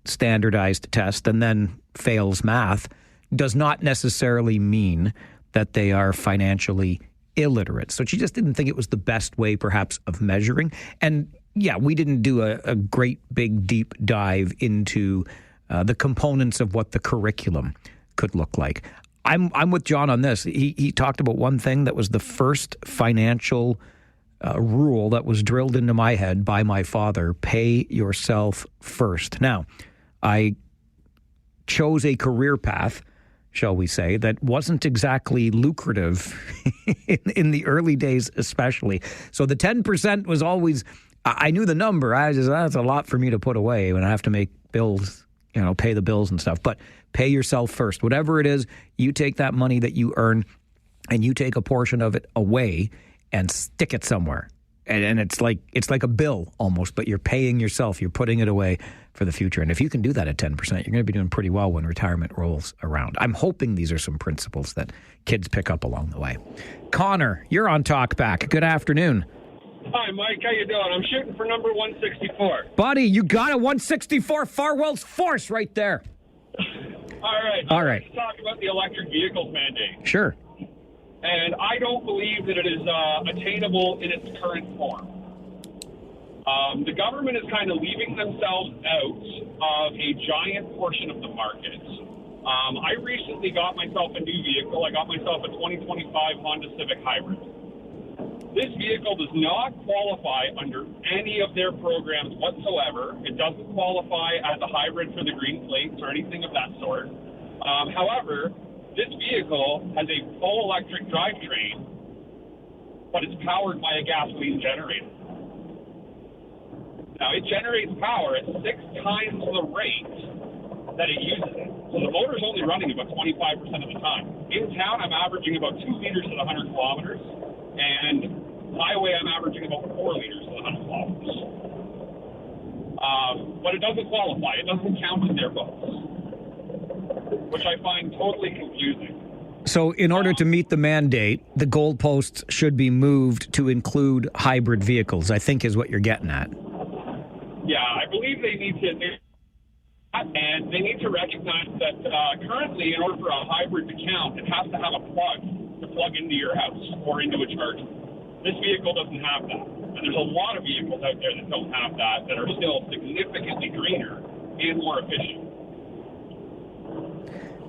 standardized test and then fails math, does not necessarily mean that they are financially illiterate. So she just didn't think it was the best way, perhaps, of measuring. And yeah, we didn't do a great big deep dive into the components of what the curriculum could look like. I'm with John on this. He talked about one thing that was the first financial rule that was drilled into my head by my father: pay yourself first. Now, I chose a career path, shall we say, that wasn't exactly lucrative in the early days, especially. So the 10% was always, I knew the number. That's a lot for me to put away when I have to make bills, pay the bills and stuff. But pay yourself first. Whatever it is, you take that money that you earn and you take a portion of it away and stick it somewhere. And it's like a bill almost, but you're paying yourself. You're putting it away for the future. And if you can do that at 10%, you're going to be doing pretty well when retirement rolls around. I'm hoping these are some principles that kids pick up along the way. Connor, you're on Talkback. Good afternoon. Hi, Mike. How you doing? I'm shooting for number 164. Buddy, you got a 164 Farwell's Force right there. All right. Let's talk about the electric vehicles mandate. Sure. And I don't believe that it is attainable in its current form. The government is kind of leaving themselves out of a giant portion of the market. I recently got myself a new vehicle. I got myself a 2025 Honda Civic Hybrid. This vehicle does not qualify under any of their programs whatsoever. It doesn't qualify as a hybrid for the green plates or anything of that sort. However, this vehicle has a full electric drivetrain, but it's powered by a gasoline generator. Now, it generates power at 6 times the rate that it uses it. So the motor's only running about 25% of the time. In town, I'm averaging about 2 liters at 100 kilometers, and highway, I'm averaging about 4 liters at 100 kilometers. But it doesn't qualify. It doesn't count in their books, which I find totally confusing. So in order to meet the mandate, the goalposts should be moved to include hybrid vehicles, I think is what you're getting at. Yeah, I believe they need to, and they need to recognize that currently, in order for a hybrid to count, it has to have a plug to plug into your house or into a charger. This vehicle doesn't have that. And there's a lot of vehicles out there that don't have that are still significantly greener and more efficient.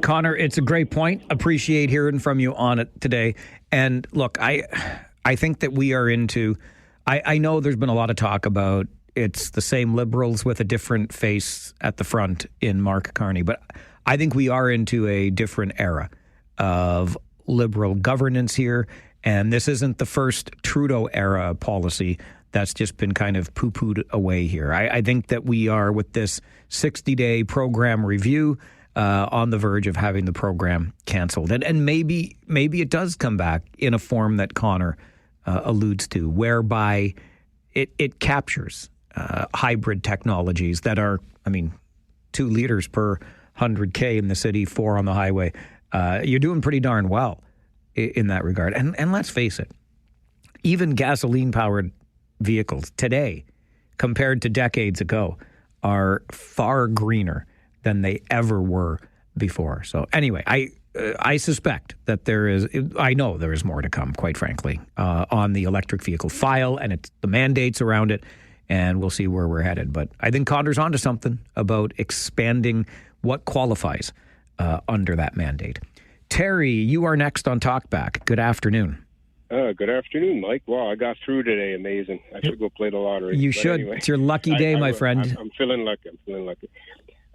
Connor, it's a great point. Appreciate hearing from you on it today. And look, I think that we are into, I know there's been a lot of talk about it's the same Liberals with a different face at the front in Mark Carney, but I think we are into a different era of Liberal governance here. And this isn't the first Trudeau era policy that's just been kind of poo-pooed away here. I think that we are, with this 60-day program review, on the verge of having the program canceled. And maybe it does come back in a form that Connor alludes to, whereby it captures hybrid technologies that are, 2 liters per 100K in the city, 4 on the highway. You're doing pretty darn well in that regard. And let's face it, even gasoline-powered vehicles today, compared to decades ago, are far greener than they ever were before. So anyway, I suspect that I know there is more to come, quite frankly, on the electric vehicle file and the mandates around it, and we'll see where we're headed. But I think Connor's onto something about expanding what qualifies under that mandate. Terry, you are next on Talkback. Good afternoon. Good afternoon, Mike. Wow, I got through today. Amazing. I should go play the lottery. You should. Anyway, it's your lucky day, my friend. I'm feeling lucky.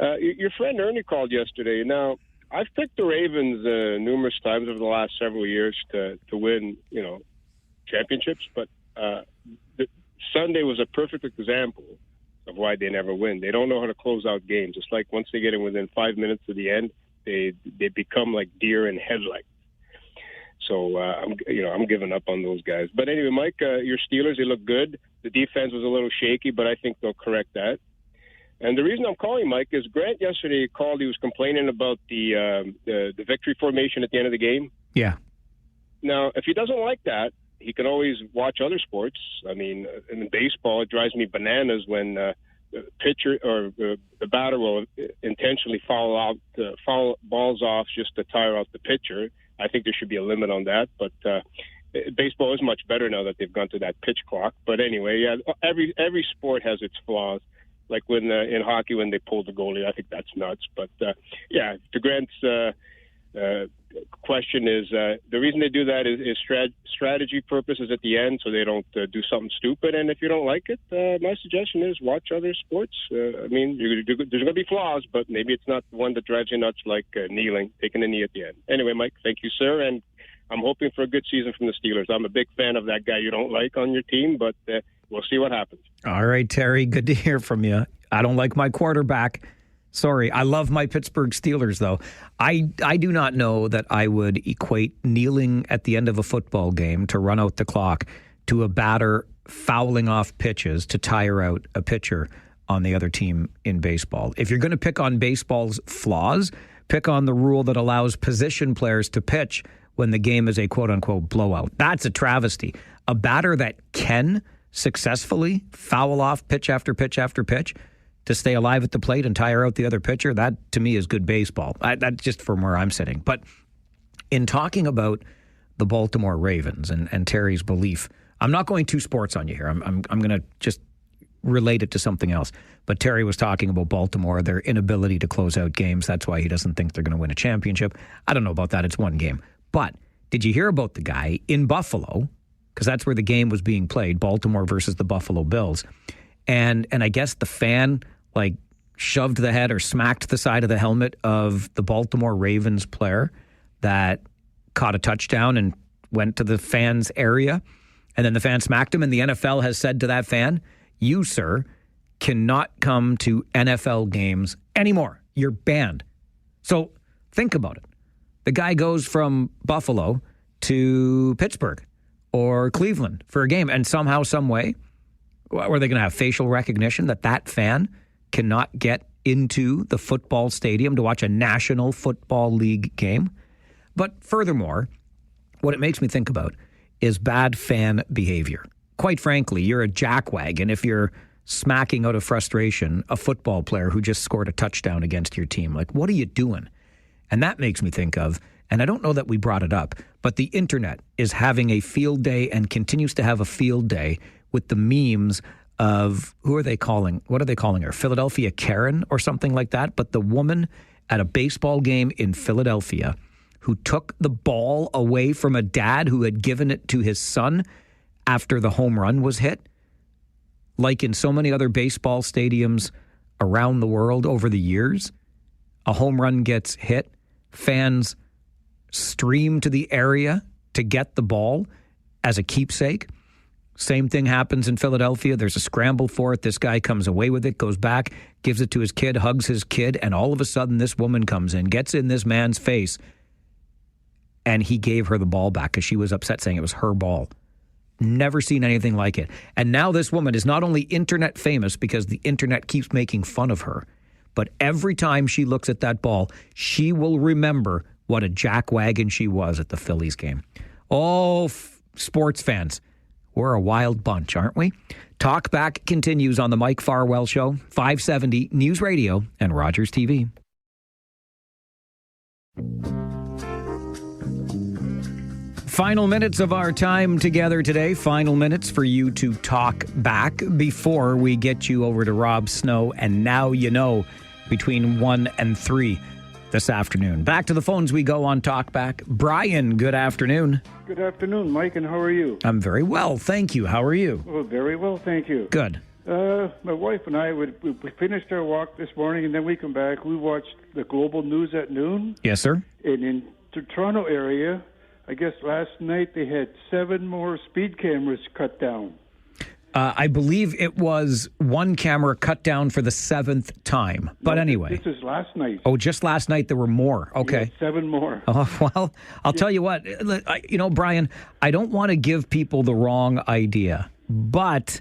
Your friend Ernie called yesterday. Now, I've picked the Ravens numerous times over the last several years to win, championships. But Sunday was a perfect example of why they never win. They don't know how to close out games. It's like once they get in within 5 minutes of the end, they become like deer in headlights. So I'm giving up on those guys. But anyway, Mike, your Steelers, they look good. The defense was a little shaky, but I think they'll correct that. And the reason I'm calling, Mike, is Grant yesterday called. He was complaining about the victory formation at the end of the game. Yeah. Now, if he doesn't like that, he can always watch other sports. In baseball, it drives me bananas when the pitcher or the batter will intentionally foul balls off just to tire out the pitcher. I think there should be a limit on that, but baseball is much better now that they've gone to that pitch clock. But anyway, yeah, every sport has its flaws. Like when in hockey when they pulled the goalie, I think that's nuts. But to Grant's question is the reason they do that is strategy purposes at the end, so they don't do something stupid. And if you don't like it, my suggestion is watch other sports. I mean, there's going to be flaws, but maybe it's not the one that drives you nuts, like kneeling, taking a knee at the end. Anyway, Mike, thank you, sir, and I'm hoping for a good season from the Steelers. I'm a big fan of that guy you don't like on your team, but we'll see what happens. All right, Terry, good to hear from you. I don't like my quarterback. Sorry, I love my Pittsburgh Steelers, though. I do not know that I would equate kneeling at the end of a football game to run out the clock to a batter fouling off pitches to tire out a pitcher on the other team in baseball. If you're going to pick on baseball's flaws, pick on the rule that allows position players to pitch when the game is a quote-unquote blowout. That's a travesty. A batter that can successfully foul off pitch after pitch after pitch to stay alive at the plate and tire out the other pitcher, that to me is good baseball. That's just from where I'm sitting. But in talking about the Baltimore Ravens and Terry's belief, I'm not going too sports on you here. I'm going to just relate it to something else. But Terry was talking about Baltimore, their inability to close out games. That's why he doesn't think they're going to win a championship. I don't know about that. It's one game. But did you hear about the guy in Buffalo? Because that's where the game was being played, Baltimore versus the Buffalo Bills. And I guess the fan shoved the head or smacked the side of the helmet of the Baltimore Ravens player that caught a touchdown and went to the fan's area. And then the fan smacked him. And the NFL has said to that fan, you, sir, cannot come to NFL games anymore. You're banned. So think about it. The guy goes from Buffalo to Pittsburgh or Cleveland for a game. And somehow, some way, are they going to have facial recognition that fan cannot get into the football stadium to watch a National Football League game? But furthermore, what it makes me think about is bad fan behavior. Quite frankly, you're a jackwagon if you're smacking out of frustration a football player who just scored a touchdown against your team. What are you doing? And that makes me think of, and I don't know that we brought it up, but the internet is having a field day and continues to have a field day with the memes of, what are they calling her? Philadelphia Karen or something like that. But the woman at a baseball game in Philadelphia who took the ball away from a dad who had given it to his son after the home run was hit. Like in so many other baseball stadiums around the world over the years, a home run gets hit. Fans stream to the area to get the ball as a keepsake. Same thing happens in Philadelphia. There's a scramble for it. This guy comes away with it, goes back, gives it to his kid, hugs his kid, and all of a sudden this woman comes in, gets in this man's face, and he gave her the ball back because she was upset, saying it was her ball. Never seen anything like it. And now this woman is not only internet famous because the internet keeps making fun of her, but every time she looks at that ball, she will remember what a jackwagon she was at the Phillies game. Oh, sports fans. We're a wild bunch, aren't we? Talkback continues on the Mike Farwell Show, 570 News Radio and Rogers TV. Final minutes of our time together today. Final minutes for you to talk back before we get you over to Rob Snow and Now You Know between 1 and 3 this afternoon. Back to the phones we go on Talkback. Brian, good afternoon. Good afternoon, Mike, and how are you? I'm very well, thank you. How are you? Oh, very well, thank you. Good. My wife and I, we finished our walk this morning, and then we come back. We watched the Global News at noon. Yes, sir. And in the Toronto area, I guess last night they had 7 more speed cameras cut down. I believe it was one camera cut down for the 7th time. But anyway. This is last night. Oh, just last night there were more. Okay. Yeah, 7 more. Oh, well, I'll tell you what. Brian, I don't want to give people the wrong idea, but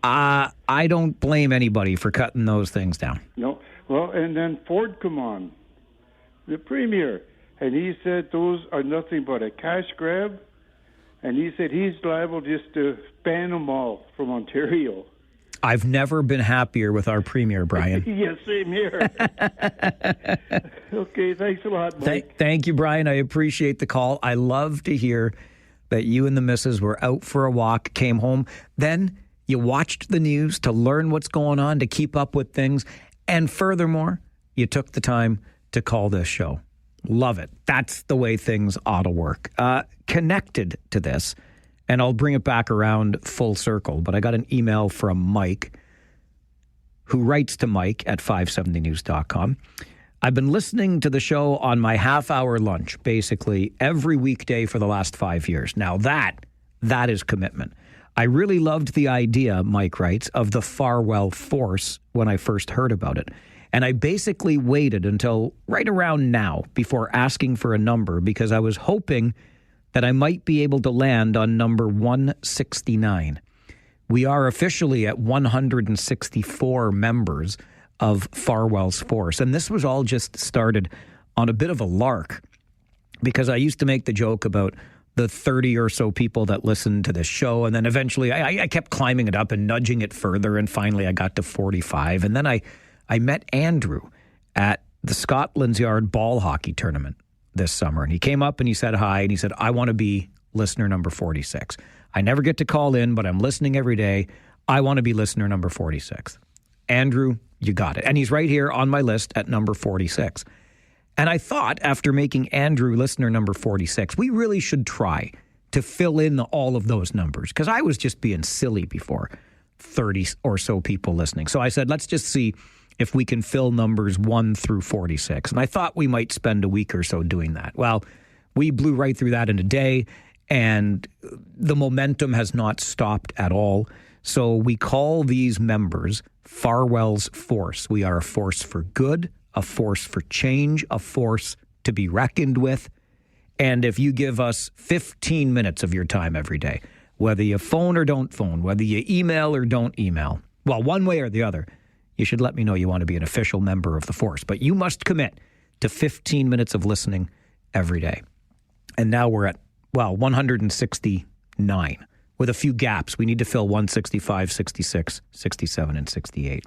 I don't blame anybody for cutting those things down. No. Well, and then Ford come on, the premier, and he said those are nothing but a cash grab. And he said he's liable just to ban them all from Ontario. I've never been happier with our premier, Brian. Yes, same here. Okay, thanks a lot, Mike. Thank you, Brian. I appreciate the call. I love to hear that you and the missus were out for a walk, came home. Then you watched the news to learn what's going on, to keep up with things. And furthermore, you took the time to call this show. Love it. That's the way things ought to work. Connected to this, and I'll bring it back around full circle, but I got an email from Mike, who writes to Mike at 570news.com. I've been listening to the show on my half-hour lunch, basically every weekday for the last 5 years. Now that is commitment. I really loved the idea, Mike writes, of the Farwell force when I first heard about it. And I basically waited until right around now before asking for a number because I was hoping that I might be able to land on number 169. We are officially at 164 members of Farwell's force. And this was all just started on a bit of a lark because I used to make the joke about the 30 or so people that listened to this show. And then eventually I kept climbing it up and nudging it further. And finally I got to 45. And then I met Andrew at the Scotland's Yard ball hockey tournament this summer. And he came up and he said hi. And he said, I want to be listener number 46. I never get to call in, but I'm listening every day. I want to be listener number 46. Andrew, you got it. And he's right here on my list at number 46. And I thought after making Andrew listener number 46, we really should try to fill in all of those numbers because I was just being silly before 30 or so people listening. So I said, let's just see if we can fill numbers 1 through 46. And I thought we might spend a week or so doing that. Well, we blew right through that in a day, and the momentum has not stopped at all. So we call these members Farwell's Force. We are a force for good, a force for change, a force to be reckoned with. And if you give us 15 minutes of your time every day, whether you phone or don't phone, whether you email or don't email, well, one way or the other, you should let me know you want to be an official member of the force. But you must commit to 15 minutes of listening every day. And now we're at, 169 with a few gaps. We need to fill 165, 66, 67, and 68.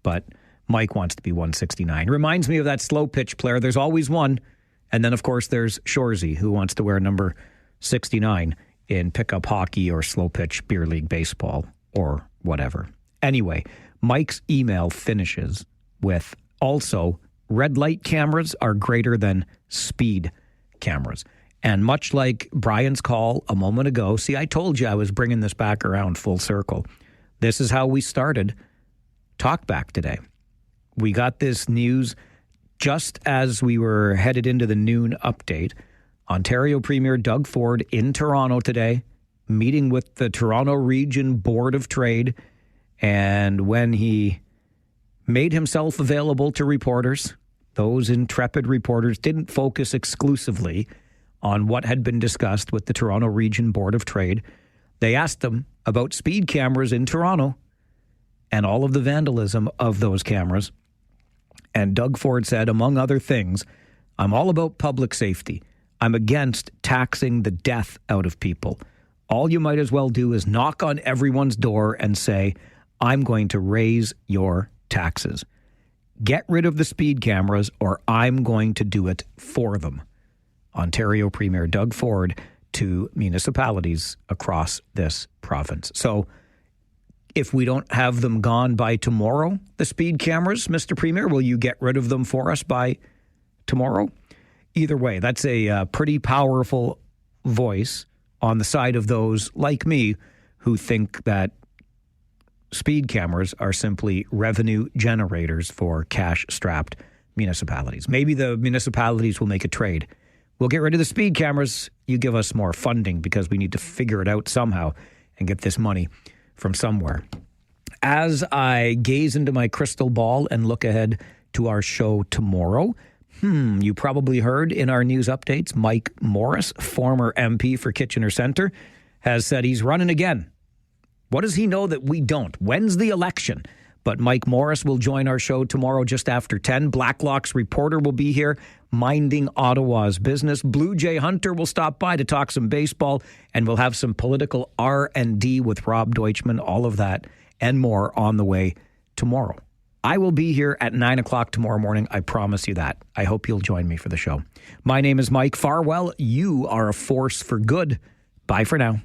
But Mike wants to be 169. Reminds me of that slow pitch player. There's always one. And then, of course, there's Shorzy, who wants to wear number 69 in pickup hockey or slow pitch beer league baseball or whatever. Anyway, Mike's email finishes with also red light cameras are greater than speed cameras. And much like Brian's call a moment ago, see, I told you I was bringing this back around full circle. This is how we started Talkback today. We got this news just as we were headed into the noon update. Ontario Premier Doug Ford in Toronto today, meeting with the Toronto Region Board of Trade. And when he made himself available to reporters, those intrepid reporters didn't focus exclusively on what had been discussed with the Toronto Region Board of Trade. They asked them about speed cameras in Toronto and all of the vandalism of those cameras. And Doug Ford said, among other things, I'm all about public safety. I'm against taxing the death out of people. All you might as well do is knock on everyone's door and say, I'm going to raise your taxes. Get rid of the speed cameras or I'm going to do it for them. Ontario Premier Doug Ford to municipalities across this province. So if we don't have them gone by tomorrow, the speed cameras, Mr. Premier, will you get rid of them for us by tomorrow? Either way, that's a pretty powerful voice on the side of those like me who think that speed cameras are simply revenue generators for cash-strapped municipalities. Maybe the municipalities will make a trade. We'll get rid of the speed cameras. You give us more funding because we need to figure it out somehow and get this money from somewhere. As I gaze into my crystal ball and look ahead to our show tomorrow, you probably heard in our news updates, Mike Morris, former MP for Kitchener Centre, has said he's running again. What does he know that we don't? When's the election? But Mike Morris will join our show tomorrow just after 10. Blacklock's reporter will be here minding Ottawa's business. Blue Jay Hunter will stop by to talk some baseball, and we'll have some political R&D with Rob Deutschman. All of that and more on the way tomorrow. I will be here at 9 o'clock tomorrow morning. I promise you that. I hope you'll join me for the show. My name is Mike Farwell. You are a force for good. Bye for now.